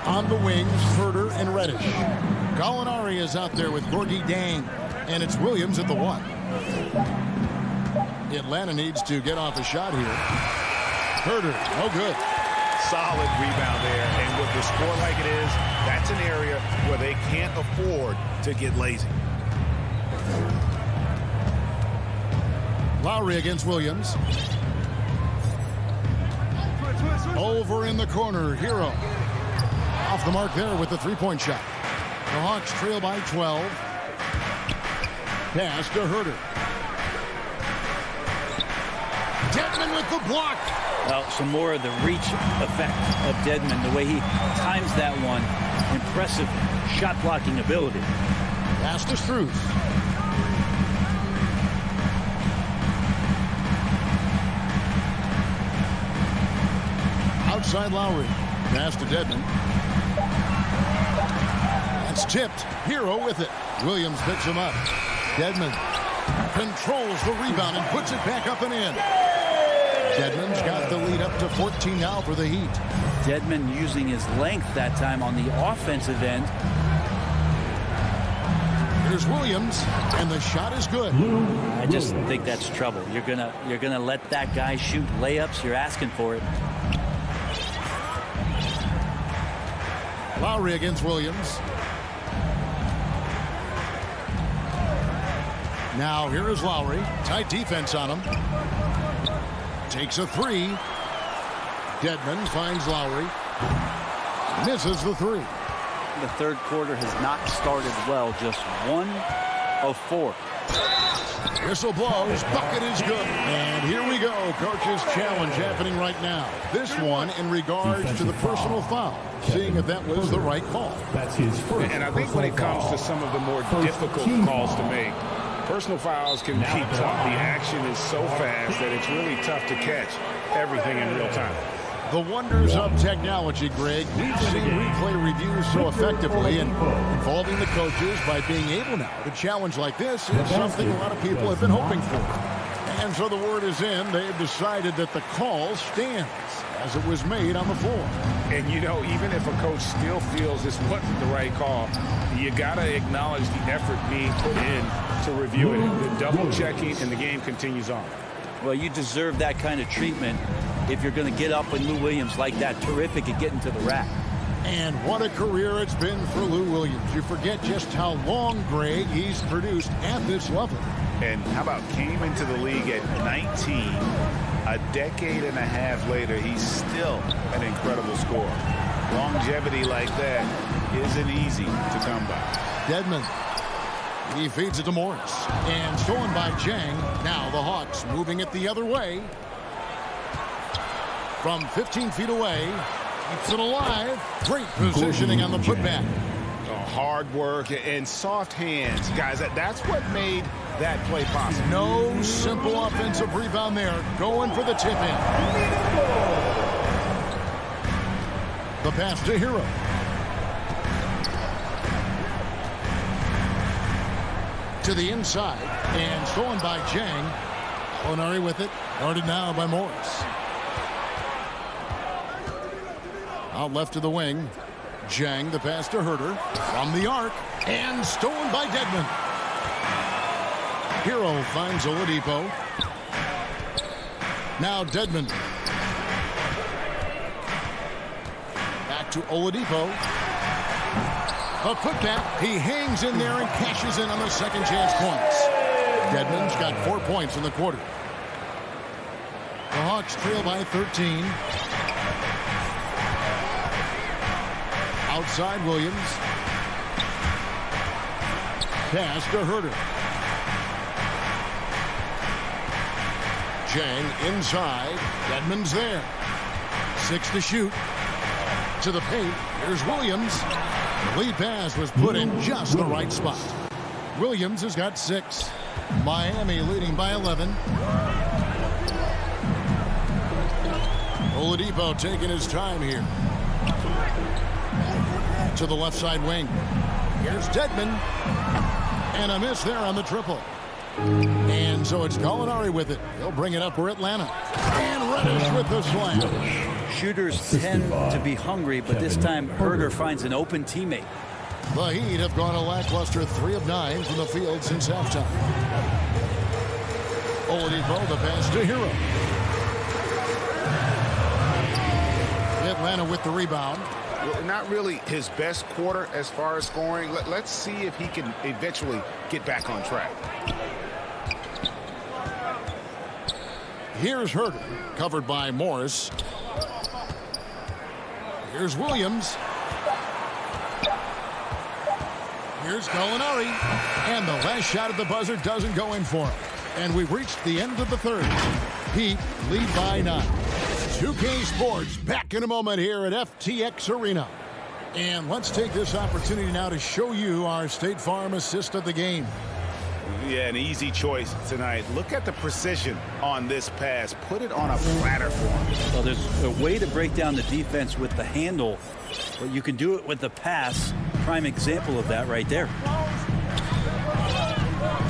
on the wings, Herter and Reddish. Gallinari is out there with Gorgie Dang, and it's Williams at the 1. Atlanta needs to get off a shot here. Herter, no good. Solid rebound there, and with the score like it is, that's an area where they can't afford to get lazy. Lowry against Williams. Over in the corner, Hero. Off the mark there with the 3-point shot. The Hawks trail by 12. Pass to Herter. Dedmon with the block. Well, some more of the reach effect of Dedmon, the way he times that one. Impressive shot blocking ability. Pass to Strus. Outside Lowry. Pass to Dedmon. That's tipped. Hero with it. Williams picks him up. Dedmon controls the rebound and puts it back up and in. Dedmon's got the lead up to 14 now for the Heat. Dedmon using his length that time on the offensive end. Here's Williams, and the shot is good. I just think that's trouble. You're gonna let that guy shoot layups. You're asking for it. Lowry against Williams. Now here is Lowry. Tight defense on him. Takes a three. Dedmon finds Lowry. Misses the three. The third quarter has not started well. Just 1 of 4. Whistle blows. Bucket is good. And here we go. Coach's challenge happening right now. This one in regards to the personal foul. Seeing if that was the right call. That's his first. And I think when it comes to some of the more difficult calls to make, personal fouls can be tough. The action is so fast that it's really tough to catch everything in real time. The wonders of technology, Greg. We've seen replay reviews so effectively, and involving the coaches by being able now to challenge like this is something a lot of people have been hoping for. And so the word is in. They've decided that the call stands as it was made on the floor. And, you know, even if a coach still feels this wasn't the right call, you got to acknowledge the effort being put in to review it. The double checking, and the game continues on. Well, you deserve that kind of treatment if you're going to get up with Lou Williams like that. Terrific at getting to the rack. And what a career it's been for Lou Williams. You forget just how long, Greg, he's produced at this level. And how about came into the league at 19. A decade and a half later, he's still an incredible scorer. Longevity like that isn't easy to come by. Dedmon. He feeds it to Morris. And stolen by Jang. Now the Hawks moving it the other way. From 15 feet away. Keeps it alive. Great positioning on the putback. Hard work and soft hands. Guys, that's what made that play possible. No simple offensive rebound there. Going for the tip-in. The pass to Hero. To the inside. And stolen by Jang. Alinari with it. Guarded now by Morris. Out left to the wing. Jang, the pass to Herter. From the arc. And stolen by Dedmon. Hero finds Oladipo. Now Dedmon. Back to Oladipo. A putback. He hangs in there and cashes in on the second chance points. Dedmon's got 4 points in the quarter. The Hawks trail by 13. Outside Williams. Pass to Herter. Jang inside. Dedmon's there. 6 to shoot. To the paint. Here's Williams. The lead pass was put in just the right spot. Williams has got 6. Miami leading by 11. Oladipo taking his time here. To the left side wing. Here's Dedmon. And a miss there on the triple. And so it's Gallinari with it. He'll bring it up for Atlanta. And Reddish with the slam. Shooters tend to be hungry, but this time Herter finds an open teammate. The Heat have gone a lackluster 3 of 9 from the field since halftime. Oladipo, the pass to Hero. Atlanta with the rebound. Not really his best quarter as far as scoring. Let's see if he can eventually get back on track. Here's Herter, covered by Morris. Here's Williams. Here's Gallinari. And the last shot at the buzzer doesn't go in for him. And we've reached the end of the third. Heat lead by 9. 2K Sports back in a moment here at FTX Arena. And let's take this opportunity now to show you our State Farm assist of the game. Yeah, an easy choice tonight. Look at the precision on this pass. Put it on a platter for him. Well, there's a way to break down the defense with the handle, but you can do it with the pass. Prime example of that right there.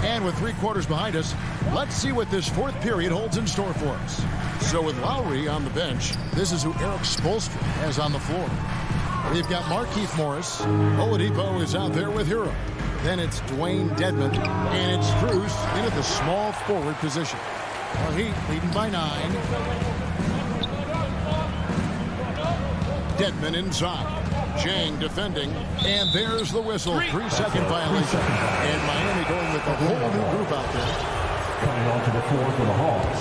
And with 3 quarters behind us, let's see what this fourth period holds in store for us. So with Lowry on the bench, this is who Eric Spoelstra has on the floor. We've got Markieff Morris. Oladipo is out there with Hero. Then it's Dwayne Dedmon, and it's Strus in at the small forward position. The Heat leading by 9. Dedmon inside. Jang defending, and there's the whistle. 3-second violation. And Miami going with A whole new group out there. Coming onto the floor for the Hawks.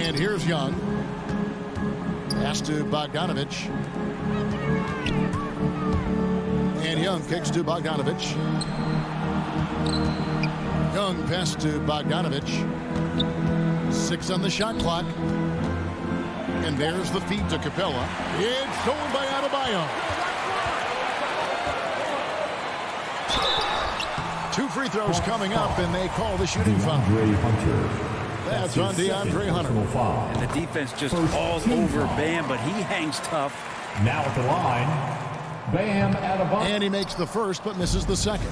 And here's Young. Pass to Bogdanovich. And Young kicks to Bogdanovich. Young pass to Bogdanovich. 6 on the shot clock. And there's the feed to Capella. It's stolen by Adebayo. 2 free throws coming up, and they call the shooting foul. That's on DeAndre Hunter. And the defense just falls over Bam, but he hangs tough. Now at the line, Bam Adebayo. And he makes the first, but misses the second.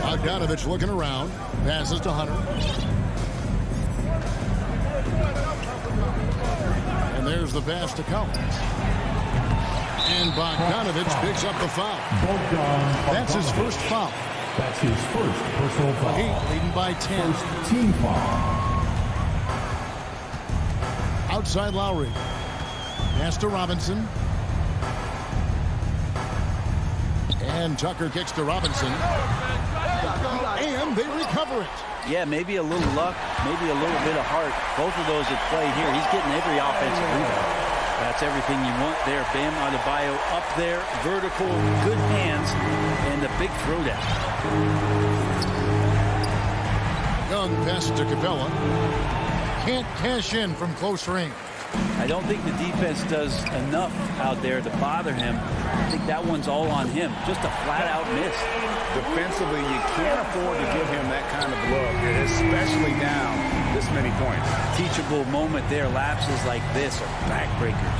Bogdanovich looking around. Passes to Hunter. And there's the pass to Collins. And Bogdanovich picks up the foul. That's his first foul. That's his first personal foul. The Heat leading by 10. First team foul. Outside Lowry. Pass to Robinson. And Tucker kicks to Robinson. And they recover it. Yeah, maybe a little luck, maybe a little bit of heart. Both of those at play here. He's getting every offensive rebound. That's everything you want there. Bam Adebayo up there, vertical, good hands, and a big throwdown. Young pass to Capella. Can't cash in from close range. I don't think the defense does enough out there to bother him. I think that one's all on him. Just a flat-out miss. Defensively, you can't afford to give him that kind of look, especially down this many points. Teachable moment there. Lapses like this are backbreakers.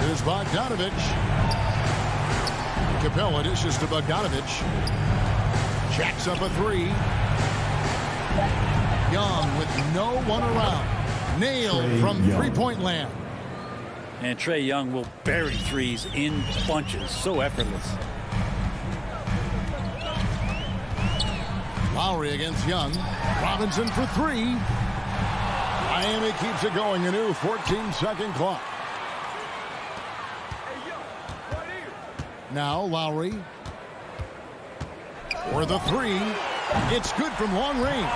Here's Bogdanovich. Capella dishes to Bogdanovich. Jacks up a 3. Young with no one around. Nailed from three-point land. And Trae Young will bury threes in bunches. So effortless. Lowry against Young. Robinson for 3. Miami keeps it going. A new 14-second clock. Now Lowry. For the 3. It's good from long range.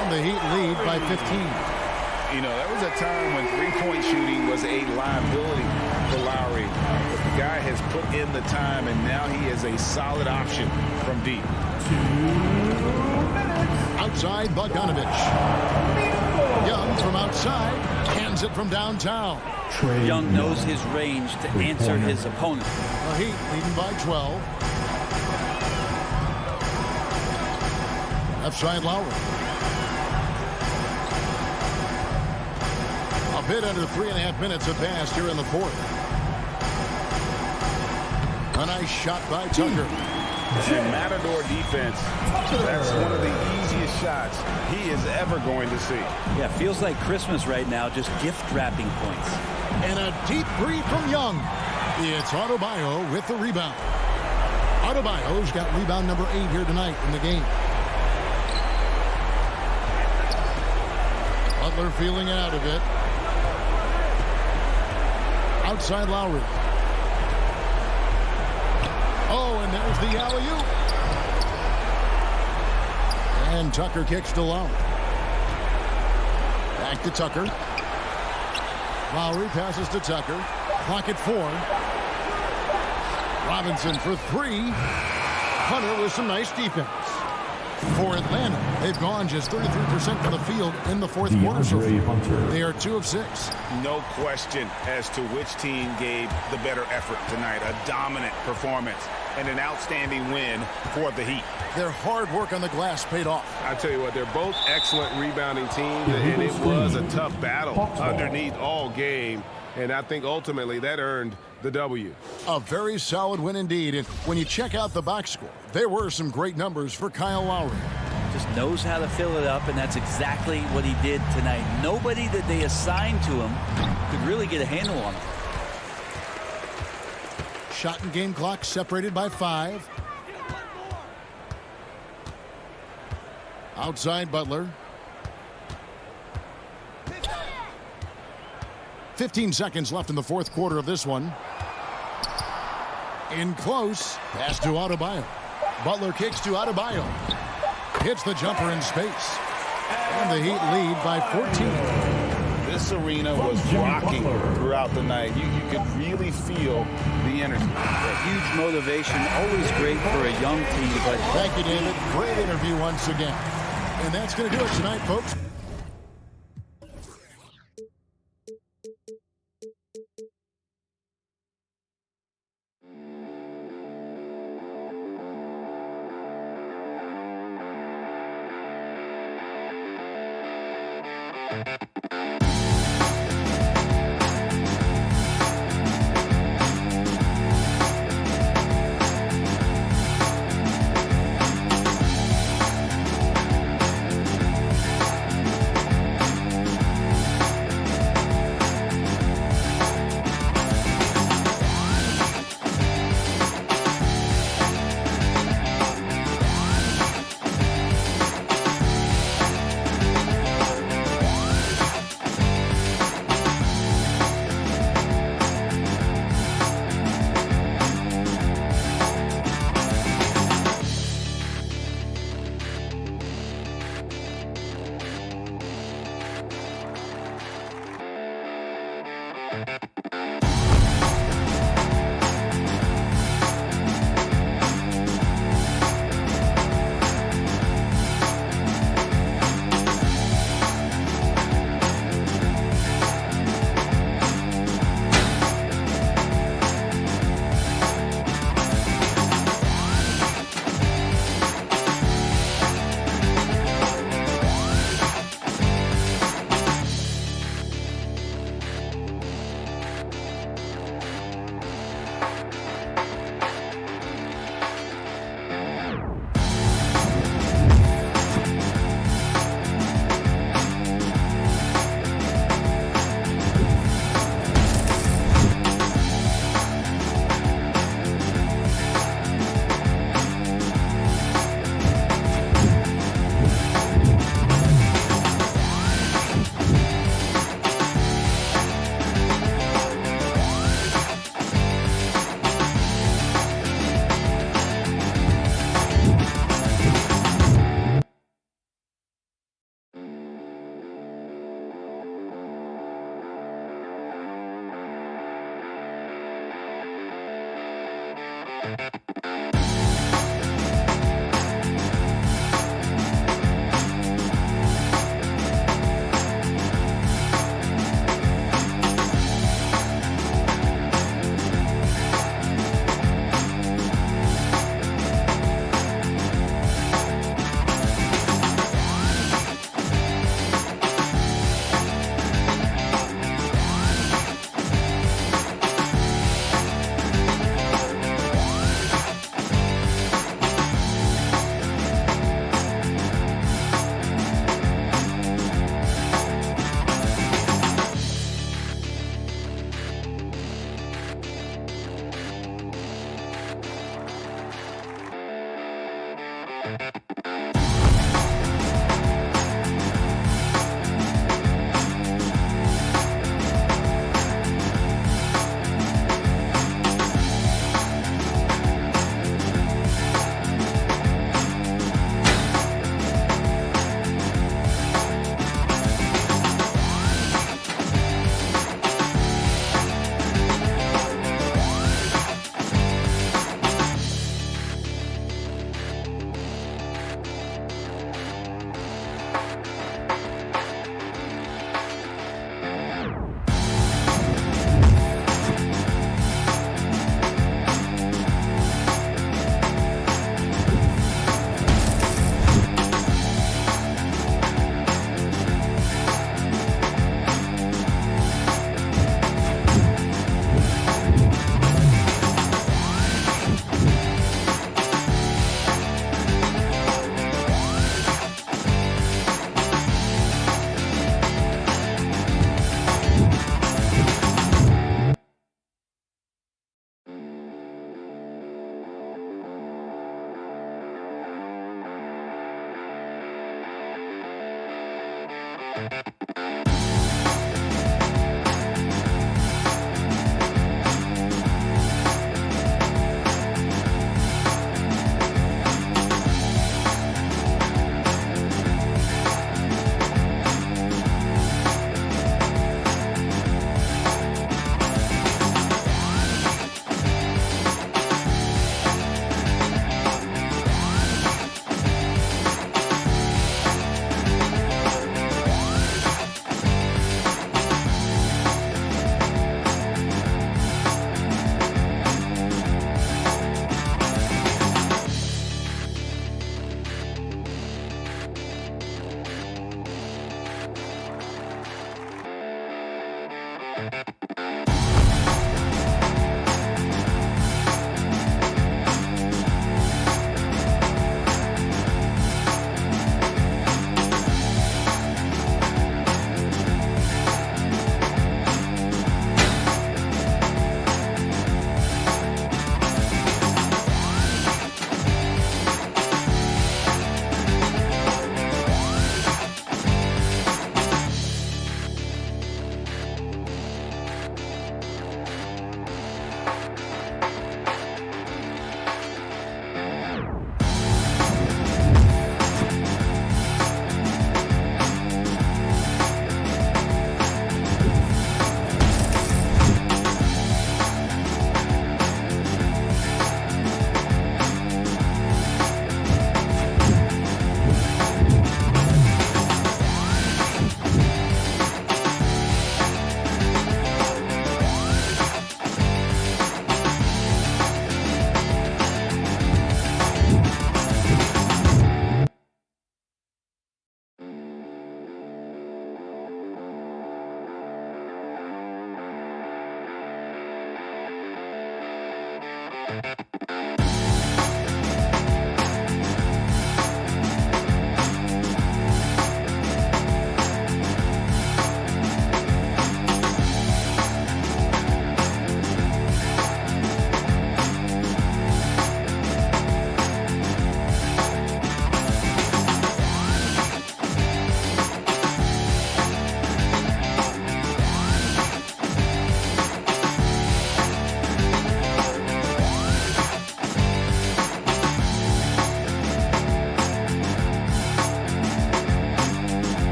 And the Heat lead by 15. You know, there was a time when three-point shooting was a liability for Lowry. But the guy has put in the time, and now he is a solid option from deep. Outside, Bogdanovich. Young from outside. Hands it from downtown. Young knows his range to answer his opponent. The Heat leading by 12. Left side, Lowry. A bit under 3.5 minutes have passed here in the fourth. A nice shot by Tucker. And Matador defense, that's one of the easiest shots he is ever going to see. Yeah, feels like Christmas right now, just gift wrapping points. And a deep three from Young. It's Adebayo with the rebound. Adebayo's got rebound number 8 here tonight in the game. Butler feeling it out a bit. Outside Lowry. Oh, and there's the alley-oop. And Tucker kicks to Lowry. Back to Tucker. Lowry passes to Tucker. Clock at 4. Robinson for 3. Hunter with some nice defense. For Atlanta, they've gone just 33% from the field in the fourth quarter so far. They are 2 of 6. No question as to which team gave the better effort tonight. A dominant performance and an outstanding win for the Heat. Their hard work on the glass paid off. I tell you what, they're both excellent rebounding teams, and it was a tough battle underneath all game. And I think ultimately that earned the W. A very solid win indeed. And when you check out the box score, there were some great numbers for Kyle Lowry. Just knows how to fill it up, and that's exactly what he did tonight. Nobody that they assigned to him could really get a handle on him. Shot and game clock separated by 5. Outside Butler. 15 seconds left in the fourth quarter of this one. In close. Pass to Adebayo. Butler kicks to Adebayo. Hits the jumper in space. And the Heat lead by 14. This arena was rocking throughout the night. You could really feel the energy. Huge motivation, always great for a young team. But thank you, David. Great interview once again. And that's going to do it tonight, folks.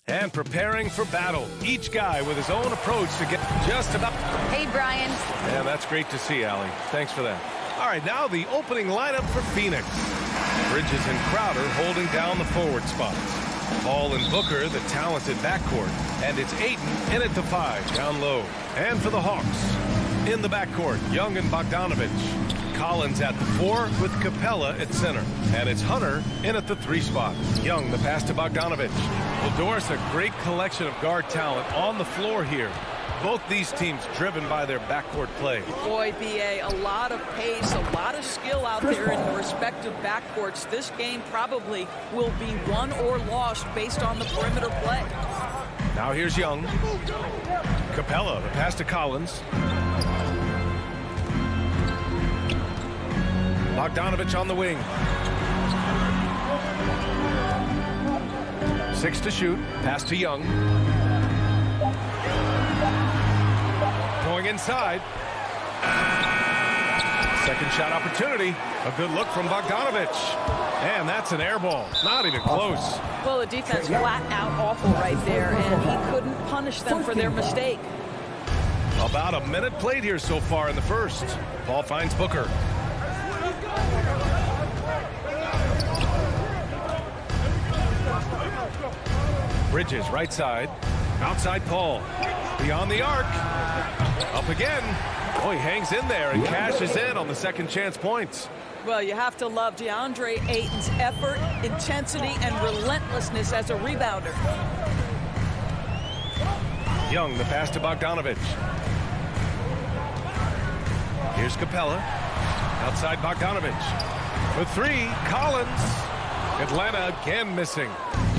And preparing for battle. Each guy with his own approach to get just about. Hey, Brian. Yeah, that's great to see, Allie. Thanks for that. All right, now the opening lineup for Phoenix. Bridges and Crowder holding down the forward spots. Paul and Booker, the talented backcourt. And it's Ayton in at the 5, down low. And for the Hawks, in the backcourt, Young and Bogdanovich. Collins at the 4 with Capella at center. And it's Hunter in at the 3 spot. Young, the pass to Bogdanovich. Well, Doris, a great collection of guard talent on the floor here. Both these teams driven by their backcourt play. Boy, B.A., a lot of pace, a lot of skill out there in the respective backcourts. This game probably will be won or lost based on the perimeter play. Now here's Young. Capella, the pass to Collins. Bogdanovich on the wing. 6 to shoot. Pass to Young. Going inside. Second shot opportunity. A good look from Bogdanovich. And that's an air ball. Not even close. Well, the defense flat out awful right there, and he couldn't punish them for their mistake. About a minute played here so far in the first. Paul finds Booker. Bridges, right side. Outside Paul. Beyond the arc. Up again. Oh, he hangs in there and cashes in on the second chance points. Well, you have to love DeAndre Ayton's effort, intensity, and relentlessness as a rebounder. Young, the pass to Bogdanovich. Here's Capella. Outside Bogdanovich. For 3, Collins. Atlanta again missing.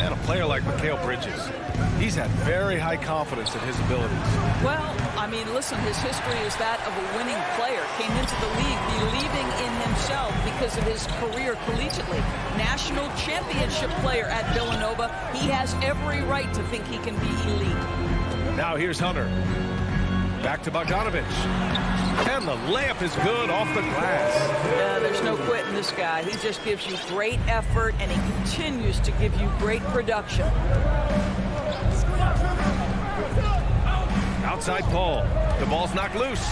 And a player like Mikal Bridges, he's had very high confidence in his abilities. Well, I mean, listen, his history is that of a winning player. Came into the league believing in himself because of his career collegiately. National championship player at Villanova. He has every right to think he can be elite. Now here's Hunter. Back to Bogdanovich. And the layup is good off the glass. There's no quitting this guy. He just gives you great effort, and he continues to give you great production. Outside Paul. The ball's knocked loose.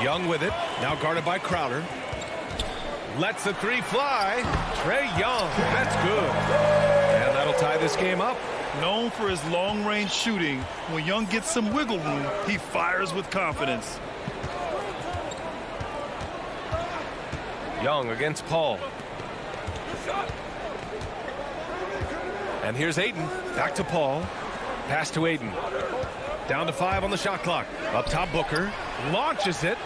Young with it. Now guarded by Crowder. Lets the 3 fly. Trae Young. That's good. And that'll tie this game up. Known for his long-range shooting, when Young gets some wiggle room, he fires with confidence. Young against Paul. And here's Ayton. Back to Paul. Pass to Ayton. Down to 5 on the shot clock. Up top, Booker. Launches it.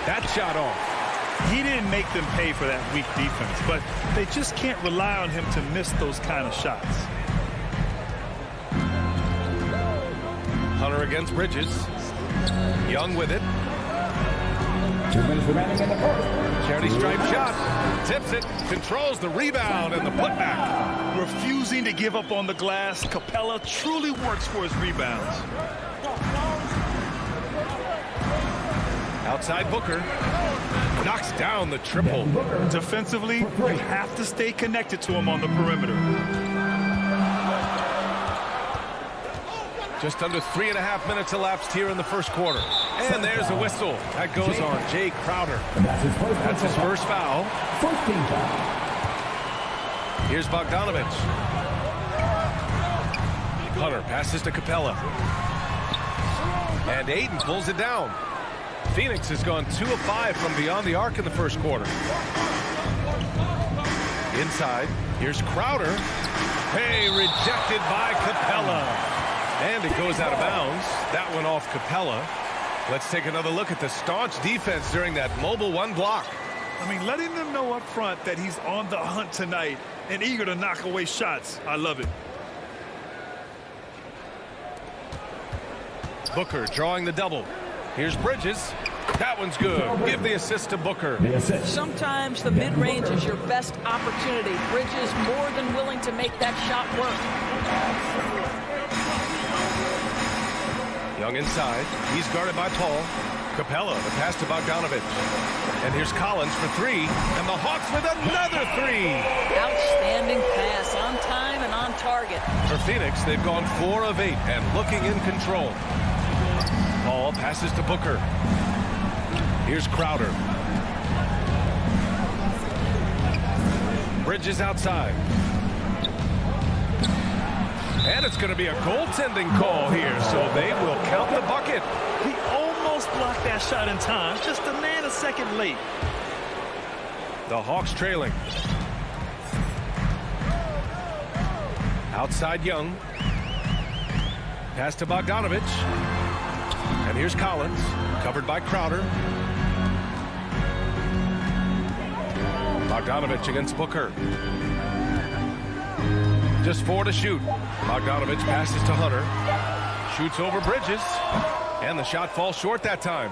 That shot off. He didn't make them pay for that weak defense, but they just can't rely on him to miss those kind of shots. Hunter against Bridges. Young with it. 2 minutes remaining in the first. Charity stripe shot. Tips it. Controls the rebound and the putback. Refusing to give up on the glass, Capella truly works for his rebounds. Outside Booker. Knocks down the triple. Defensively, you have to stay connected to him on the perimeter. Just under 3.5 minutes elapsed here in the first quarter. And there's a whistle. That goes on Jay Crowder. That's his first foul. First team foul. Here's Bogdanovich. Hunter passes to Capella. And Ayton pulls it down. Phoenix has gone 2 of 5 from beyond the arc in the first quarter. Inside, here's Crowder. Hey, rejected by Capella. And it goes out of bounds. That one off Capella. Let's take another look at the staunch defense during that mobile 1 block. I mean, letting them know up front that he's on the hunt tonight and eager to knock away shots. I love it. Booker drawing the double. Here's Bridges. That one's good. Give the assist to Booker. Sometimes the mid-range is your best opportunity. Bridges more than willing to make that shot work. Young inside. He's guarded by Paul. Capella, the pass to Bogdanovich. And here's Collins for three. And the Hawks with another three. Outstanding pass, on time and on target. For Phoenix, they've gone 4 of 8 and looking in control. Paul passes to Booker. Here's Crowder. Bridges outside. And it's going to be a goaltending call here, so they will count the bucket. He almost blocked that shot in time, just a nanosecond late. The Hawks trailing. Outside Young. Pass to Bogdanovich. And here's Collins, covered by Crowder. Bogdanovich against Booker. Just 4 to shoot. Bogdanovich passes to Hunter. Shoots over Bridges. And the shot falls short that time.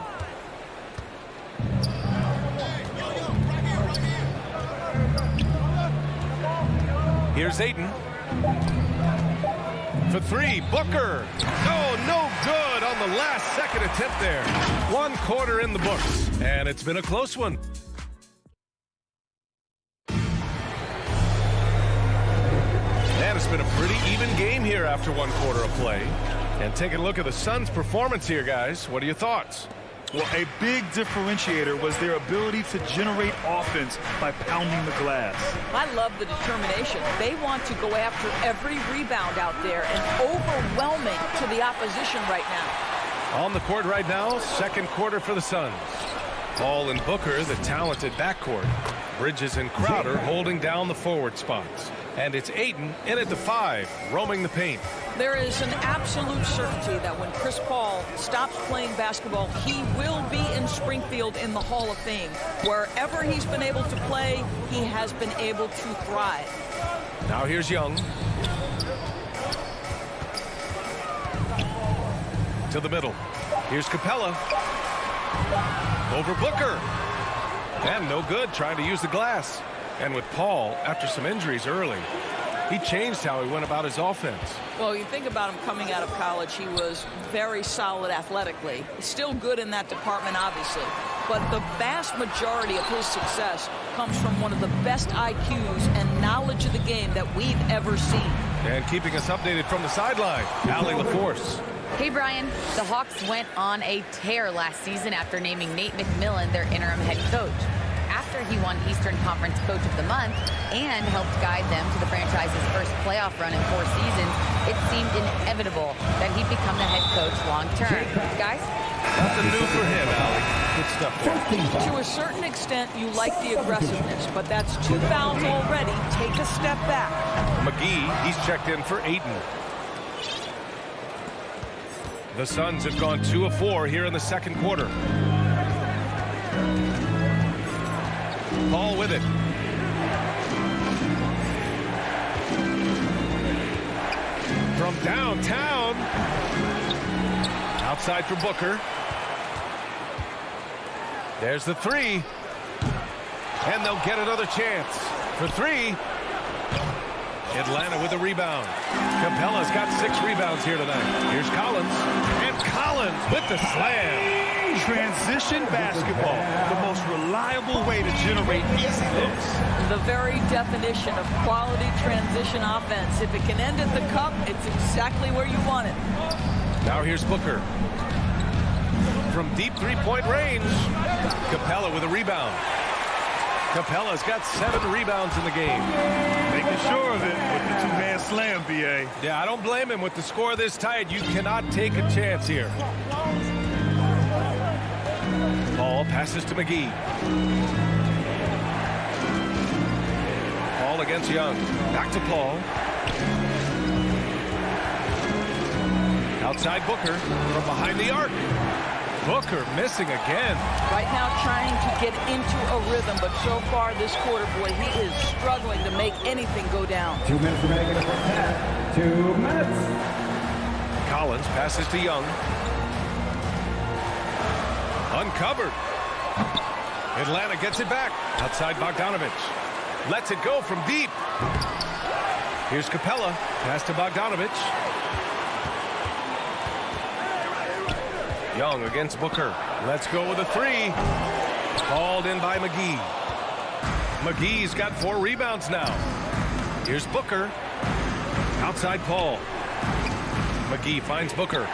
Here's Ayton. For three, Booker. Oh, no good on the last second attempt there. 1 quarter in the books. And it's been a close one. And it's been a pretty even game here after 1 quarter of play. And taking a look at the Suns' performance here, guys. What are your thoughts? Well, a big differentiator was their ability to generate offense by pounding the glass. I love the determination. They want to go after every rebound out there and overwhelming to the opposition right now. On the court right now, 2nd quarter for the Suns. Paul and Booker, the talented backcourt. Bridges and Crowder holding down the forward spots. And it's Ayton in at the 5, roaming the paint. There is an absolute certainty that when Chris Paul stops playing basketball, he will be in Springfield in the Hall of Fame. Wherever he's been able to play, he has been able to thrive. Now here's Young. To the middle. Here's Capella. Over Booker. And no good, trying to use the glass. And with Paul, after some injuries early, he changed how he went about his offense. Well, you think about him coming out of college, he was very solid athletically. Still good in that department, obviously. But the vast majority of his success comes from one of the best IQs and knowledge of the game that we've ever seen. And keeping us updated from the sideline, Allie LaForce. Hey, Brian. The Hawks went on a tear last season after naming Nate McMillan their interim head coach. After he won Eastern Conference Coach of the Month and helped guide them to the franchise's first playoff run in 4 seasons, it seemed inevitable that he'd become the head coach long-term. Guys? Nothing new for him, Allie. Good stuff there. To a certain extent, you like the aggressiveness, but that's 2 fouls already. Take a step back. McGee, he's checked in for Ayton. The Suns have gone 2 of 4 here in the 2nd quarter. Paul with it. From downtown. Outside for Booker. There's the 3. And they'll get another chance. For 3. Atlanta with a rebound. Capella's got 6 rebounds here tonight. Here's Collins. And Collins with the slam. Transition basketball, the most reliable way to generate easy looks. The very definition of quality transition offense. If it can end at the cup, it's exactly where you want it. Now here's Booker. From deep 3-point range. Capella with a rebound. Capella's got 7 rebounds in the game. Making sure of it with the 2-man slam, B.A. Yeah, I don't blame him. With the score this tight, you cannot take a chance here. Paul passes to McGee. Paul against Young. Back to Paul. Outside Booker from behind the arc. Booker missing again. Right now trying to get into a rhythm, but so far this quarter, boy, he is struggling to make anything go down. 2 minutes remaining in the first half. 2 minutes. Collins passes to Young. Uncovered. Atlanta gets it back. Outside Bogdanovich. Lets it go from deep. Here's Capella. Pass to Bogdanovich. Young against Booker. Let's go with a three. Called in by McGee. McGee's got 4 rebounds now. Here's Booker. Outside Paul. McGee finds Booker.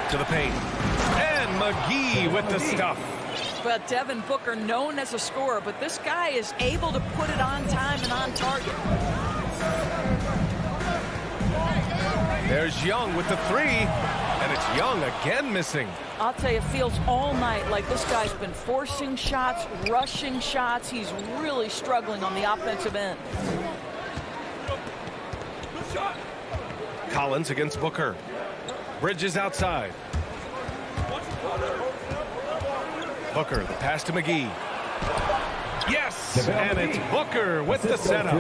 To the paint. And McGee with the stuff. Well, Devin Booker, known as a scorer, but this guy is able to put it on time and on target. There's Young with the three. And it's Young again missing. I'll tell you, it feels all night like this guy's been forcing shots, rushing shots. He's really struggling on the offensive end. Collins against Booker. Bridges outside. Booker, the pass to McGee. Yes! And it's Booker with the setup.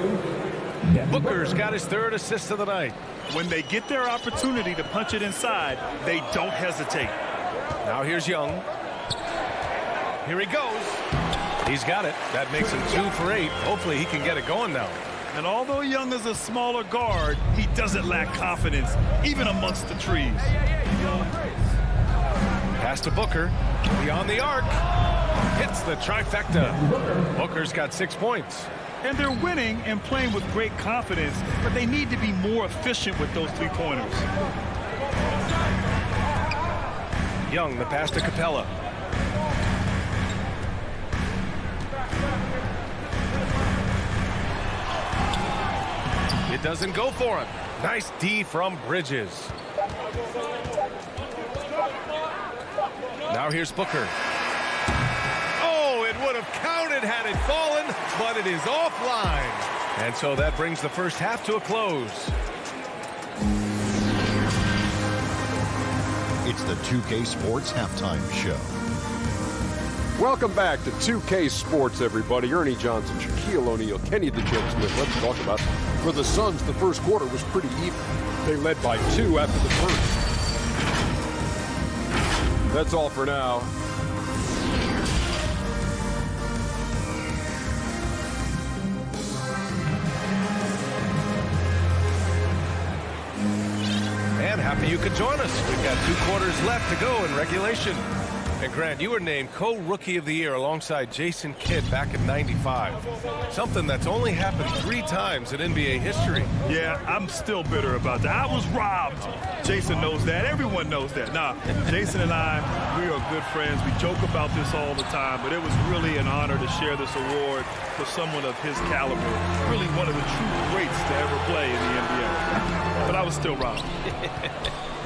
Booker's got his 3rd assist of the night. When they get their opportunity to punch it inside, they don't hesitate. Now here's Young. Here he goes. He's got it. That makes him 2 for 8. Hopefully he can get it going now. And although Young is a smaller guard, he doesn't lack confidence, even amongst the trees. Pass to Booker. Beyond the arc. Hits the trifecta. Booker's got 6 points. And they're winning and playing with great confidence, but they need to be more efficient with those 3-pointers. Young, the pass to Capella. It doesn't go for him. Nice D from Bridges. Now here's Booker. Oh, it would have counted had it fallen, but it is offline. And so that brings the first half to a close. It's the 2K Sports Halftime Show. Welcome back to 2K Sports, everybody. Ernie Johnson, Shaquille O'Neal, Kenny the Jet Smith. Let's talk about it. For the Suns, the first quarter was pretty even. They led by 2 after the first. That's all for now. And happy you could join us. We've got 2 quarters left to go in regulation. And Grant, you were named co-rookie of the year alongside Jason Kidd back in '95. Something that's only happened 3 times in NBA history. Yeah, I'm still bitter about that. I was robbed. Jason knows that. Everyone knows that. Nah, Jason and I, we are good friends. We joke about this all the time, but it was really an honor to share this award for someone of his caliber. Really one of the true greats to ever play in the NBA. But I was still robbed.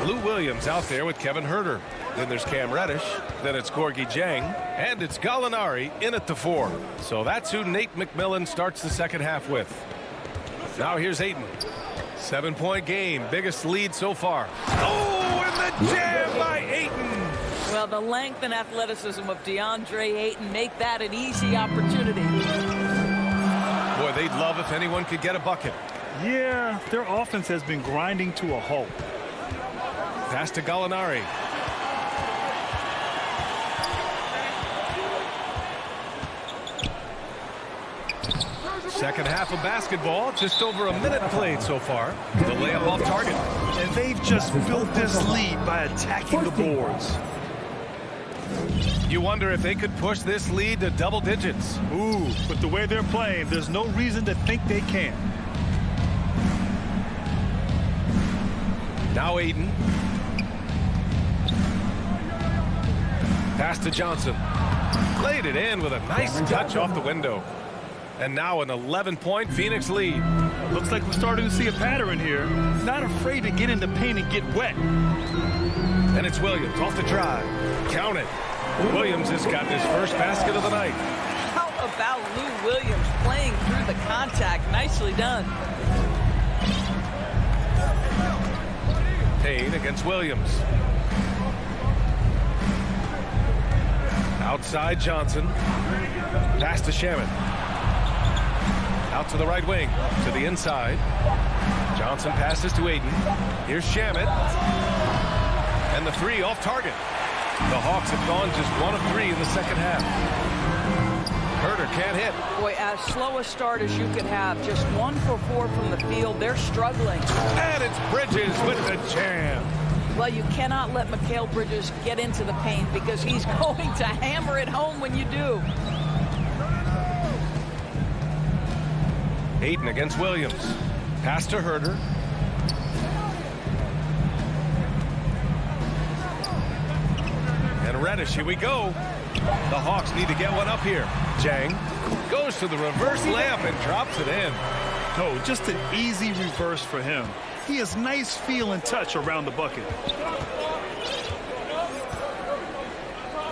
Lou Williams out there with Kevin Huerter. Then there's Cam Reddish. Then it's Gorgui Dieng. And it's Gallinari in at the 4. So that's who Nate McMillan starts the second half with. Now here's Ayton. 7-point game. Biggest lead so far. Oh, and the jam by Ayton. Well, the length and athleticism of DeAndre Ayton make that an easy opportunity. Boy, they'd love if anyone could get a bucket. Yeah, their offense has been grinding to a halt. Pass to Gallinari. Second half of basketball, just over a minute played so far. The layup off target. And they've just built this lead by attacking the boards. You wonder if they could push this lead to double digits. Ooh, but the way they're playing, there's no reason to think they can't. Now Ayton. Pass to Johnson. Laid it in with a nice touch off the window. And now an 11-point Phoenix lead. Looks like we're starting to see a pattern here. Not afraid to get in the paint and get wet. And it's Williams off the drive. Count it. Williams has got his first basket of the night. How about Lou Williams playing through the contact? Nicely done. Payne against Williams. Outside Johnson. Pass to Shaman. Out to the right wing. To the inside. Johnson passes to Ayton. Here's Shaman. And the 3 off target. The Hawks have gone just 1 of 3 in the second half. Herder can't hit. Boy, as slow a start as you could have. Just 1 for 4 from the field. They're struggling. And it's Bridges with the jam. Well, you cannot let Mikal Bridges get into the paint because he's going to hammer it home when you do. Ayton against Williams. Pass to Herder. And Reddish, here we go. The Hawks need to get one up here. Jang goes to the reverse layup and drops it in. Oh, just an easy reverse for him. He has nice feel and touch around the bucket.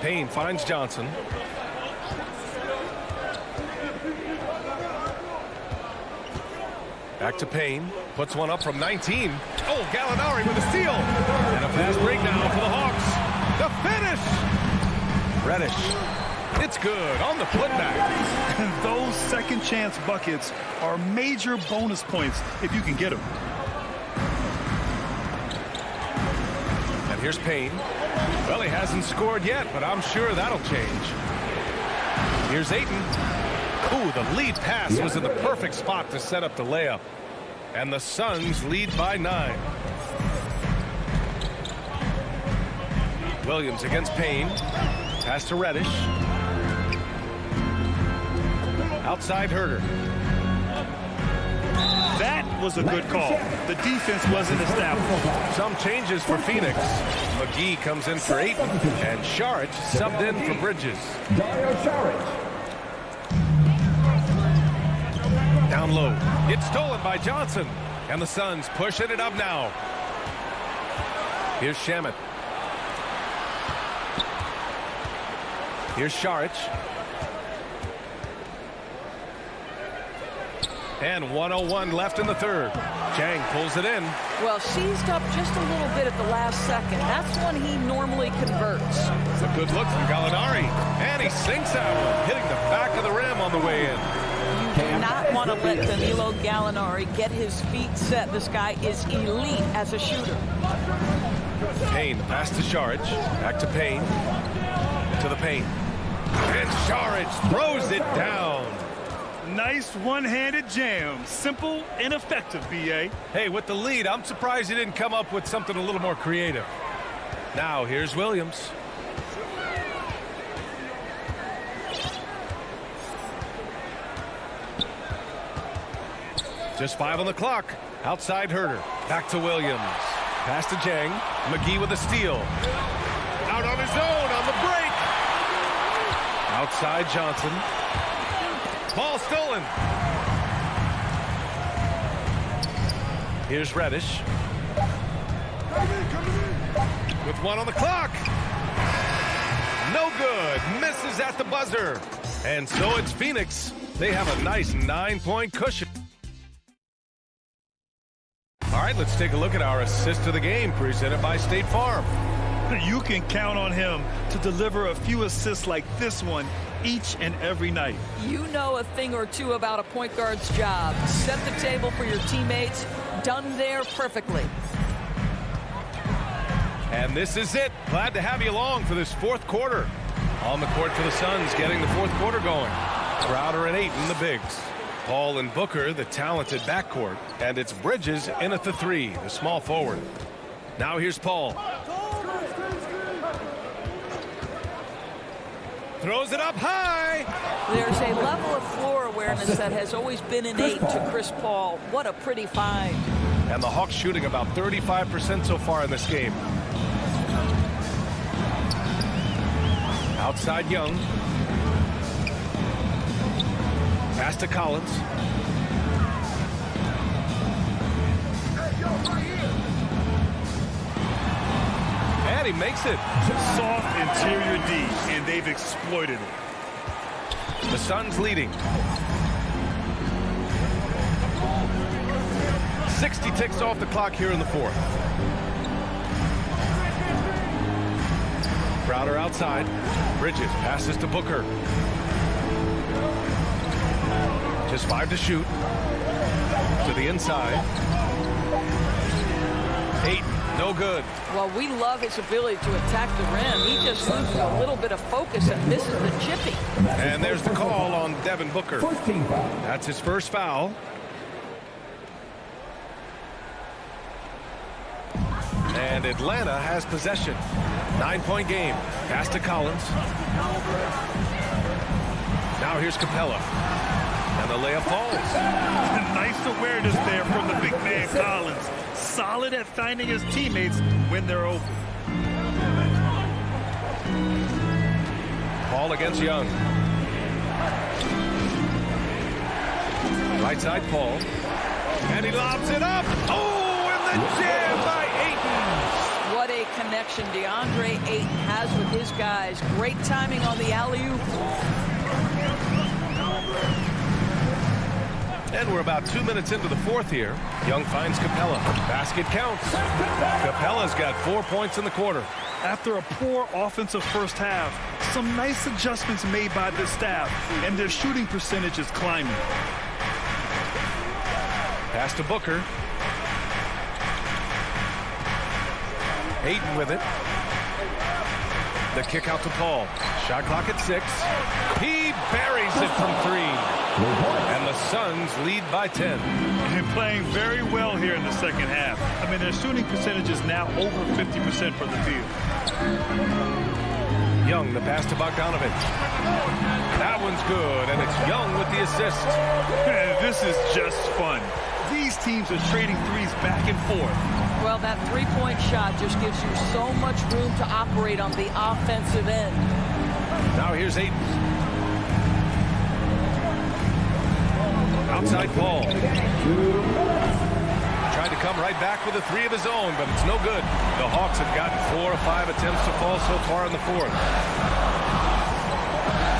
Payne finds Johnson. Back to Payne. Puts one up from 19. Oh, Gallinari with a steal. And a fast break now for the Hawks. The finish. Reddish. It's good on the putback. And those second chance buckets are major bonus points if you can get them. And here's Payne. Well, he hasn't scored yet, but I'm sure that'll change. Here's Ayton. Ooh, the lead pass was in the perfect spot to set up the layup. And the Suns lead by 9. Williams against Payne. Pass to Reddish. Outside Herder. That was a good call. The defense wasn't established. Some changes for Phoenix. McGee comes in for Ayton, and Saric subbed in for Bridges. Dario Saric. Down low. It's stolen by Johnson. And the Suns pushing it up now. Here's Shamet. Here's Saric. And 1:01 left in the third. Jang pulls it in. Well, seized up just a little bit at the last second. That's when he normally converts. It's a good look from Gallinari. And he sinks that one, hitting the back of the rim on the way in. You do not want to let Danilo Gallinari get his feet set. This guy is elite as a shooter. Payne, pass to Saric. Back to Payne. To the paint. And Saric throws it down. Nice one-handed jam. Simple and effective, B.A. Hey, with the lead, I'm surprised he didn't come up with something a little more creative. Now, here's Williams. Just 5 on the clock. Outside Herder. Back to Williams. Pass to Jang. McGee with a steal. Out on his own on the break. Outside Johnson. Ball stolen. Here's Reddish. With 1 on the clock. No good. Misses at the buzzer. And so it's Phoenix. They have a nice 9-point cushion. All right, let's take a look at our assist of the game presented by State Farm. You can count on him to deliver a few assists like this one each and every night. You know a thing or two about a point guard's job. Set the table for your teammates. Done there perfectly. And this is it. Glad to have you along for this fourth quarter. On the court for the Suns, getting the fourth quarter going. Crowder and Ayton, the bigs. Paul and Booker, the talented backcourt. And it's Bridges in at the 3, the small forward. Now here's Paul. Throws it up high. There's a level of floor awareness that has always been innate to Chris Paul. What a pretty find. And the Hawks shooting about 35% so far in this game. Outside Young. Pass to Collins. And he makes it. Soft interior D, and they've exploited it. The Suns leading. 60 ticks off the clock here in the fourth. Crowder outside. Bridges passes to Booker. Just 5 to shoot. To the inside. Ayton No good. Well, we love his ability to attack the rim. He just loses a little bit of focus and misses the chippy. And there's the call on Devin Booker. That's his first foul. And Atlanta has possession. 9-point game. Pass to Collins. Now here's Capella. And the layup falls. Nice awareness there from the big man Collins. Solid at finding his teammates when they're open. Paul against Young. Right side Paul. And he lobs it up. Oh, and the jam by Ayton. What a connection DeAndre Ayton has with his guys. Great timing on the alley-oop. And we're about 2 minutes into the fourth here. Young finds Capella. Basket counts. Capella's got 4 points in the quarter. After a poor offensive first half, some nice adjustments made by the staff, and their shooting percentage is climbing. Pass to Booker. Ayton with it. The kick out to Paul. Shot clock at 6. He buries it from 3. And the Suns lead by 10. And playing very well here in the second half. I mean, their shooting percentage is now over 50% from the field. Young, the pass to Bogdanovich. That one's good, and it's Young with the assist. This is just fun. These teams are trading threes back and forth. Well, that three-point shot just gives you so much room to operate on the offensive end. Now here's Ayton. Outside Paul. Tried to come right back with a 3 of his own, but it's no good. The Hawks have gotten 4 or 5 attempts to fall so far in the fourth.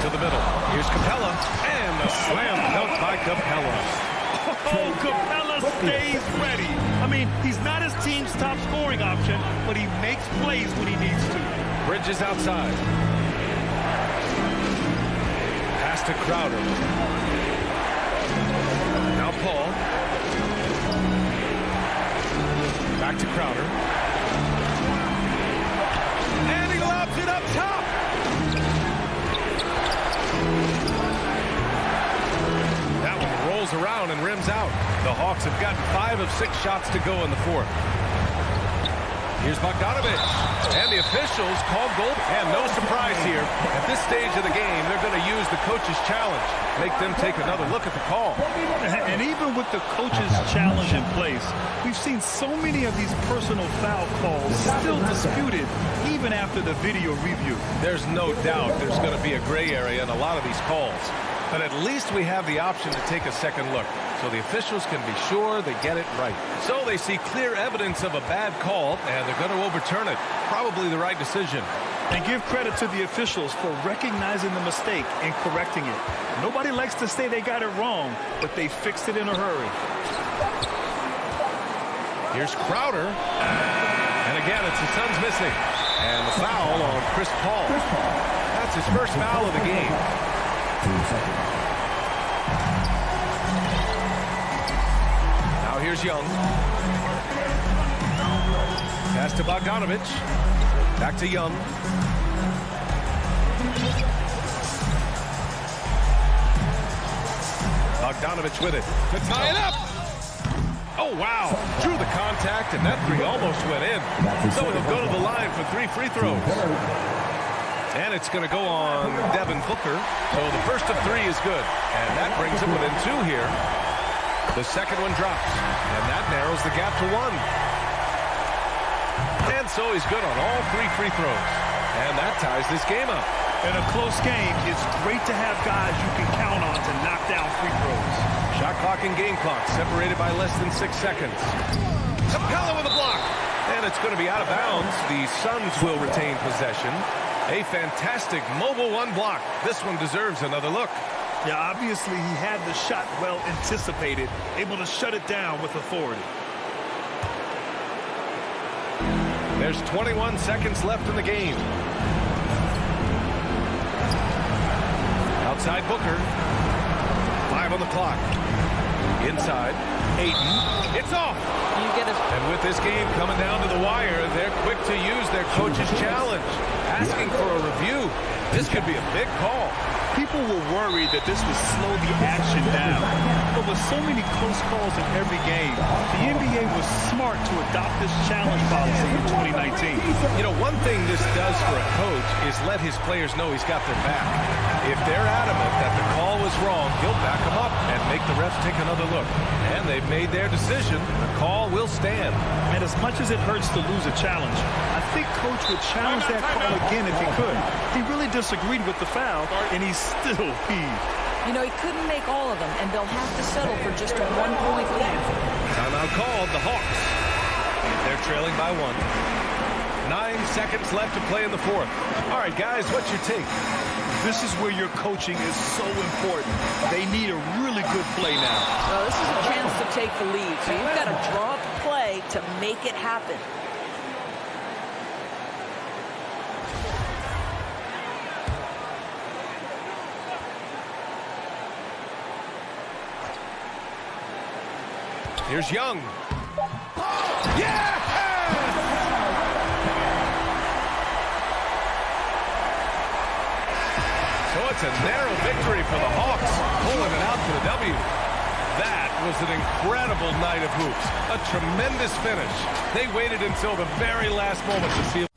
To the middle. Here's Capella. And the slam dunk by Capella. Oh, Capella stays ready. I mean, he's not his team's top scoring option, but he makes plays when he needs to. Bridges outside. Pass to Crowder. Now Paul. Back to Crowder. And he lobs it up top. That one rolls around and rims out. The Hawks have gotten 5 of 6 shots to go in the fourth. Here's Bogdanovich. And the officials call goal. And no surprise here. At this stage of the game, they're going to use the coach's challenge. Make them take another look at the call. And even with the coach's challenge in place, we've seen so many of these personal foul calls still disputed even after the video review. There's no doubt there's going to be a gray area in a lot of these calls. But at least we have the option to take a second look, so the officials can be sure they get it right. So they see clear evidence of a bad call, and they're going to overturn it. Probably the right decision. And give credit to the officials for recognizing the mistake and correcting it. Nobody likes to say they got it wrong, but they fixed it in a hurry. Here's Crowder. And again, it's the Suns missing. And the foul on Chris Paul. That's his first foul of the game. Now here's Young. Pass to Bogdanovich. Back to Young. Bogdanovich with it to tie it up. Oh, wow. Drew the contact, and that 3 almost went in. So he'll go to the line for 3 free throws. And it's going to go on Devin Booker. So the first of 3 is good. And that brings him within 2 here. The second one drops. And that narrows the gap to 1. And so he's good on all 3 free throws. And that ties this game up. In a close game, it's great to have guys you can count on to knock down free throws. Shot clock and game clock separated by less than 6 seconds. Capella with a block. And it's going to be out of bounds. The Suns will retain possession. A fantastic mobile 1 block. This one deserves another look. Yeah, obviously he had the shot well anticipated, able to shut it down with authority. There's 21 seconds left in the game. Outside Booker. 5 on the clock. Inside, Ayton. It's off. You get And with this game coming down to the wire, they're quick to use their coach's challenge, asking for a review. This could be a big call. People were worried that this would slow the action down. But with so many close calls in every game, the NBA was smart to adopt this challenge policy in 2019. You know, one thing this does for a coach is let his players know he's got their back. If they're adamant that the call was wrong, he'll back them up and make the refs take another look. And they've made their decision. The call will stand. And as much as it hurts to lose a challenge, I think Coach would challenge that call again if he could. He really disagreed with the foul, and he's still peeved. You know, he couldn't make all of them, and they'll have to settle for just a 1-point lead. Timeout called, the Hawks. They're trailing by 1. 9 seconds left to play in the fourth. All right, guys, what's your take? This is where your coaching is so important. They need a really good play now. Well, this is a chance to take the lead, so you've got to draw up a play to make it happen. Here's Young. Yeah! So it's a narrow victory for the Hawks, pulling it out for the W. That was an incredible night of hoops. A tremendous finish. They waited until the very last moment to seal.